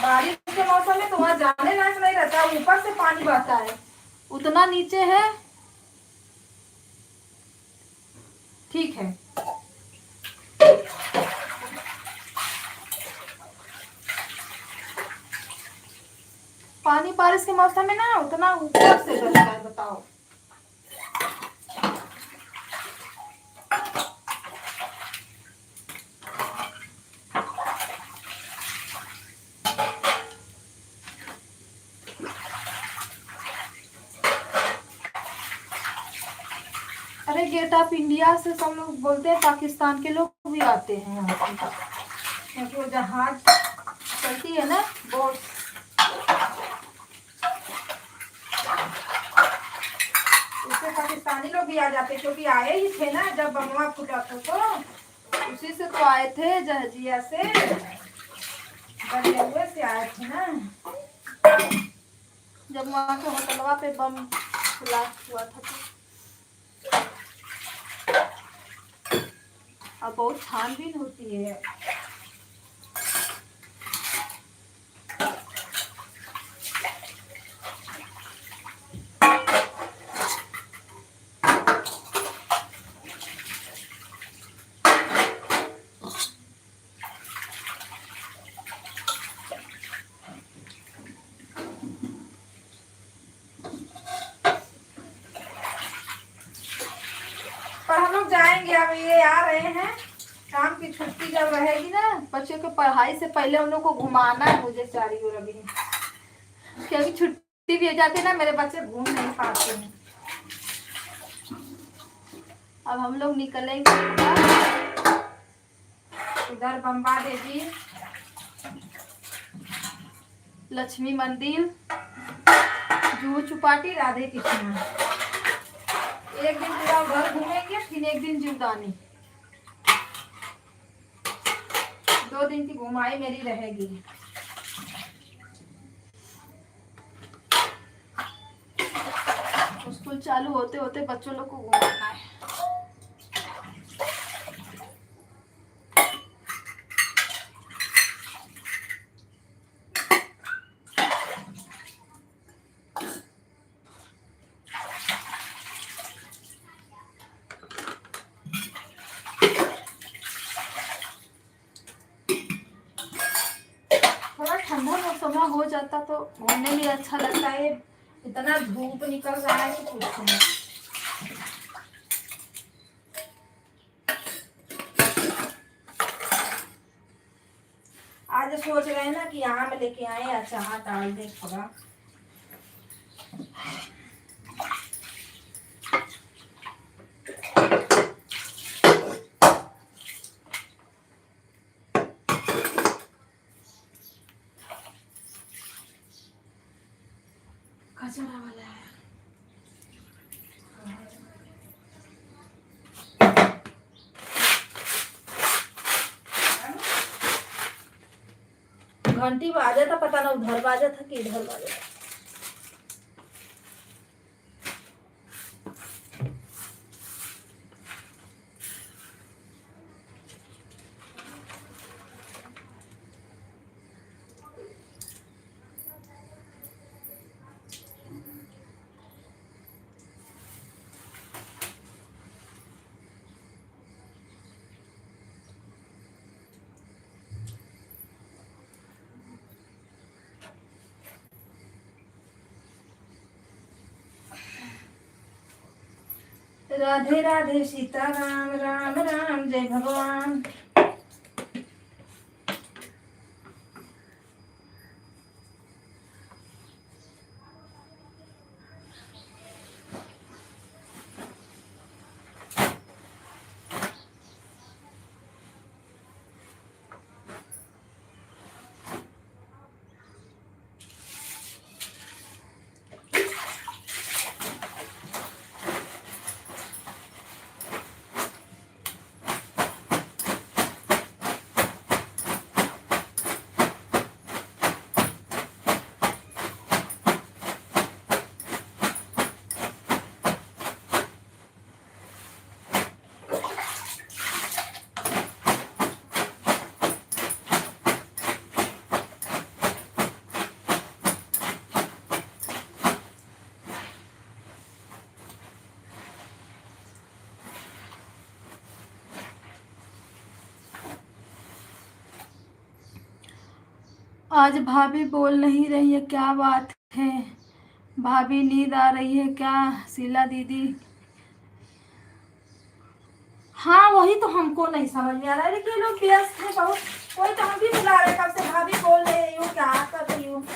S2: बारिश के मौसम में तो वहां जाने लायक नहीं रहता, ऊपर से पानी बहता है, उतना नीचे है। ठीक है, पानी बारिश के मौसम में ना उतना ऊपर से बहता है, बताओ। अरे गेट ऑफ इंडिया से सब लोग बोलते हैं, पाकिस्तान के लोग भी आते हैं यहाँ पे, क्योंकि वो जहाज चलती है ना, बोट। उससे पाकिस्तानी लोग भी आ जाते, क्योंकि आए ही थे ना जब बमवा फूटा था, तो उसी से तो आए थे, जहाजिया से, दरिया से आए थे ना, जब वहाँ के होटलवा पे बम ब्लास्ट हुआ था। तो अब बहुत छानबीन होती है। पर हम लोग जाएंगे, अब ये आ रहे हैं, शाम की छुट्टी जब रहेगी ना, बच्चों के पढ़ाई से पहले उन लोग को घुमाना है मुझे चारी ओर अभी, क्योंकि छुट्टी भी हो जाती है ना, मेरे बच्चे घूम नहीं पाते हैं। अब हम लोग निकलेंगे उधर बम्बा देवी, लक्ष्मी मंदिर, जुहू चौपाटी, राधे कृष्ण। एक दिन पूरा घर घूमेंगे, फिर एक दिन जीवदानी। 2 दिन की घुमाई मेरी रहेगी। चालू होते होते बच्चों लोग को घुमाना है। थोड़ा ठंडा मौसम हो जाता तो घूमने में अच्छा लगता है। इतना धूप निकल रहा है कि पूछो मत। आज सोच रहे हैं ना कि आम लेके आए, अचार डाल दे थोड़ा। कचरा वाला है। घंटी बाजा था, पता ना उधर बाजा था कि इधर बाजा था। राधे राधे सीता राम, राम राम जय भगवान। आज भाभी बोल नहीं रही है, क्या बात है? भाभी नींद आ रही है क्या शीला दीदी? हाँ वही तो हमको नहीं समझ में आ रहा है, लेकिन ये लोग व्यस्त है बहुत। कोई तो हम भी बुला रहे कब से, भाभी बोल रही हूँ क्या कर रही हूँ।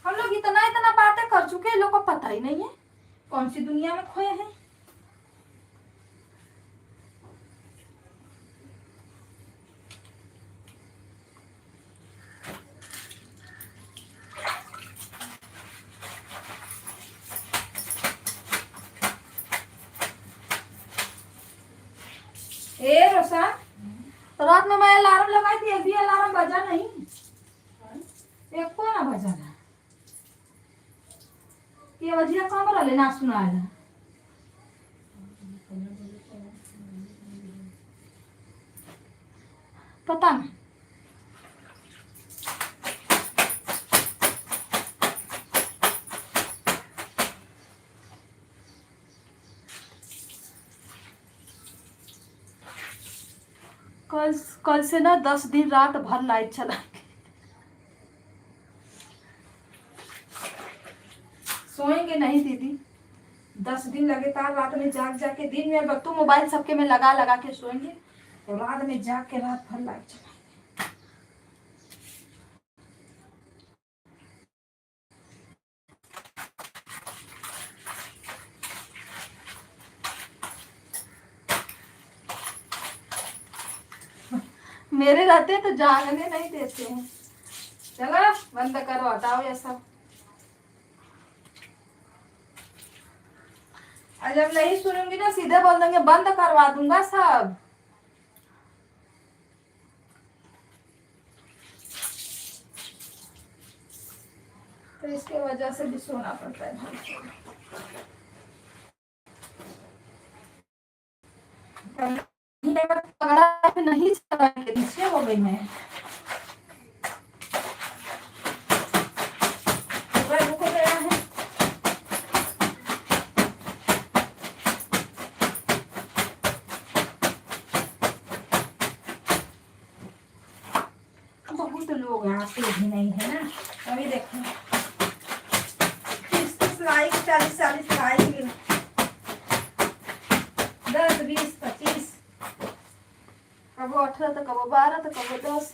S2: हम लोग इतना इतना बातें कर चुके हैं, लोग को पता ही नहीं है कौन सी दुनिया में खोए हैं। ए रोशा, रात में मैं अलार्म लगाई थी, अभी अलार्म बजा नहीं, एक को ना बजा ना। ये वजिया कहाँ पर लेना सुना है? पता नहीं। कल से ना 10 दिन रात भर लाइट चला, सोएंगे नहीं दीदी। 10 दिन लगातार रात में जाग जाग के, दिन में बत्तू मोबाइल सबके में लगा लगा के सोएंगे, तो रात में जाग के रात भर लाइट चलाएंगे। मेरे रहते तो जागने नहीं देते हैं। चलो बंद करो, हटाओ ये सब। जब नहीं सुनूंगी ना सीधे बोल देंगे बंद करवा दूंगा सब। तो इसके वजह से भी सोना पड़ता है ढंग से। पकड़ा नहीं पीछे हो गई मैं। रुको गया है। बहुत लोग आते भी नहीं है ना। अभी देखो 30 लाइक 40 लाइक 10 20 25 कबो 18 तो कबो 12 तो कबो 10।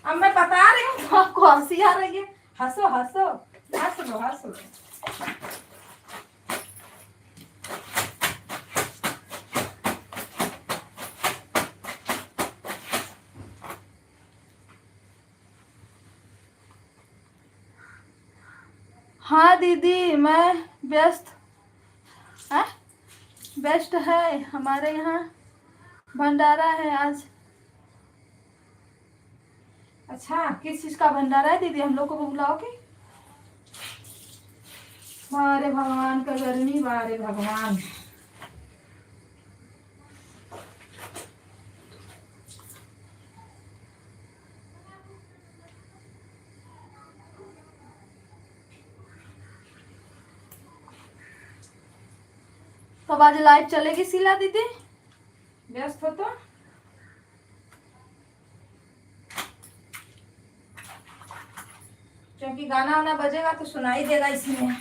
S2: अब मैं बता रही हूँ तो आपको हंसी आ रही है। हंसो हंसो हंस लो हंस लो। हाँ दीदी मैं व्यस्त है। बेस्ट है हमारे यहाँ भंडारा है आज। अच्छा किस चीज का भंडारा है दीदी, हम लोग को बुलाओगे? बारे भगवान का गर्मी, बारे भगवान। तो आज लाइव चलेगी शीला दीदी? व्यस्त हो तो क्योंकि गाना वाना बजेगा तो सुनाई देगा इसमें।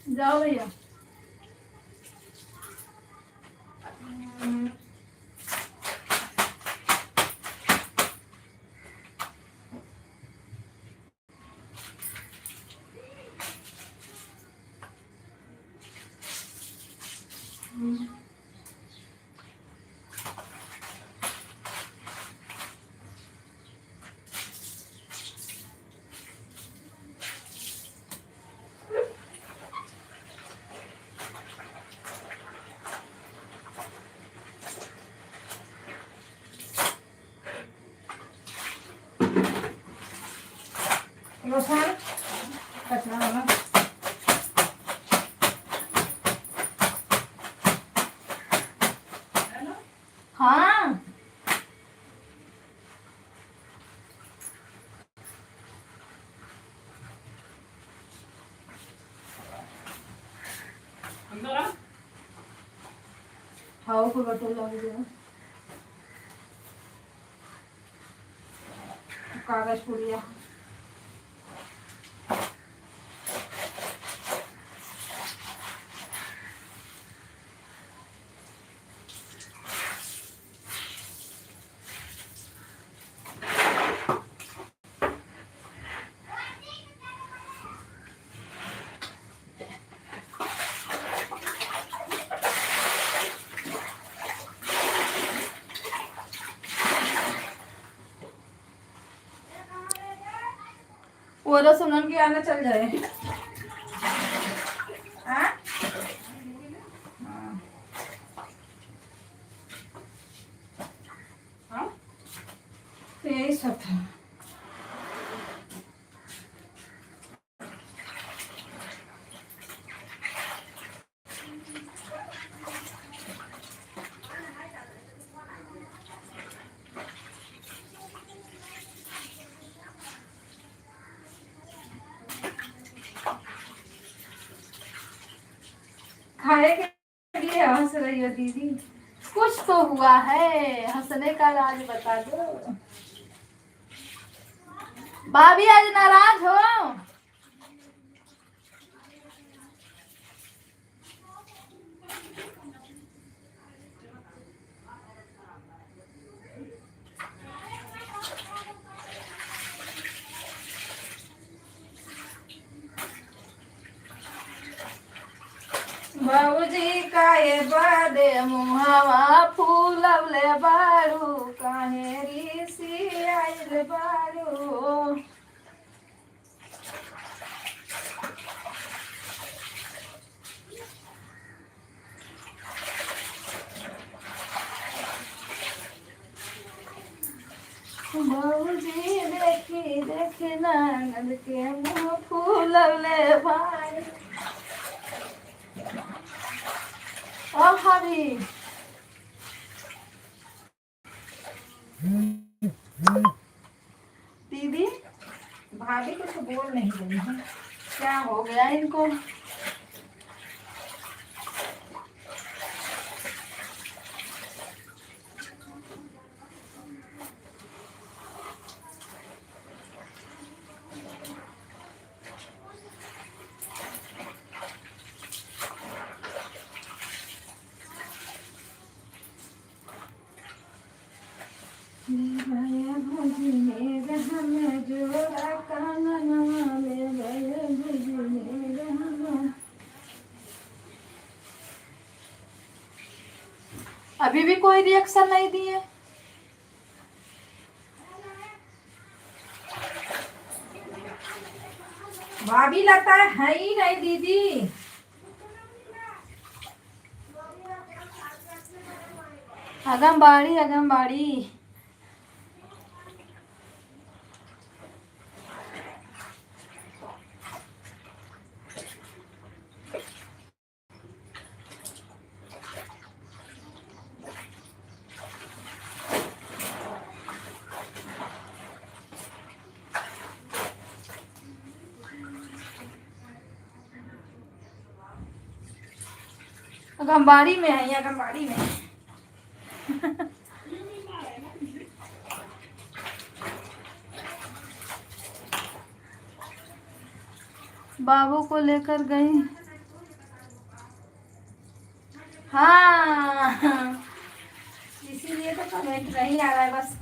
S2: जाओ भैया। रोशन कचरा वाला हाँ हाउ को बटोला लग गया। कागज पुड़िया वो तो सुमन के आना चल जाए। हाँ? हाँ? तो यही सब था। खाए के लिए हंस रही हो दीदी? कुछ तो हुआ है, हंसने का राज बता दो। भाभी आज नाराज हो? खाए बदे मुहावा फूलवले बारू काहे ऋषि आइल बारू। बाबूजी देखी देखी नंद के मुँह फूलवले बारू। ओ भाभी दीदी भाभी कुछ बोल नहीं रही है, क्या हो गया इनको? अभी भी कोई रिएक्शन नहीं दिए। भाभी लगता है ही नहीं दीदी। आंगनबाड़ी आंगनबाड़ी आंगनबाड़ी में है, आंगनबाड़ी में। बाबू को लेकर गई। हाँ इसीलिए तो कमेंट नहीं आ रहा है बस।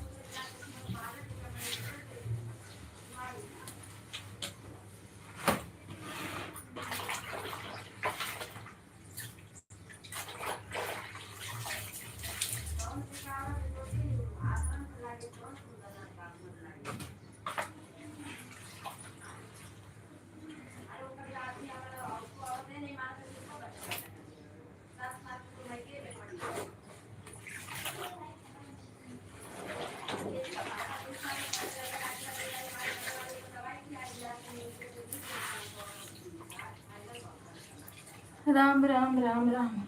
S2: राम राम राम राम।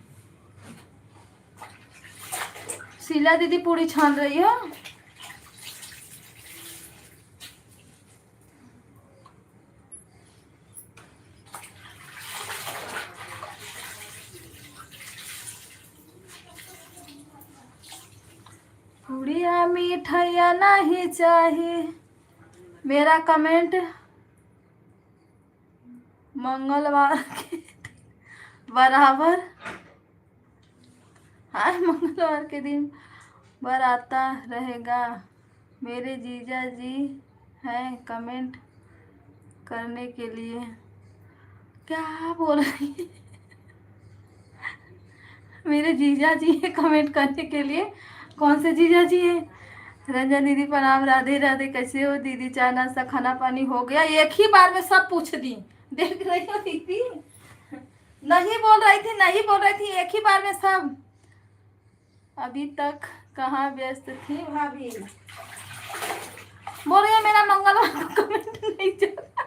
S2: शीला दीदी पूरी छान रही है। पूड़िया मिठाइया नहीं चाहिए। मेरा कमेंट मंगलवार के बराबर, हाँ मंगलवार के दिन बर आता रहेगा। मेरे जीजा जी हैं कमेंट करने के लिए। क्या बोल रही है? मेरे जीजा जी हैं कमेंट करने के लिए? कौन से जीजा जी हैं? रंजन दीदी प्रणाम, राधे राधे, कैसे हो दीदी? चाय नाश्ता खाना पानी हो गया? एक ही बार में सब पूछ दी। देख रही हो दीदी, नहीं बोल रही थी, नहीं बोल रही थी, एक ही बार में सब। अभी तक कहाँ व्यस्त थी भाभी? बोल रही है मेरा मंगलवार को कमेंट नहीं जाता।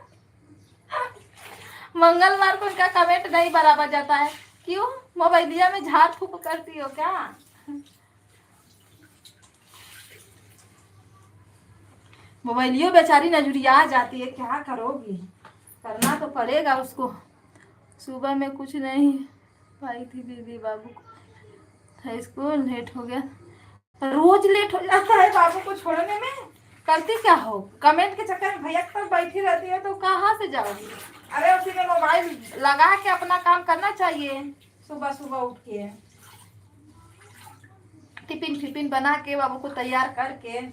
S2: मंगलवार को इनका कमेंट नहीं बराबर जाता है। क्यों? मोबाइलिया में झाड़ फूक करती हो क्या? मोबाइलियो बेचारी नजरिया जाती है, क्या करोगी? करना तो पड़ेगा उसको। सुबह में कुछ नहीं पाई थी दीदी, बाबू को स्कूल लेट हो गया। रोज लेट हो जाता है बाबू को छोड़ने में। करती क्या हो? कमेंट के चक्कर में भैया तक बैठी रहती है तो कहाँ से जाओगी? अरे उसी में मोबाइल लगा के अपना काम करना चाहिए। सुबह सुबह उठ के टिफिन फिफिन बना के बाबू को तैयार करके।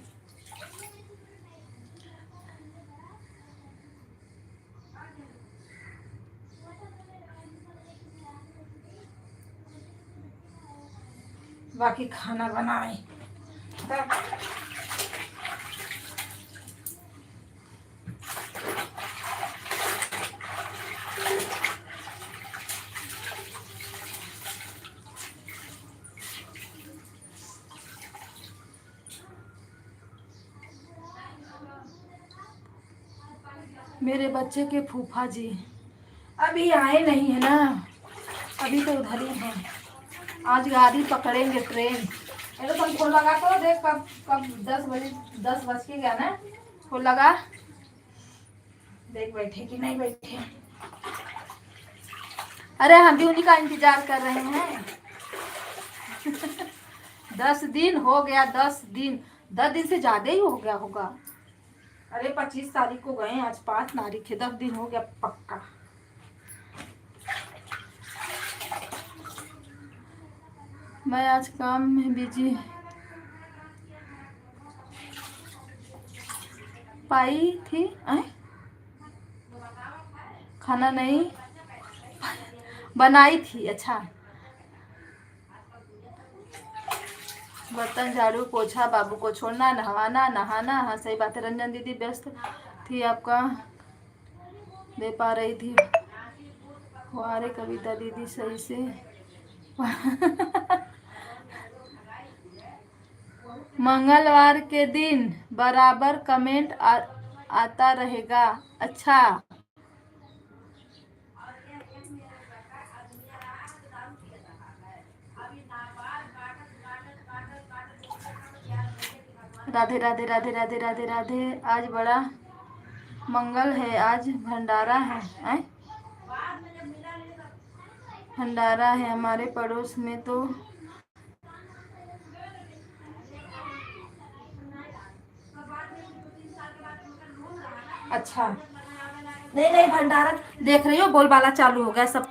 S1: बाकी खाना बनाए। तब मेरे बच्चे के फूफा जी अभी आए नहीं है ना, अभी तो उधर ही हैं। आज गाड़ी पकड़ेंगे, ट्रेन। ये तो तुम फोन लगा तो देख कब कब 10 बजे, 10 बज के गया ना। फोन लगा देख बैठे कि नहीं बैठे। अरे हम भी उन्हीं का इंतजार कर रहे हैं। 10 दिन हो गया, 10 दिन, 10 दिन से ज्यादा ही हो गया होगा। अरे 25 तारीख को गए, आज 5 तारीख है, 10 दिन हो गया पक्का। मैं आज काम में बिजी पाई थी। खाना नहीं बनाई थी। अच्छा, बर्तन झाड़ू पोछा, बाबू को छोड़ना, नहवाना नहाना। हाँ सही बात है। रंजन दीदी व्यस्त थी, आपका दे पा रही थी। अरे कविता दीदी सही से मंगलवार के दिन बराबर कमेंट आता रहेगा। अच्छा, राधे राधे राधे राधे राधे राधे। आज बड़ा मंगल है, आज भंडारा है। भंडारा है हमारे पड़ोस में तो। अच्छा, नहीं नहीं, भंडारा देख रही हो, बोलबाला चालू हो गया सब।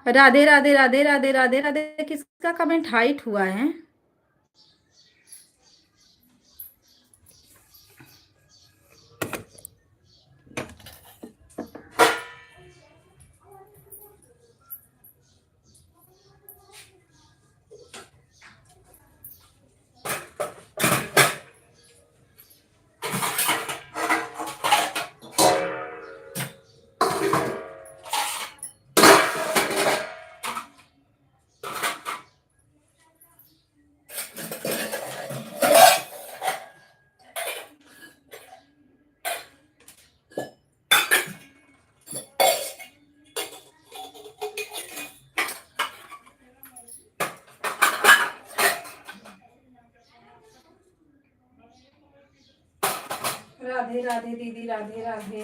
S3: राधे राधे राधे राधे राधे राधे किसका कमेंट हाइट हुआ है? राधे राधे दीदी, राधे राधे।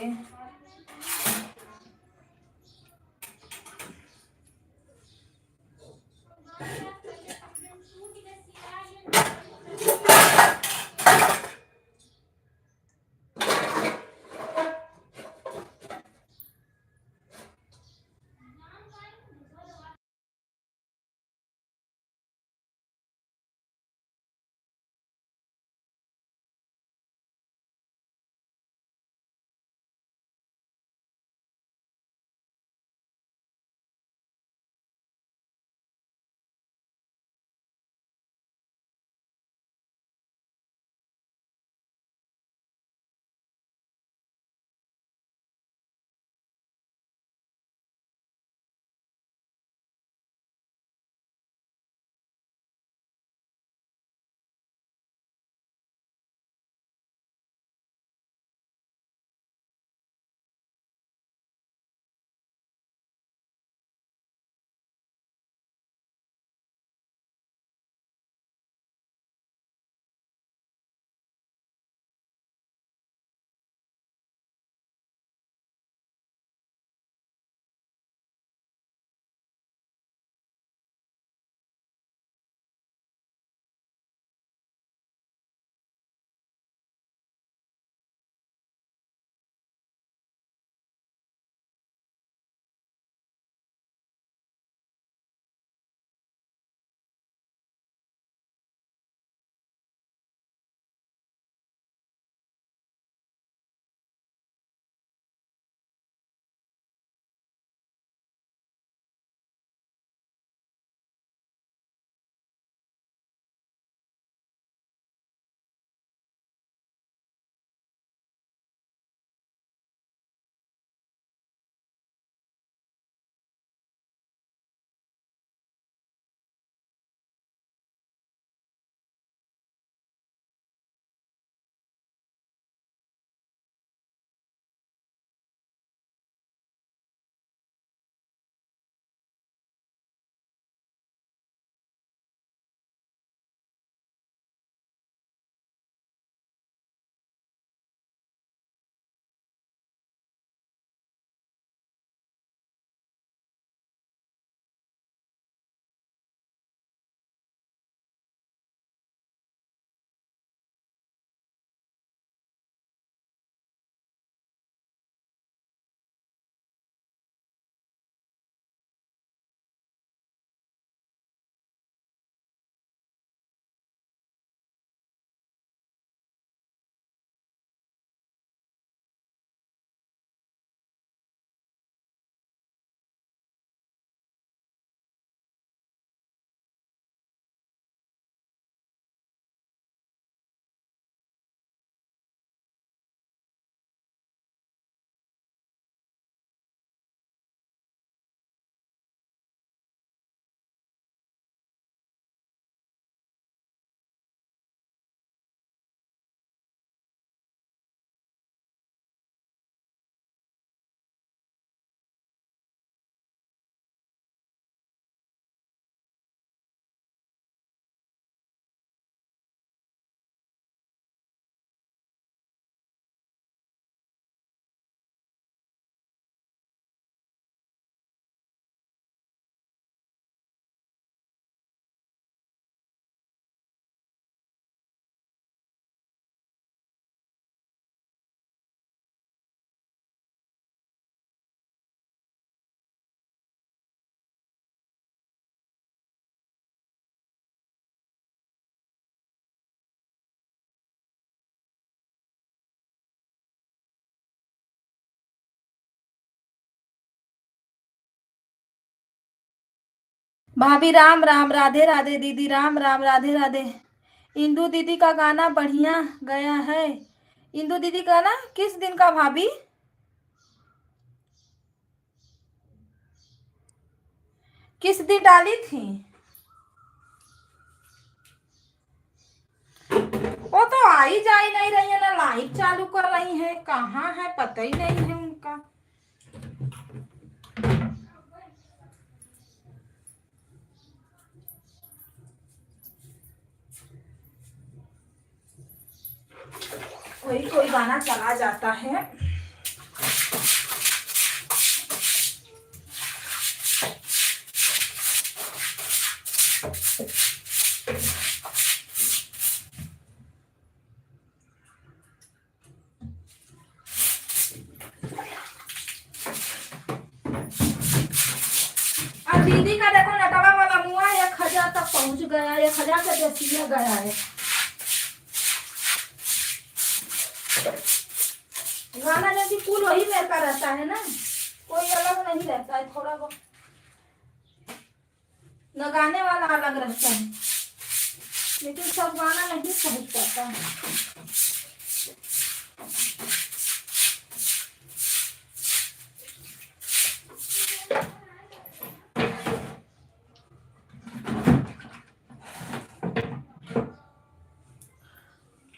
S1: भाभी राम राम, राधे राधे दीदी, राम राम, राधे राधे। इंदू दीदी का गाना बढ़िया गया है। इंदू दीदी का ना किस दिन का भाभी? किस दिन डाली थी? वो तो आई जा ही नहीं रही है, ना लाइव चालू कर रही है, कहाँ है पता ही नहीं है उनका। कोई कोई गाना चला जाता है। और दीदी का देखो नटवा वाला मुआ 1,000 तक पहुंच गया, 1,000 से बेसिया गया है। गाना जैसी कुल वही मेरे का रहता है ना, कोई अलग नहीं रहता है, थोड़ा बहुत न गाने वाला अलग रहता है, लेकिन सब गाना नहीं पहुंच पाता है।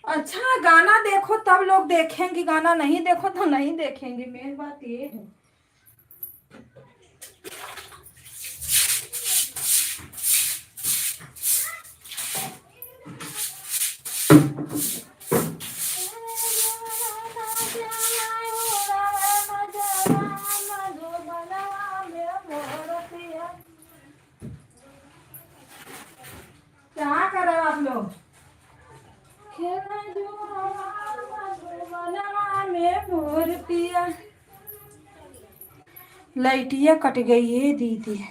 S1: अच्छा गाना देखो तब लोग देखेंगे, गाना नहीं देखो तो नहीं देखेंगे, मेन बात ये है। क्या कर रहे हो आप लोग? लाइटिया कट गई है दीदी।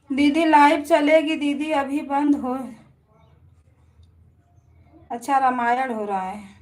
S1: दीदी लाइव चलेगी दीदी, अभी बंद हो। अच्छा रामायण हो रहा है।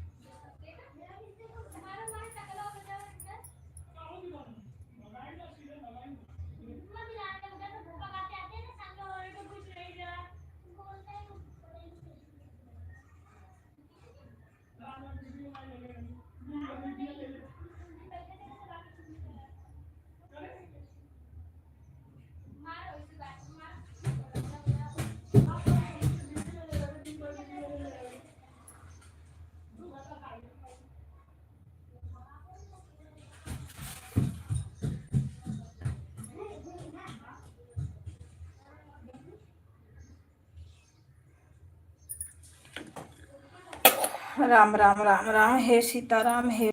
S1: राम राम राम राम, हे सीताराम, हे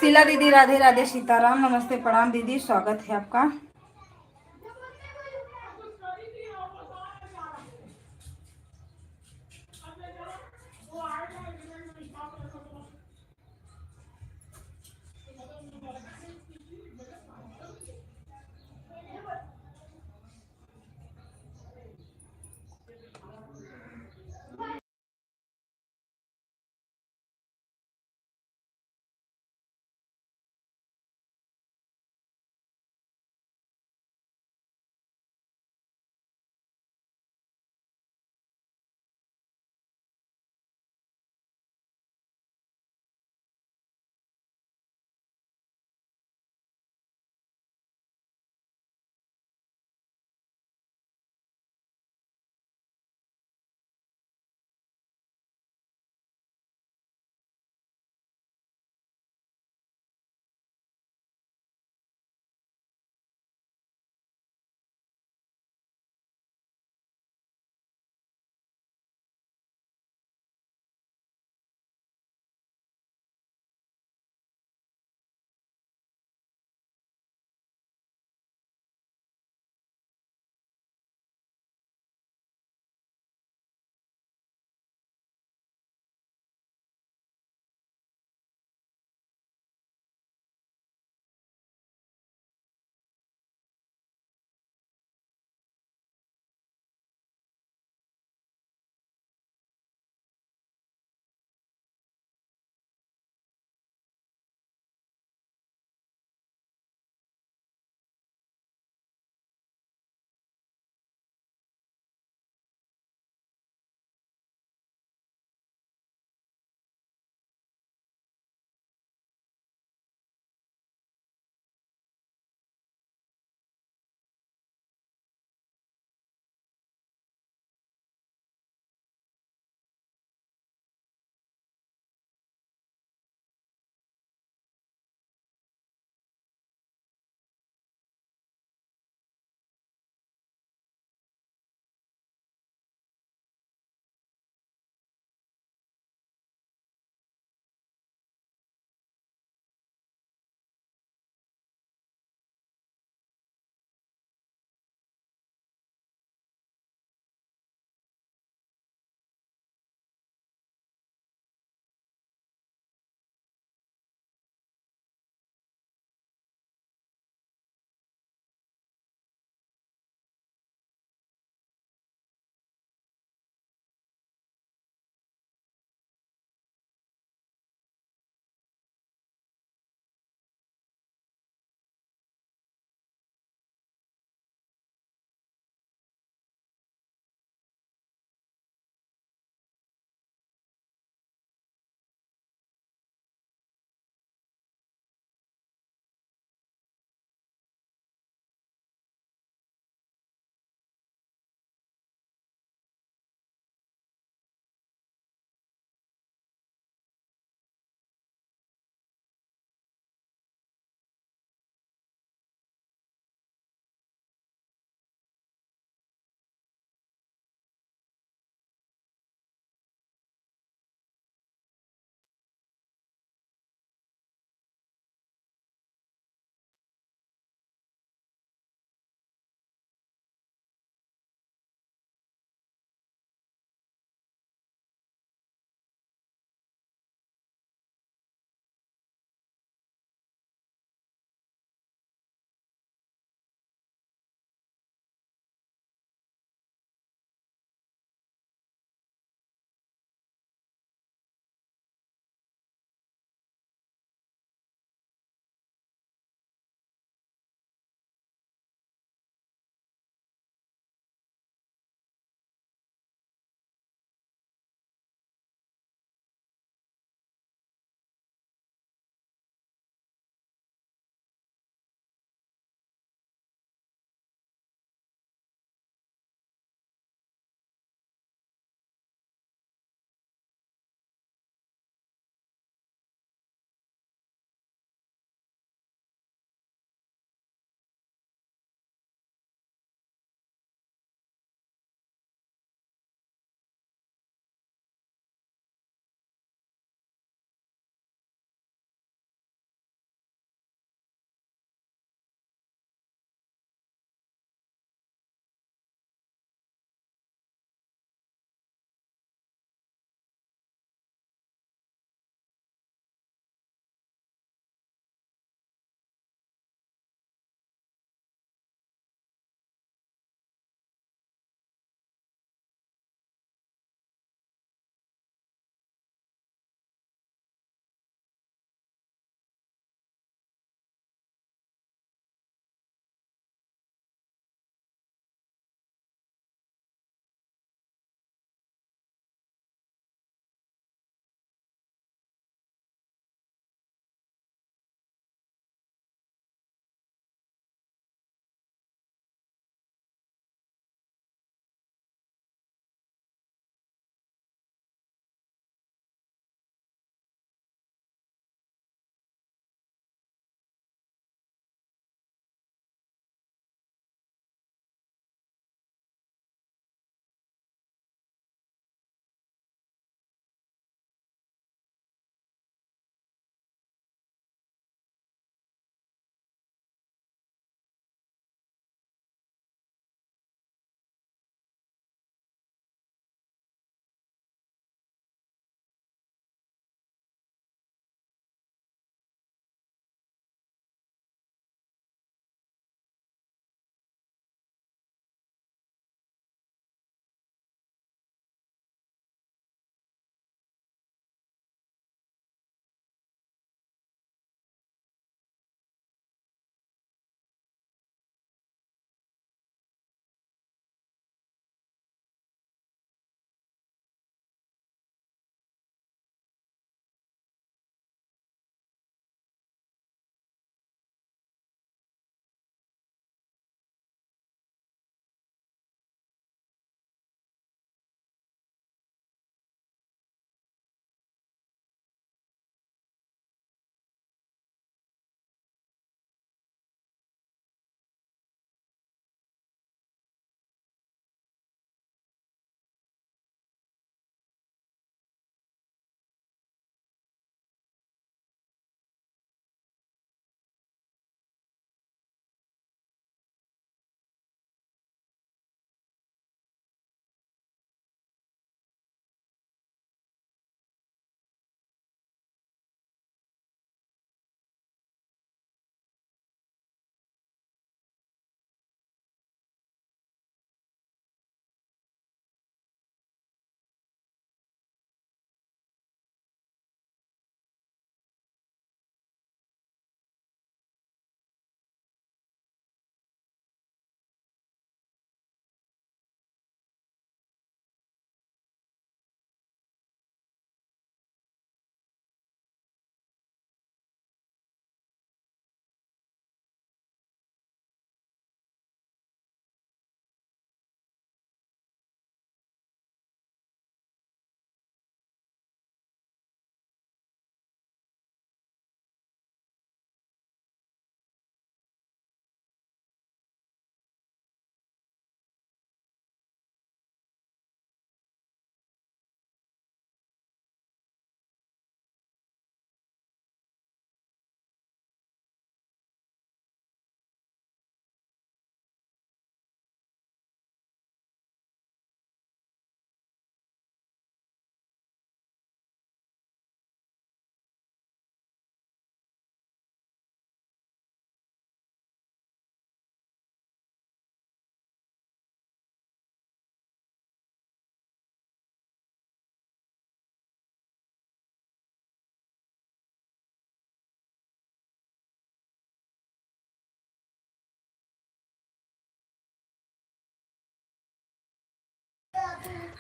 S3: शीला दीदी राधे राधे, सीताराम, नमस्ते, प्रणाम दीदी, स्वागत है आपका।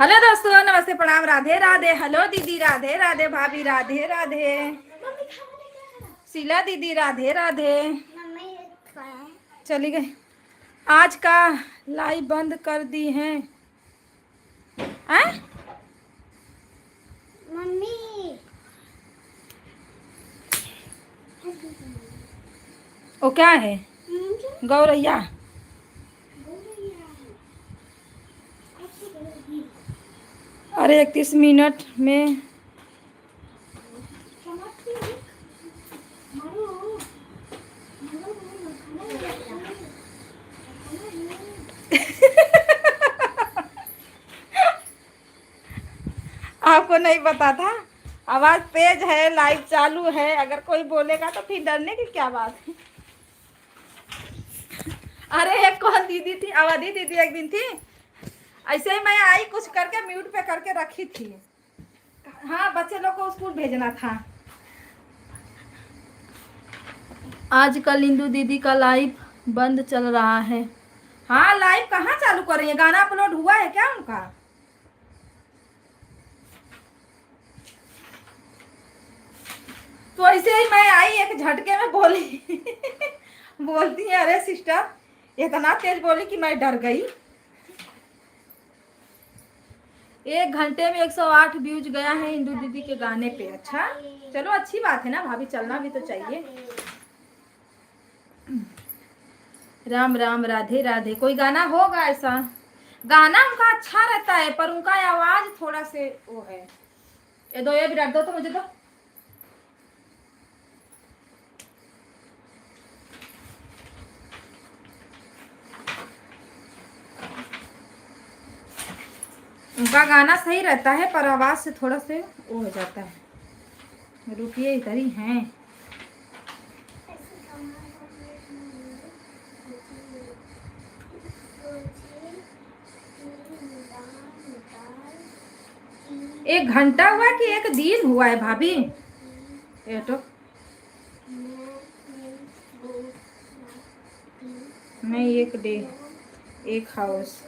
S3: हेलो दोस्तों, नमस्ते, प्रणाम, राधे राधे। हेलो दीदी, राधे राधे। भाभी, राधे राधे। शीला दीदी, राधे राधे। चली गई। आज का लाइव बंद कर दी हैं।
S4: मम्मी
S3: वो क्या है? गौरैया। अरे 31 मिनट में आपको नहीं पता था? आवाज तेज है, लाइव चालू है, अगर कोई बोलेगा तो फिर डरने की क्या बात है। अरे एक कौन दीदी थी, अवधि दीदी एक दिन थी, ऐसे ही मैं आई कुछ करके म्यूट पे करके रखी थी। हाँ, बच्चे लोग को स्कूल भेजना था। आजकल इंदू दीदी का लाइव बंद चल रहा है। हाँ, लाइव कहाँ चालू कर रही है? गाना अपलोड हुआ है क्या उनका? तो ऐसे ही मैं आई एक झटके में बोली बोलती है, अरे सिस्टर इतना तेज बोली कि मैं डर गई। 1 घंटे में 108 व्यूज गया है इंदू दीदी के गाने पे। अच्छा, चलो अच्छी बात है ना भाभी, चलना भी तो चाहिए। राम राम, राधे राधे। कोई गाना होगा ऐसा? गाना उनका अच्छा रहता है पर उनका आवाज थोड़ा से वो है। ये भी रख दो तो मुझे दो। उनका गाना सही रहता है पर आवाज से थोड़ा से वो हो जाता है। रुकिए, इधर ही हैं। एक घंटा हुआ कि 1 दिन हुआ है भाभी? ये तो मैं 1 डे 1 हाउस।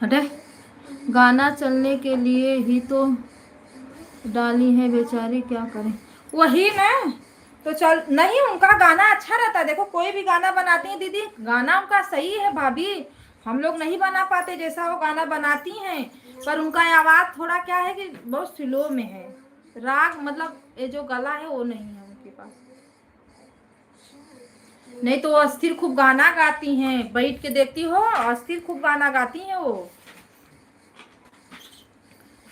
S3: हटे, गाना चलने के लिए ही तो डाली है बेचारी, क्या करें। वही ना, तो चल नहीं, उनका गाना अच्छा रहता है। देखो कोई भी गाना बनाती है दीदी, गाना उनका सही है भाभी। हम लोग नहीं बना पाते जैसा वो गाना बनाती हैं, पर उनका आवाज थोड़ा क्या है कि बहुत स्लो में है। राग मतलब ये जो गला है वो नहीं है उनके पास। नहीं तो वो अस्थिर खूब गाना गाती हैं, बैठ के देखती हो, अस्थिर खूब गाना गाती हैं वो।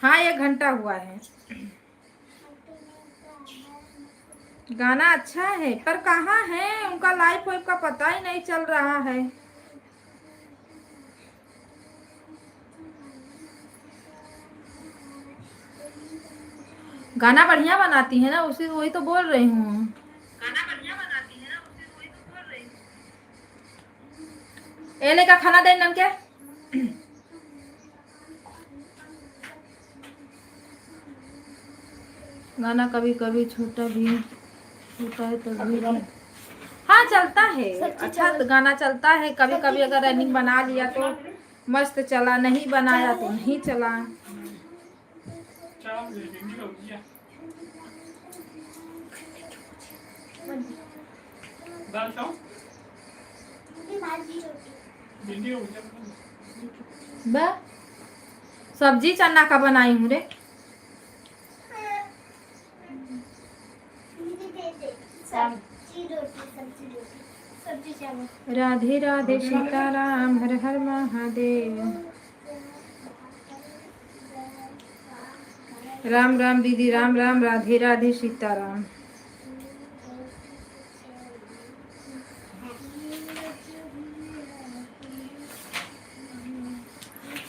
S3: हाँ, 1 घंटा हुआ है। गाना अच्छा है पर कहाँ है उनका लाइफ वाइफ का पता ही नहीं चल रहा है। गाना बढ़िया बनाती है ना, उसी वही तो बोल रही हूँ। गाना बढ़िया बनाती है ना, उसी वही तो बोल रही हूँ। एले का खाना दे नन के। गाना कभी कभी छोटा भी होता है तो भी हाँ चलता है, अच्छा गाना चलता है। कभी कभी अगर रनिंग बना लिया तो मस्त चला, नहीं बनाया तो नहीं चला। सब्जी चना का बनाई हूँ रे। राधे राधे, सीताराम, हर हर महादेव। राम राम दीदी, राम राम, राधे राधे, सीताराम।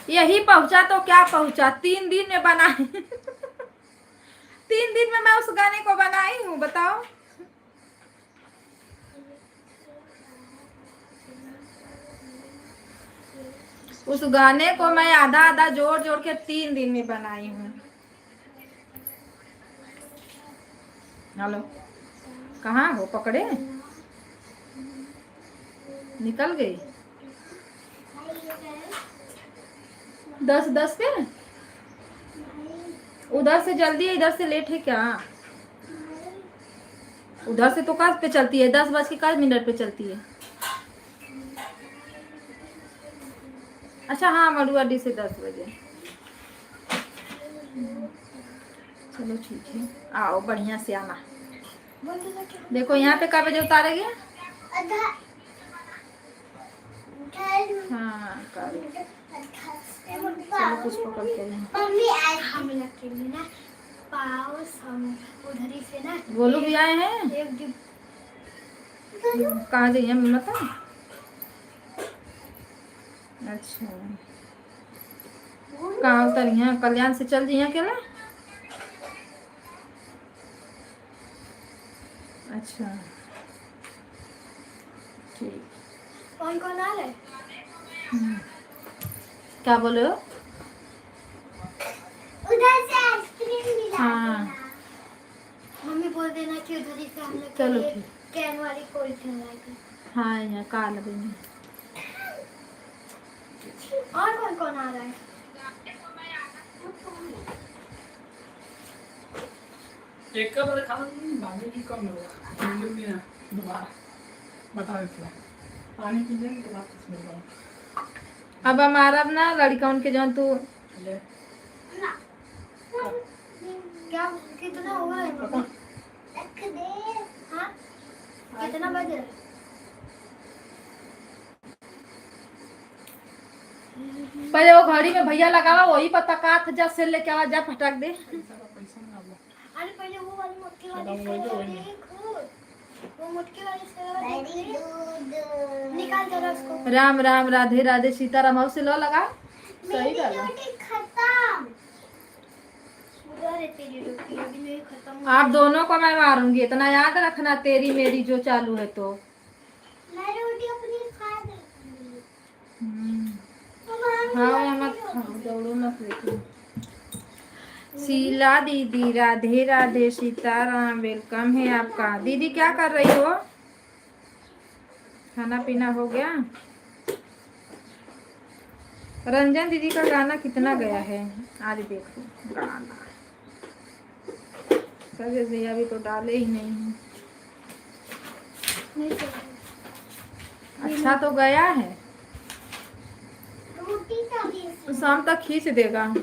S3: यही पहुंचा तो क्या पहुंचा, 3 दिन में बना 3 दिन में मैं उस गाने को बनाई हूँ, बताओ। उस गाने को मैं आधा आधा जोड़ जोड़ के 3 दिन में बनाई हूँ। हेलो, कहाँ हो, पकड़े, निकल गई। 10 पे, उधर से जल्दी है, इधर से लेट है क्या? उधर से तो कब पे चलती है, 10:01 पे चलती है। अच्छा हाँ, मड़ुआडी से 10 बजे। चलो ठीक है, आओ बढ़िया से आना। देखो यहाँ पे कब बजे उतारेगी? हाँ चलो कुछ पकड़ के
S2: उधर ही से ना
S3: गोलू भी आए हैं। कहाँ जाइए मत। अच्छा, कहाँ उतरी हैं? कल्याण से चल जाइए अकेला। अच्छा ठीक।
S2: कौन कौन आ रहा है?
S3: क्या बोले हो?
S2: उधर से आइसक्रीम मिला।
S3: हाँ
S2: मम्मी बोल देना कि उधर ही से हम लोग
S3: चलो
S2: के लिए
S3: ठीक।
S2: कैन वाली कोल्ड ड्रिंक लाएगी।
S3: हाँ यहाँ काल बनी।
S2: और कौन कौन आ रहा है?
S4: एक का बड़े खाना भाभी की कम होगा, मिल भी ना दोबारा बता देते हैं। पानी पी लेंगे तो वापस मिल जाएगा।
S3: अब हमारा ना लड़का उनके जौन तू
S4: ले
S2: क्या कितना हुआ है? रख दे। हाँ कितना बज रहा है?
S3: पहले वो घड़ी में भैया लगावा, वही पता काथ जा से लेके आवा, जा फटाक दे।
S4: पैसा ना लो।
S2: अरे पहले वो वाली मोटी वाली
S4: चलो, वही तो, वही।
S2: देख, वो मोटी वाली सेवा निकाल जरा उसको।
S3: राम राम, राधे राधे, सीताराम। हाउ से लो लगा, सही डाला।
S2: खत्म। अरे तेरी रोटी अभी नहीं खत्म।
S3: आप दोनों को मैं मारूंगी, इतना याद रखना, तेरी मेरी जो चालू है तो।
S2: मैं रोटी अपनी खा रही।
S3: हाँ या मत खाओ, दौड़ो मत देखो। शीला दीदी, राधे राधे, सीताराम, वेलकम है आपका। दीदी क्या कर रही हो? खाना पीना हो गया? रंजन दीदी का गाना कितना गया है आज देखो, गाना सगे भैया भी तो डाले ही नहीं है। अच्छा तो गया है, शाम तक खींच देगा।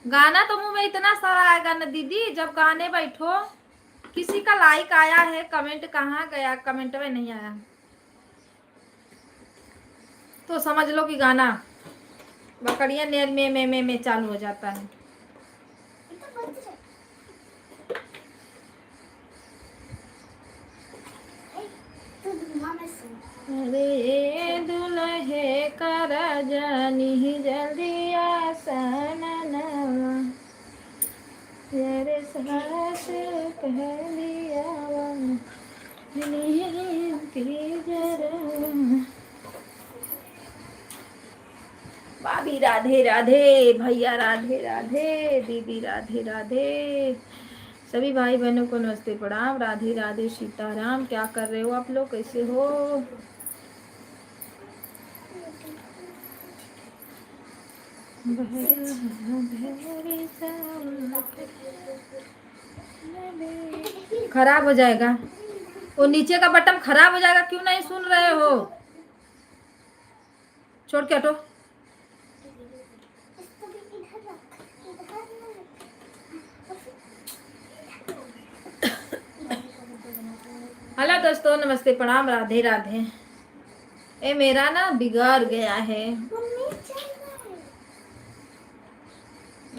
S3: गाना तो मुंह में इतना सारा आएगा ना दीदी, जब गाने बैठो। किसी का लाइक आया है, कमेंट कहाँ गया, कमेंट में नहीं आया तो समझ लो कि गाना बकरिया नेर में चालू हो जाता है। अरे दुल्हे कर जानी जल्दी आसन तेरे साथ कह दिया की जरा। भाभी राधे राधे, भैया राधे राधे, दीदी राधे राधे, सभी भाई बहनों को नमस्ते प्रणाम, राधे राधे सीताराम। क्या कर रहे हो आप लोग, कैसे हो? खराब हो जाएगा, वो नीचे का बटन खराब हो जाएगा। क्यों नहीं सुन रहे हो? छोड़ के हटो। हेलो दोस्तों, नमस्ते प्रणाम, राधे राधे। ये मेरा ना बिगड़ गया है।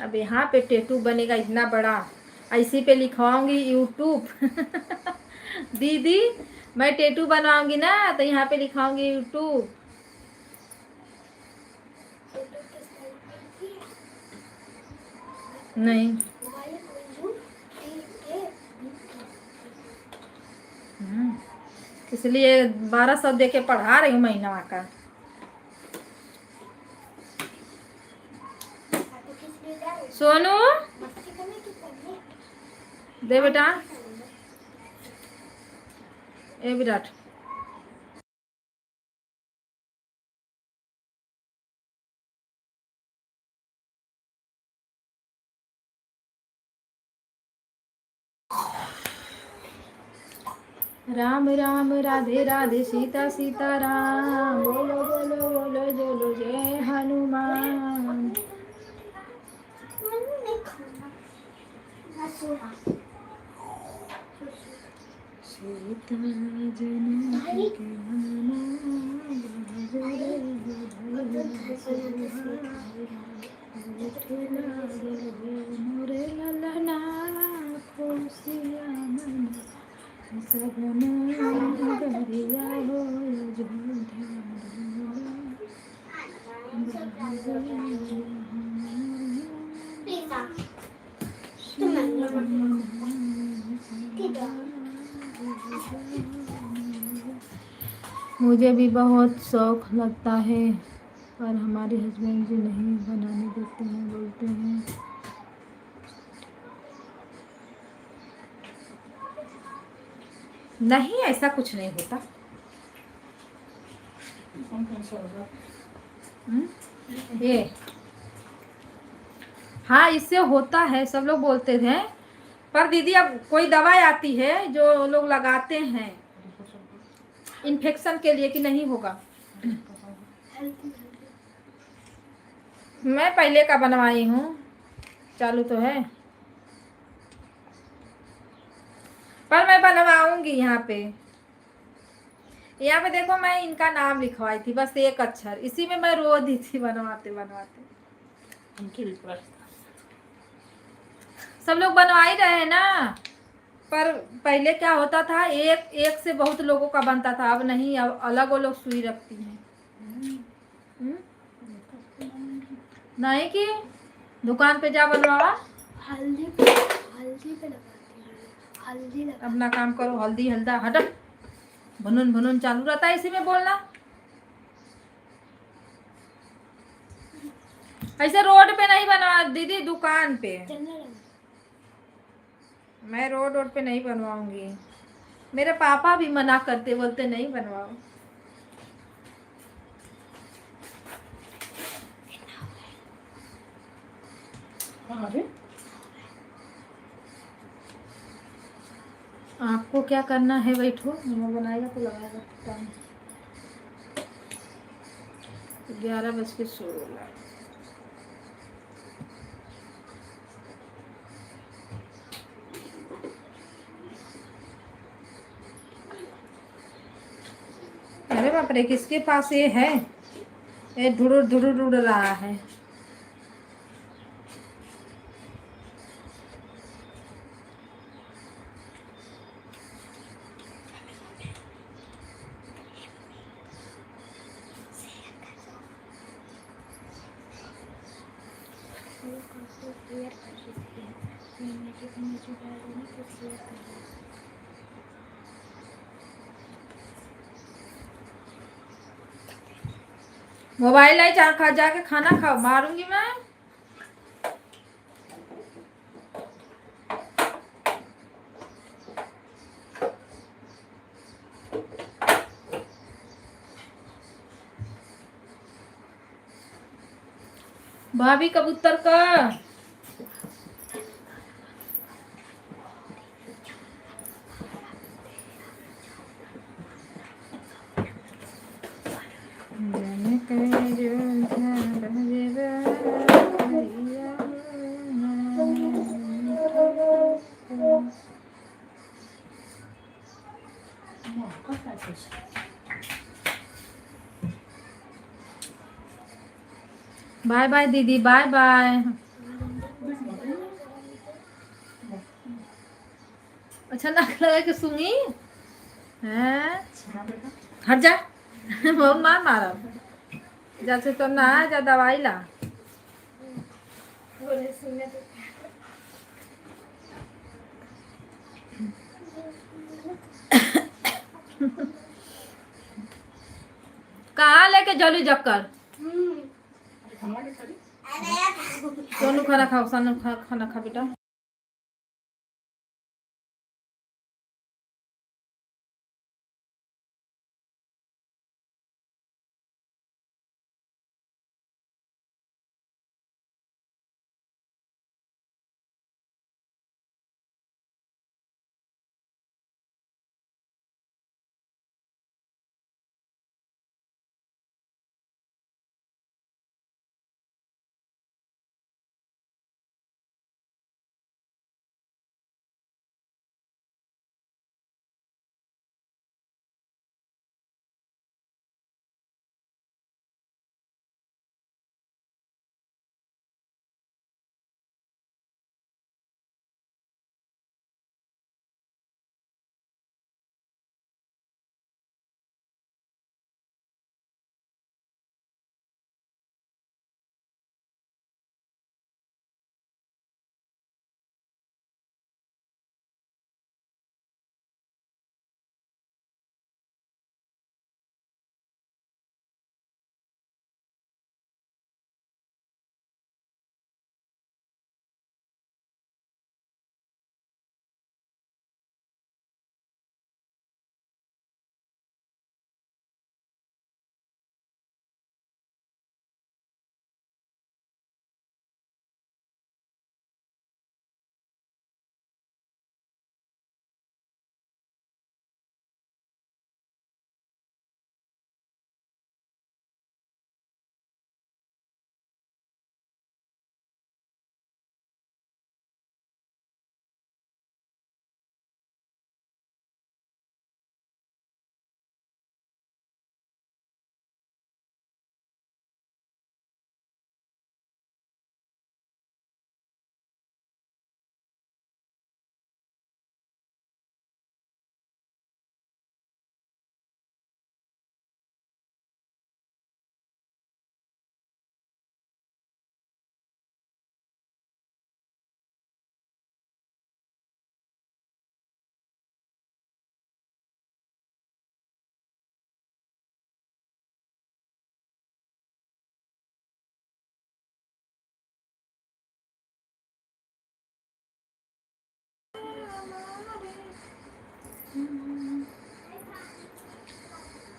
S3: अब यहाँ पे टैटू बनेगा इतना बड़ा, इसी पे लिखवाऊंगी यूट्यूब। दीदी मैं टैटू बनवाऊंगी ना तो यहाँ पे लिखाऊंगी यूट्यूब। नहीं इसलिए 1200 दे के पढ़ा रही हूँ महीना का। सोनू दे बेटा, ए विराट राम राम राधे राधे सीता सीता राम, बोलो बोलो बोलो जोलो जय हनुमान। सीता जननी के मोरे ललना खुशिया मन सगना गरिया हो मुझे भी बहुत शौक लगता है, पर हमारे हस्बैंड जी नहीं बनाने देते हैं, बोलते हैं नहीं, ऐसा कुछ नहीं होता। ये हाँ, इससे होता है, सब लोग बोलते थे। पर दीदी अब कोई दवाई आती है जो लोग लगाते हैं इन्फेक्शन के लिए, कि नहीं होगा। मैं पहले का बनवाई हूँ, चालू तो है, पर मैं बनवाऊंगी। यहाँ पे देखो, मैं इनका नाम लिखवाई थी, बस एक अक्षर, इसी में मैं रो दी थी बनवाते बनवाते। सब लोग बनवा ही रहे हैं ना, पर पहले क्या होता था, एक से बहुत लोगों का बनता था, अब नहीं, अब अलग अलग सुई रखती हैं। नहीं कि दुकान पे जा बनवावा,
S2: हल्दी पे लगाती हूँ, हल्दी लगा।
S3: अपना काम करो, हल्दी हल्दा हट, भुनुन भुनुन चालू रहता है इसी में बोलना। ऐसे रोड पे नहीं बनवा दीदी, दुकान पे। मैं रोड पे नहीं बनवाऊंगी, मेरे पापा भी मना करते, बोलते नहीं बनवाओ। आपको क्या करना है, बैठो, मैं बनाएगा तो लगाएगा टाइम। 11 बज के 16। बाप रे, किसके पास ये है? ये ढुड़ ढुड़ उड़ रहा है। मोबाइल नहीं जाके खाना खाओ, मारूंगी मैं। भाभी कबूतर का बाय बाय दीदी, बाय बाय। अच्छा ना लगा कि सुनी है, हट जा। बहुत मार मारा जैसे तो ना जा, दवाई ला। कहाँ लेके जली जक्कर? सोनू खाना खाओ, सोनू खाना खा बेटा।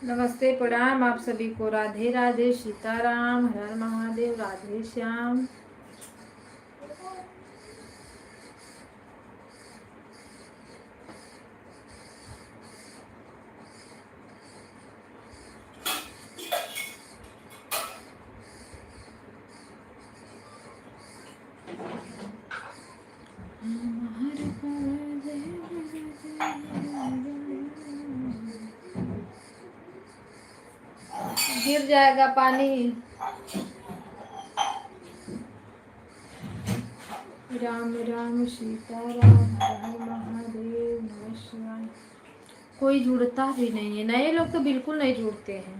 S3: नमस्ते, प्रणाम आप सभी को। राधे राधे, सीताराम, हर हर महादेव, राधे श्याम। जाएगा पानी। राम राम सीता राम, हरे महादेव, नमः शिवाय। कोई जुड़ता भी नहीं है, नए लोग तो बिल्कुल नहीं जुड़ते हैं।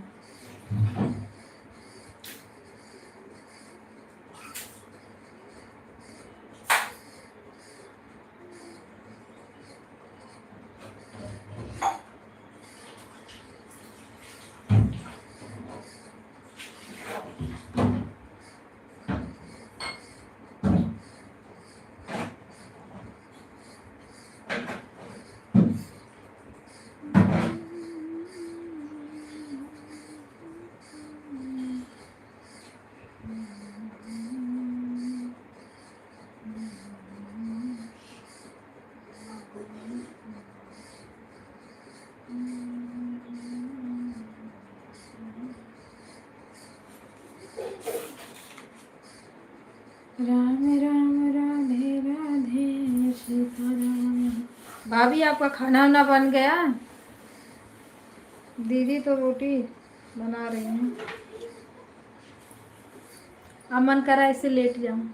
S3: राम राम राधे राधे सीताराम। भाभी आपका खाना वाना बन गया? दीदी तो रोटी बना रही हैं। अब मन करा इससे लेट जाऊं।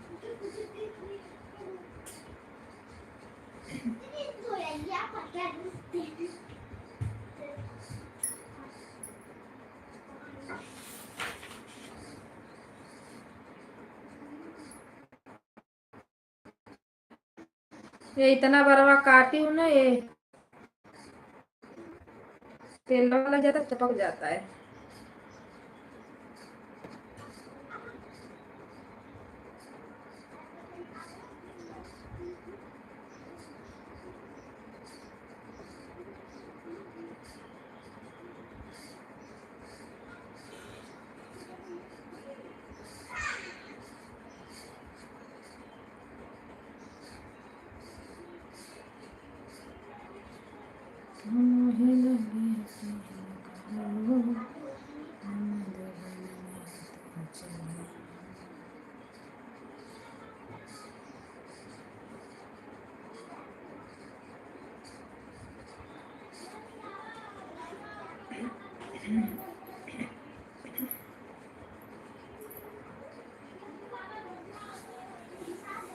S3: ये इतना बड़ा काटी हूँ ना, ये तेल लग जाता है, चपक जाता है।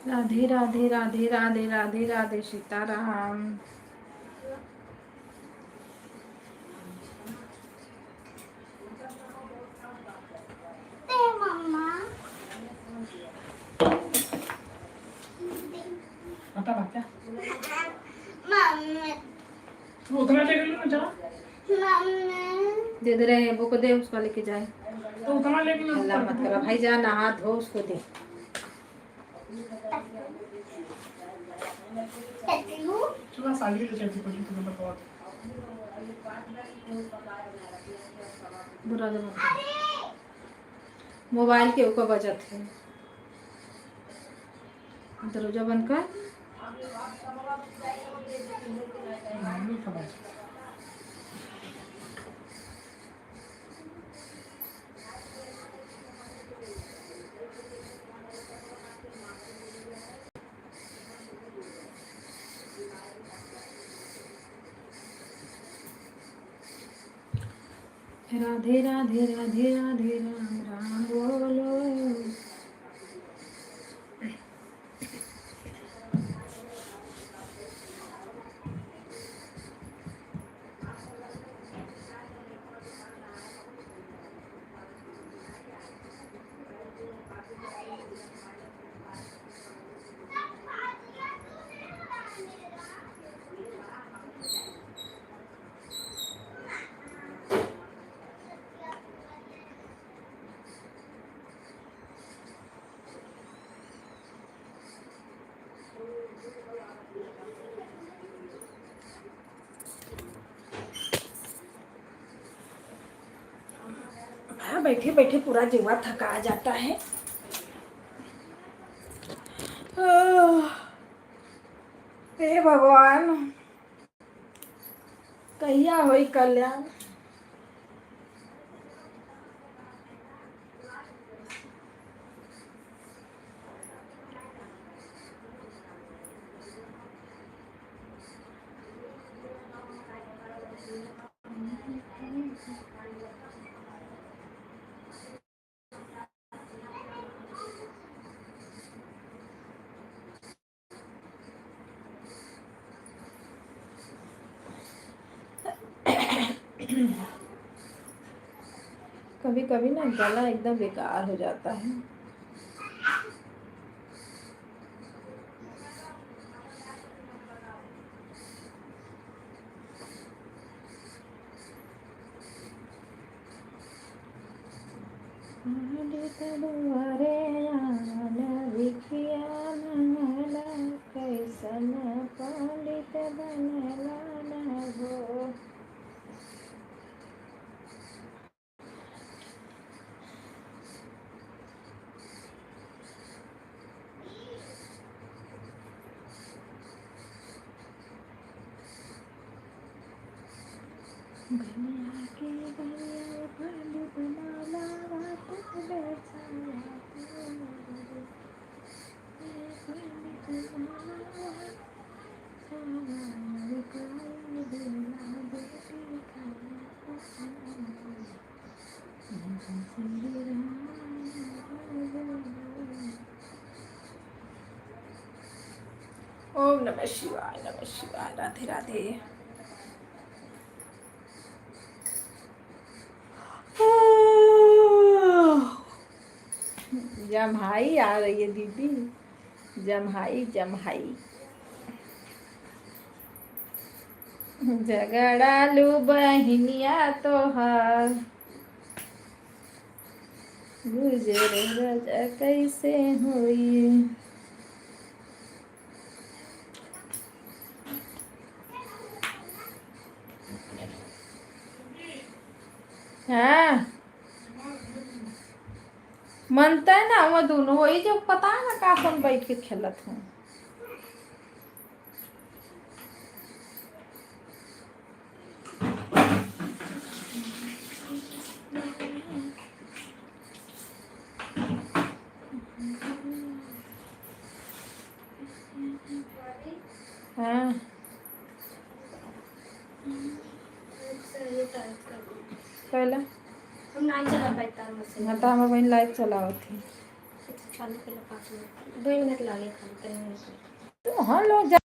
S3: राधे राधे राधे राधे राधे राधे सीताराम।
S4: बता क्या तो उतना लेके लो ना जा।
S3: दे रहे हैं, वो को दे, उसका लेके जाए।
S4: तो उतना लेके लो।
S3: अल्लाह मत करो भाई, जा नहा धो, उसको दे।
S4: चला साली के चलती पड़ी तो बताओ।
S3: बुरा जमा मोबाइल के ऊपर बचत है। दरवाजा बंद कर। राधे राधे राधे राधे राम राम बोलो। बैठे बैठे पूरा जीवा थका जाता है। हे भगवान, कहिया होई कल्याण। कभी कभी ना गला एकदम बेकार हो जाता है। दुआरे आना विखिया मंगला कैसन पंडित बनला न हो। गलिया के गलिया पंडित माला वाटत बेचारा पंडित माला ओम नमः शिवाय, नमः शिवाय, राधे राधे। जम्हाई आ रही है दीदी, जम्हाई जम्हाई। झगड़ालू बहनिया तोहार गुजर रजा कैसे हुई। हाँ मनता है ना वो दोनों, वही जो पता है ना कासन बैठ के खेलत हूँ। हाँ पहला
S5: हम नहीं चला पाता मशीन।
S3: हाँ तो हमारे बहन लाइट चलावत थी।
S5: चालू के लिए 5 मिनट 2 मिनट लगे खाली करने में।
S3: तो हाँ लोग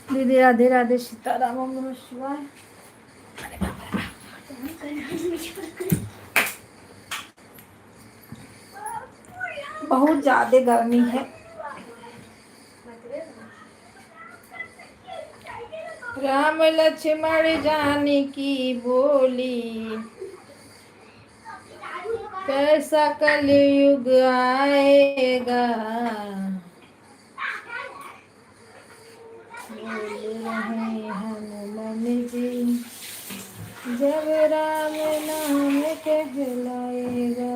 S3: दीदी राधे राधे, सीताराम, ओम नमः शिवाय। बहुत ज्यादा गर्मी है। राम लक्ष्मण जानकी बोली, कैसा कलयुग आएगा। बोल रहे हनुमान जी, जब राम नाम कहलाएगा।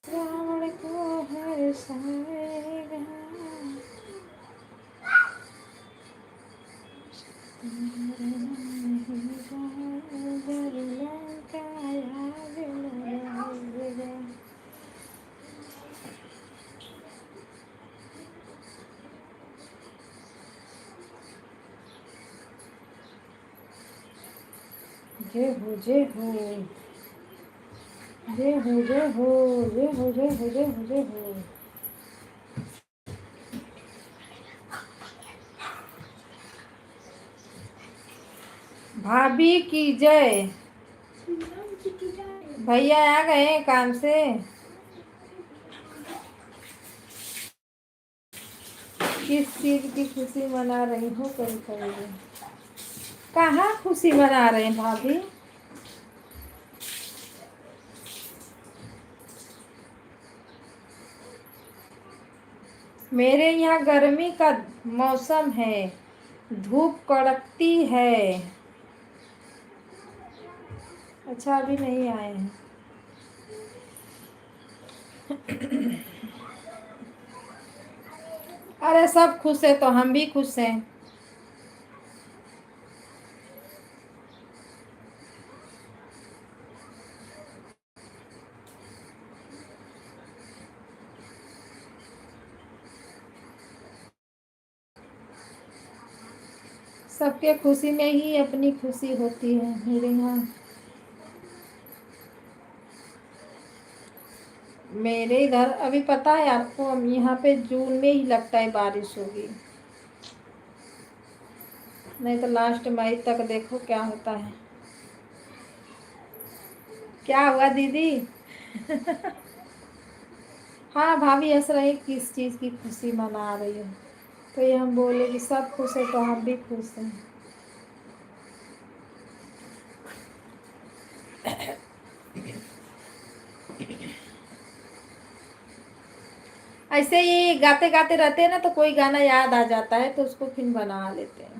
S3: रावण को हर्षाएगा। जय हो जय हो जय हो जय हो जय हो जय हो जय हो जय हो। भाभी की जय। भैया आ गए हैं काम से। किस चीज की खुशी मना रही हो? कभी कभी कहाँ खुशी मना रहे हैं भाभी? मेरे यहाँ गर्मी का मौसम है, धूप कड़कती है। अच्छा अभी नहीं आए हैं। अरे सब खुश है तो हम भी खुश हैं। सबके खुशी में ही अपनी खुशी होती है मेरे यहाँ। मेरे इधर अभी पता है आपको, हम यहाँ पे जून में ही लगता है बारिश होगी, नहीं तो लास्ट मई तक देखो क्या होता है। क्या हुआ दीदी? हाँ भाभी हंस रही, किस चीज़ की खुशी मना रही हो? तो ये हम बोले कि सब खुश है तो हम भी खुश हैं। ऐसे ही गाते गाते रहते हैं ना तो कोई गाना याद आ जाता है तो उसको फिर बना लेते हैं।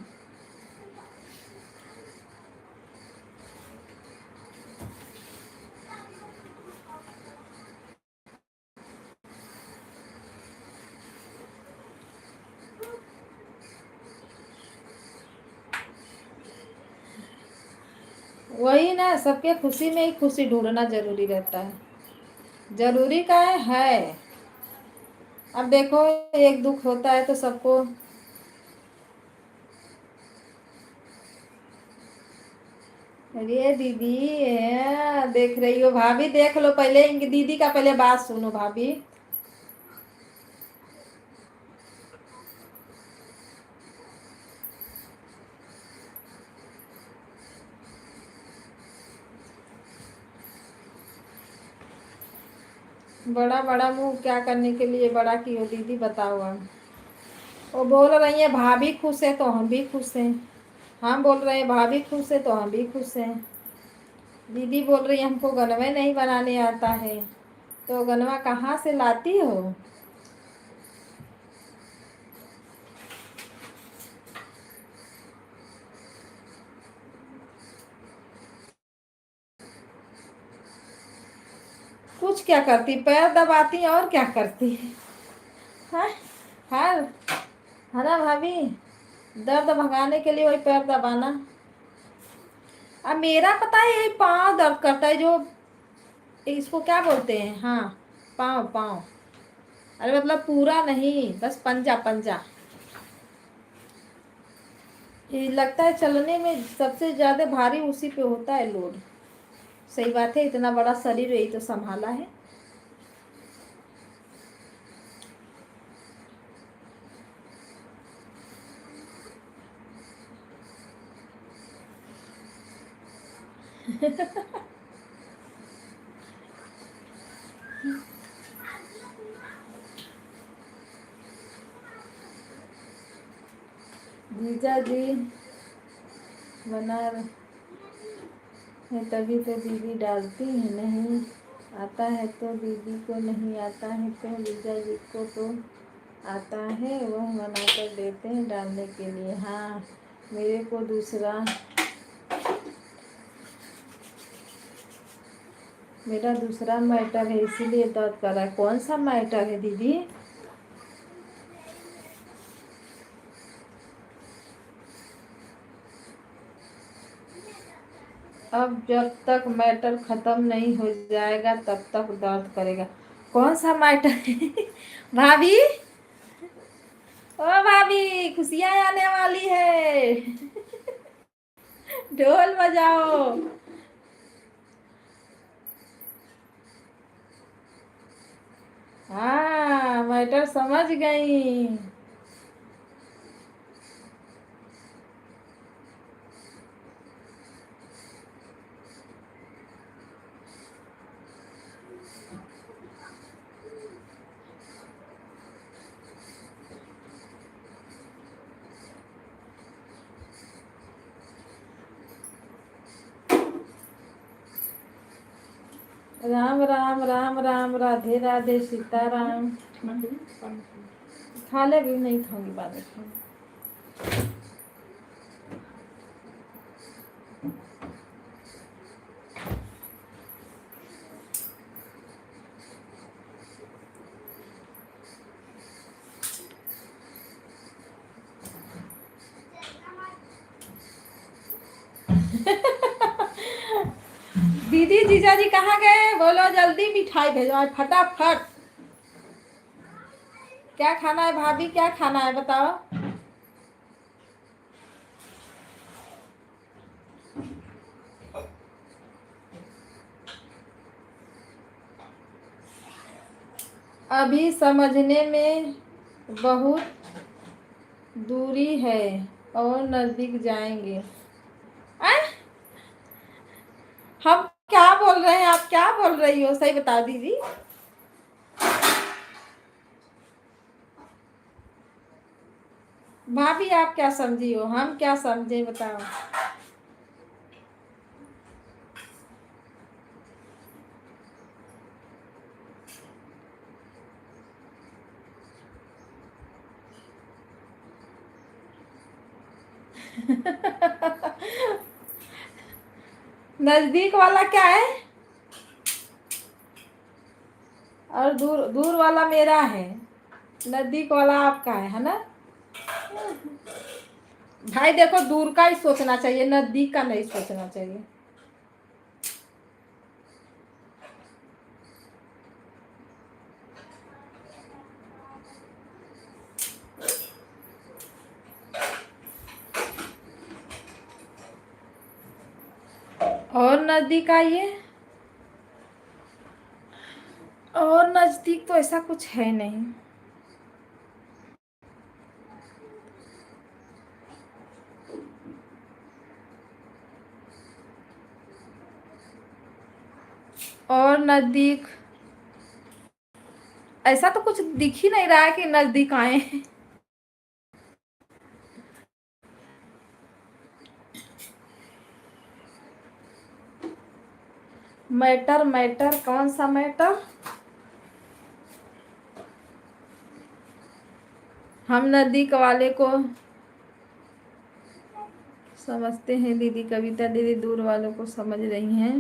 S3: वही ना, सबके खुशी में ही खुशी ढूंढना जरूरी रहता है। जरूरी का है। अब देखो एक दुख होता है तो सबको। अरे दीदी देख रही हो? भाभी देख लो पहले, इनकी दीदी का पहले बात सुनो भाभी। बड़ा बड़ा मुंह क्या करने के लिए बड़ा की हो दीदी, बताओ हम। वो बोल रही है भाभी खुश है तो हम भी खुश हैं। हम बोल रहे हैं भाभी खुश है तो हम भी खुश हैं। दीदी बोल रही है हमको गनवे नहीं बनाने आता है। तो गनवा कहाँ से लाती हो? कुछ क्या करती, पैर दबाती और क्या करती है? हाँ, है ना भाभी? दर्द भगाने के लिए वही पैर दबाना। अब मेरा पता है यही पाँव दर्द करता है, जो इसको क्या बोलते हैं, हाँ पाँव पाँव। अरे मतलब पूरा नहीं, बस पंजा पंजा। ये लगता है चलने में सबसे ज्यादा भारी उसी पे होता है लोड। सही बात है, इतना बड़ा शरीर यही तो संभाला है। जीजा जी बना है तभी तो दीदी डालती है, नहीं आता है तो दीदी को, नहीं आता है तो जीजा जी को तो आता है, वह मना कर देते हैं डालने के लिए। हाँ, मेरे को मेरा दूसरा मैटर है, इसीलिए दर्द कर रहा है। कौन सा मैटर है दीदी? अब जब तक मैटर खत्म नहीं हो जाएगा तब तक दर्द करेगा। कौन सा मैटर है? भाभी, ओ भाभी, खुशियाँ आने वाली है। ढोल बजाओ। हाँ, मैटर समझ गई। राम राम राम राम, राधे राधे, सीताराम। खा ले, भी नहीं खाऊंगी, बाद में खाऊंगी। दीदी जीजा जी कहाँ गए? बोलो जल्दी, मिठाई भेजो आज फटाफट। क्या खाना है भाभी, क्या खाना है बताओ? अभी समझने में बहुत दूरी है और नजदीक जाएंगे। हम क्या बोल रहे हैं, आप क्या बोल रही हो, सही बता दीदी। भाभी आप क्या समझी हो, हम क्या समझे बताओ? नजदीक वाला क्या है और दूर दूर वाला मेरा है, नजदीक वाला आपका है ना? भाई देखो, दूर का ही सोचना चाहिए, नजदीक का नहीं सोचना चाहिए। और नजदीक आइए। और नजदीक तो ऐसा कुछ है नहीं। और नजदीक ऐसा तो कुछ दिख ही नहीं रहा है कि नजदीक आए। मैटर मैटर, कौन सा मैटर? हम नजदीक वाले को समझते हैं दीदी, कविता दीदी दूर वालों को समझ रही हैं।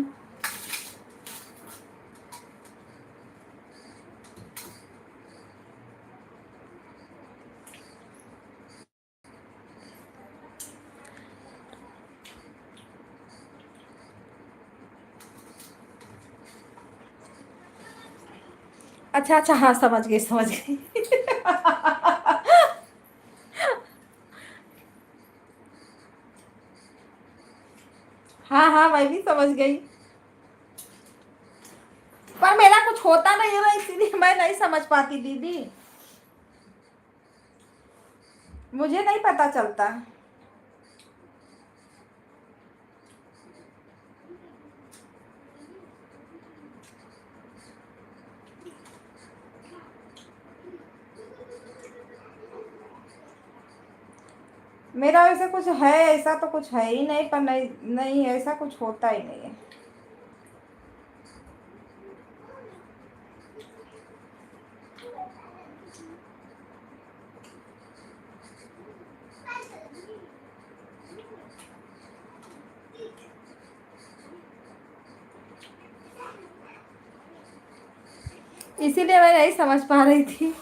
S3: अच्छा अच्छा, हाँ समझ गई समझ गई। हाँ हाँ, मैं भी समझ गई, पर मेरा कुछ होता नहीं है ना, इसीलिए मैं नहीं समझ पाती दीदी, मुझे नहीं पता चलता। मेरा वैसे कुछ है, ऐसा तो कुछ है ही नहीं, पर नहीं नहीं, ऐसा कुछ होता ही नहीं है। इसीलिए मैं नहीं समझ पा रही थी।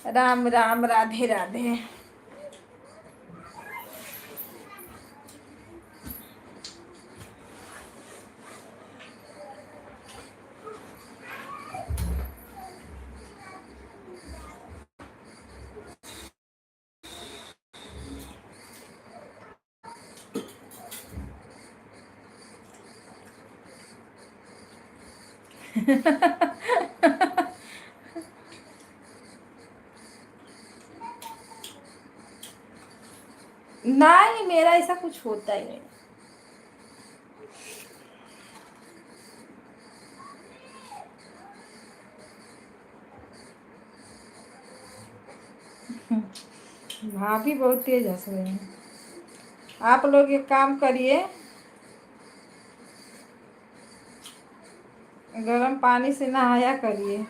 S3: राम राम, राधे राधे। नहीं, मेरा ऐसा कुछ होता ही नहीं। भाभी बहुत तेज हंस रहे हैं। आप लोग एक काम करिए, गर्म पानी से नहाया करिए।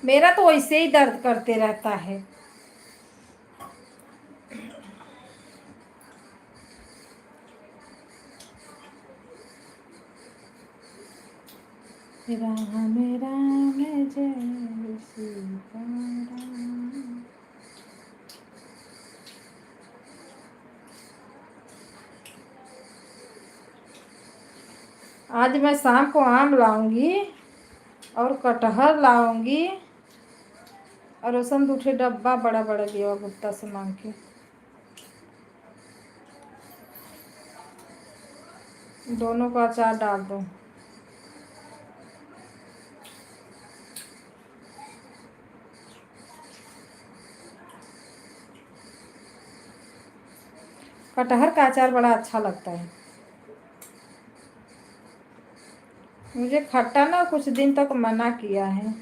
S3: मेरा तो वैसे ही दर्द करते रहता है। राम राम जय सीताराम। आज मैं शाम को आम लाऊंगी और कटहल लाऊंगी, और रोशन दूठे डब्बा बड़ा बड़ा लिया गुप्ता से मांग के। दोनों का अचार डाल दो। कटहल का अचार बड़ा अच्छा लगता है मुझे। खट्टा ना कुछ दिन तक मना किया है।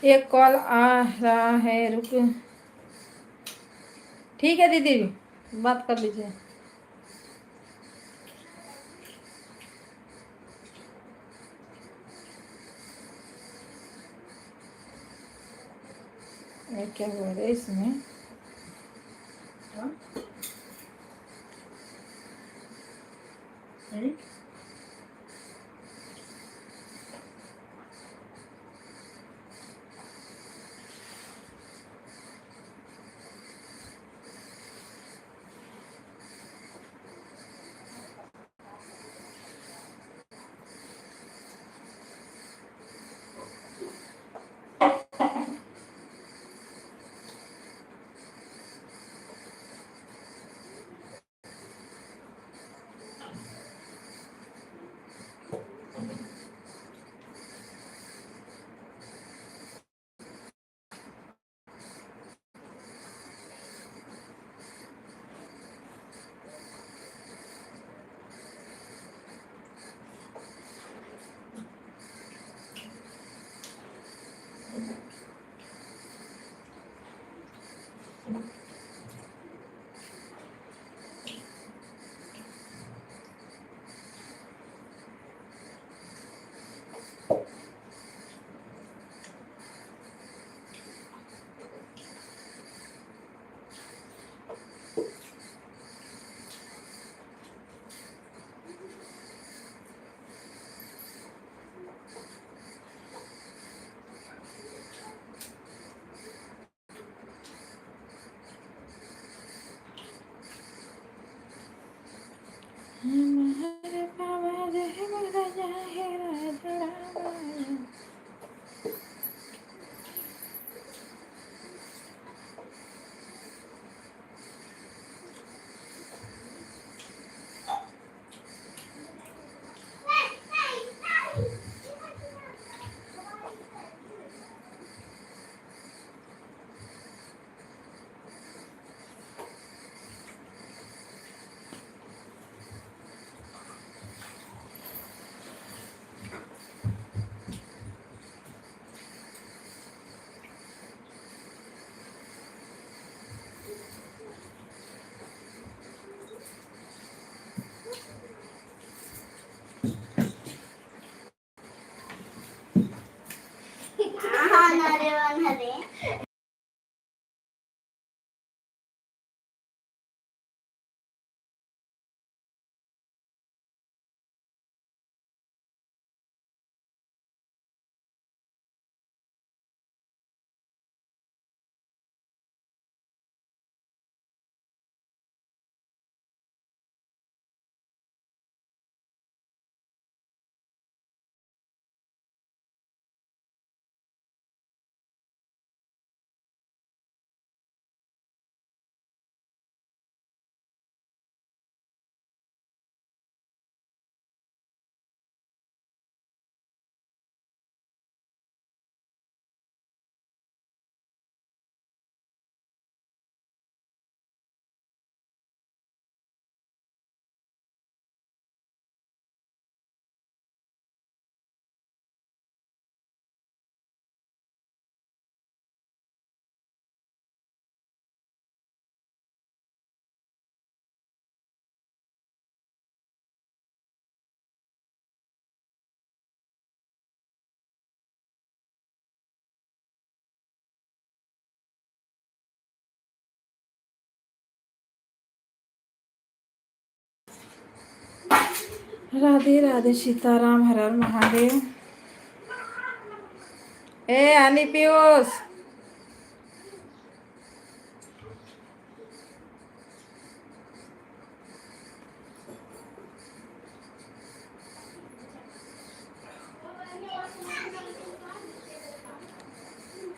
S3: एक कॉल आ रहा है, रुक। ठीक है दीदी, बात कर लीजिए। ये क्या हो रहा है इसमें?
S1: राधे राधे सीताराम, हर हर महादेव। ए आणि पीयूष,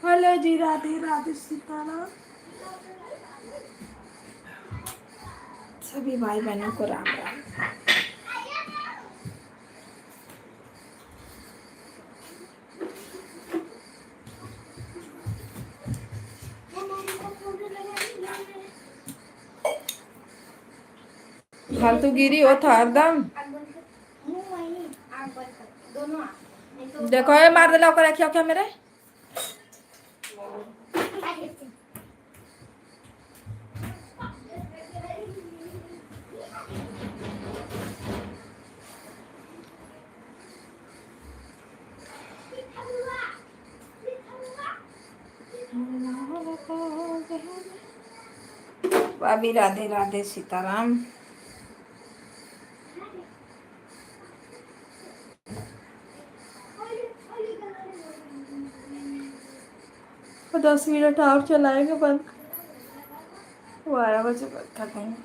S1: हेलो जी, राधे राधे सीताराम। सभी भाई बहनों को राम राम। फालतू गिरी हो था एकदम। देखो ये मार दे लौकर रखियो क्या मेरे। भाभी राधे राधे सीताराम। और 10 मिनट और चलाएंगे, बंद 12 बजे बंद कर देंगे।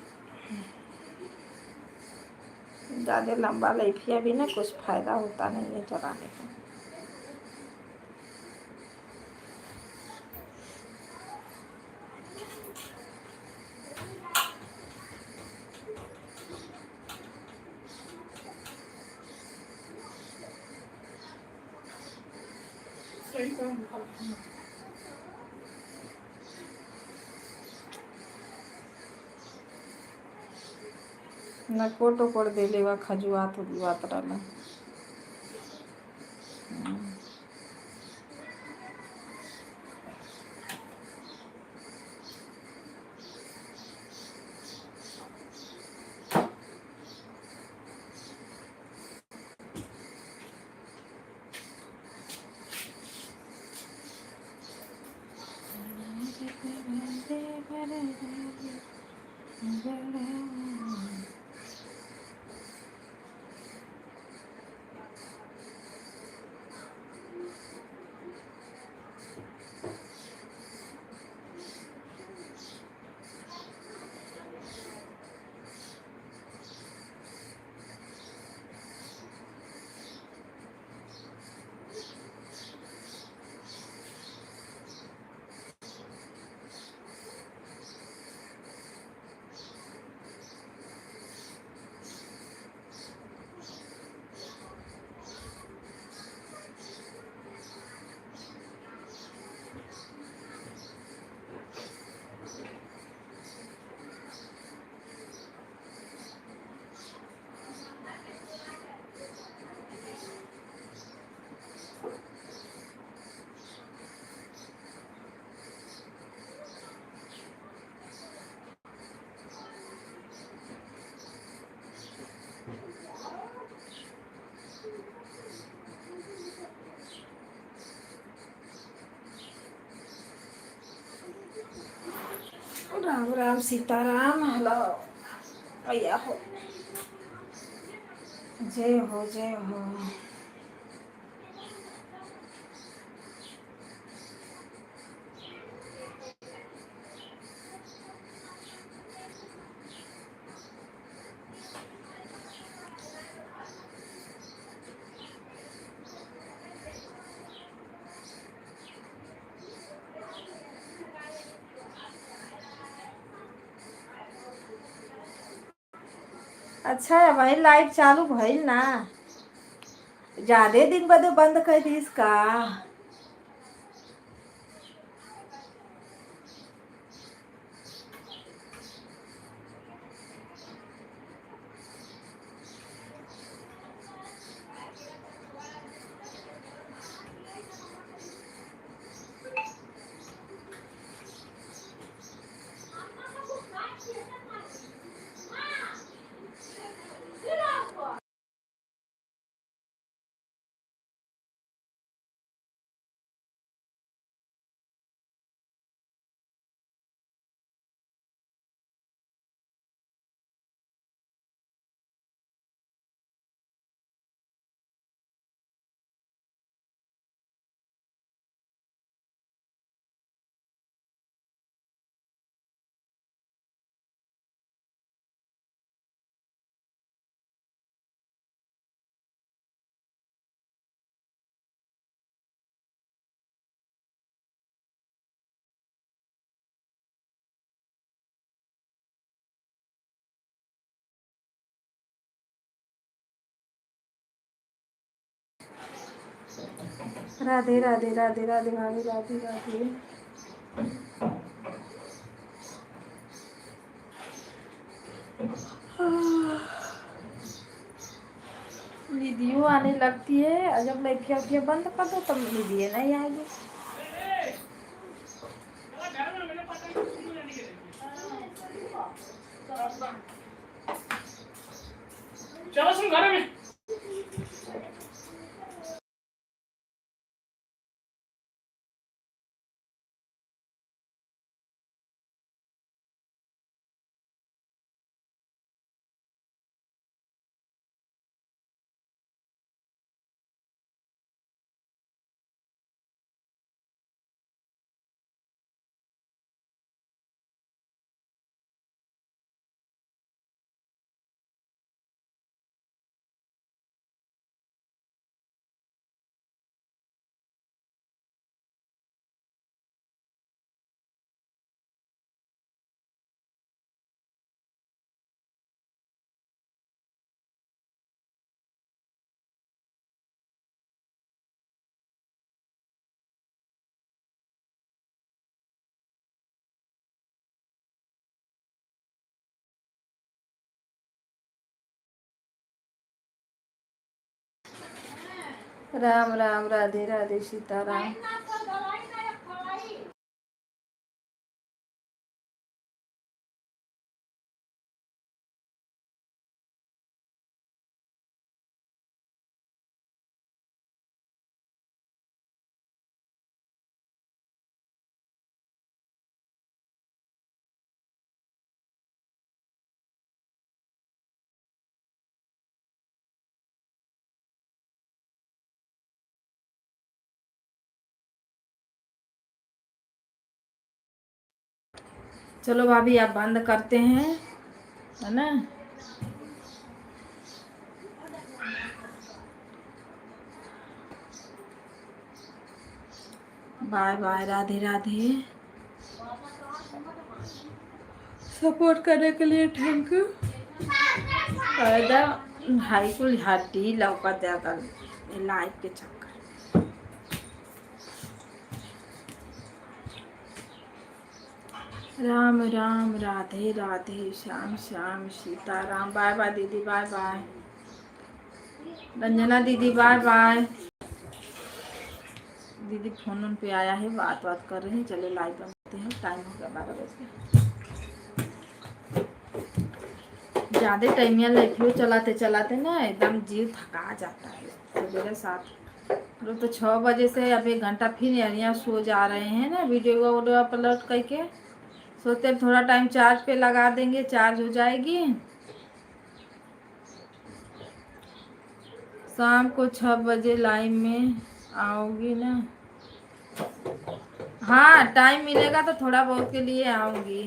S1: ज़्यादा लंबा लाइफिया भी ना कुछ फायदा होता नहीं है चलाने का। ना कोटो कोड दे लेवा खजुआत उजुआत रहना।
S3: राम सीताराम। हेलो भैया हो, जय हो जय हो। अच्छा है भाई, लाइट चालू भइल ना, ज्यादा दिन बाद बंद कर दी इसका। राधे राधे राधे राधे भाभी, राधे राधे। वीडियो आने लगती है और जब लाइट के बंद कर दो तब वीडियो नहीं आएगी।
S4: चलो सुन घर में।
S3: राम राम, राधे राधे, सीताराम। चलो भाभी आप बंद करते हैं, है ना। Bye bye, Radhe Radhe. Support करने के लिए थैंक यू। हाई कुल हड्डी लौका जाकर लाइफ के चक्कर। राम राम, राधे राधे, श्याम श्याम, सीताराम। बाय बाय दीदी, बाय बाय। रंजना दीदी बाय बाय। दीदी फोन पे आया है, बात कर रहे हैं। चलो लाइव बनते हैं, टाइम हो गया 12 बजे। ज़्यादा टाइम या लाइव चलाते चलाते ना एकदम जीव थका जाता है। सवेरे 7 लोग तो 6 बजे से अब 1 घंटा फिर यहाँ सो जा रहे हैं ना, वीडियो अपलोड करके सोचते हैं थोड़ा टाइम चार्ज पे लगा देंगे, चार्ज हो जाएगी। शाम को 6 बजे लाइव में आओगी ना? हाँ, टाइम मिलेगा तो थोड़ा बहुत के लिए आऊँगी,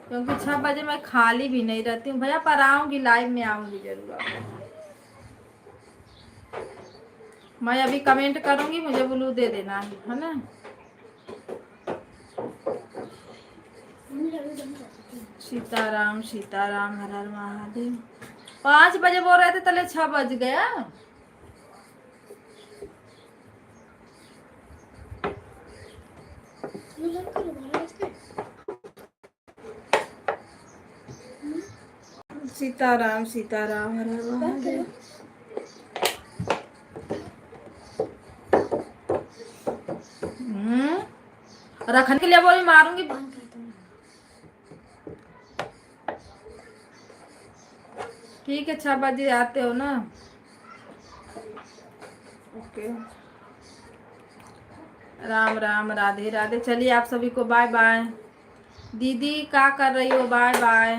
S3: क्योंकि 6 बजे मैं खाली भी नहीं रहती हूँ भैया, पर आऊँगी, लाइव में आऊँगी जरूर। मैं अभी कमेंट करूँगी, मुझे ब्लू दे देना है ना। सीताराम सीताराम, हर हर महादेव। 5 बजे बोल रहे थे, तले 6 बज गया। सीताराम सीताराम, हर हर महादेव। रखने के लिए बोली, मारूंगी। ठीक है, 6 बजे आते हो ना? ओके, राम राम, राधे राधे। चलिए आप सभी को बाय बाय। दीदी क्या कर रही हो? Bye bye.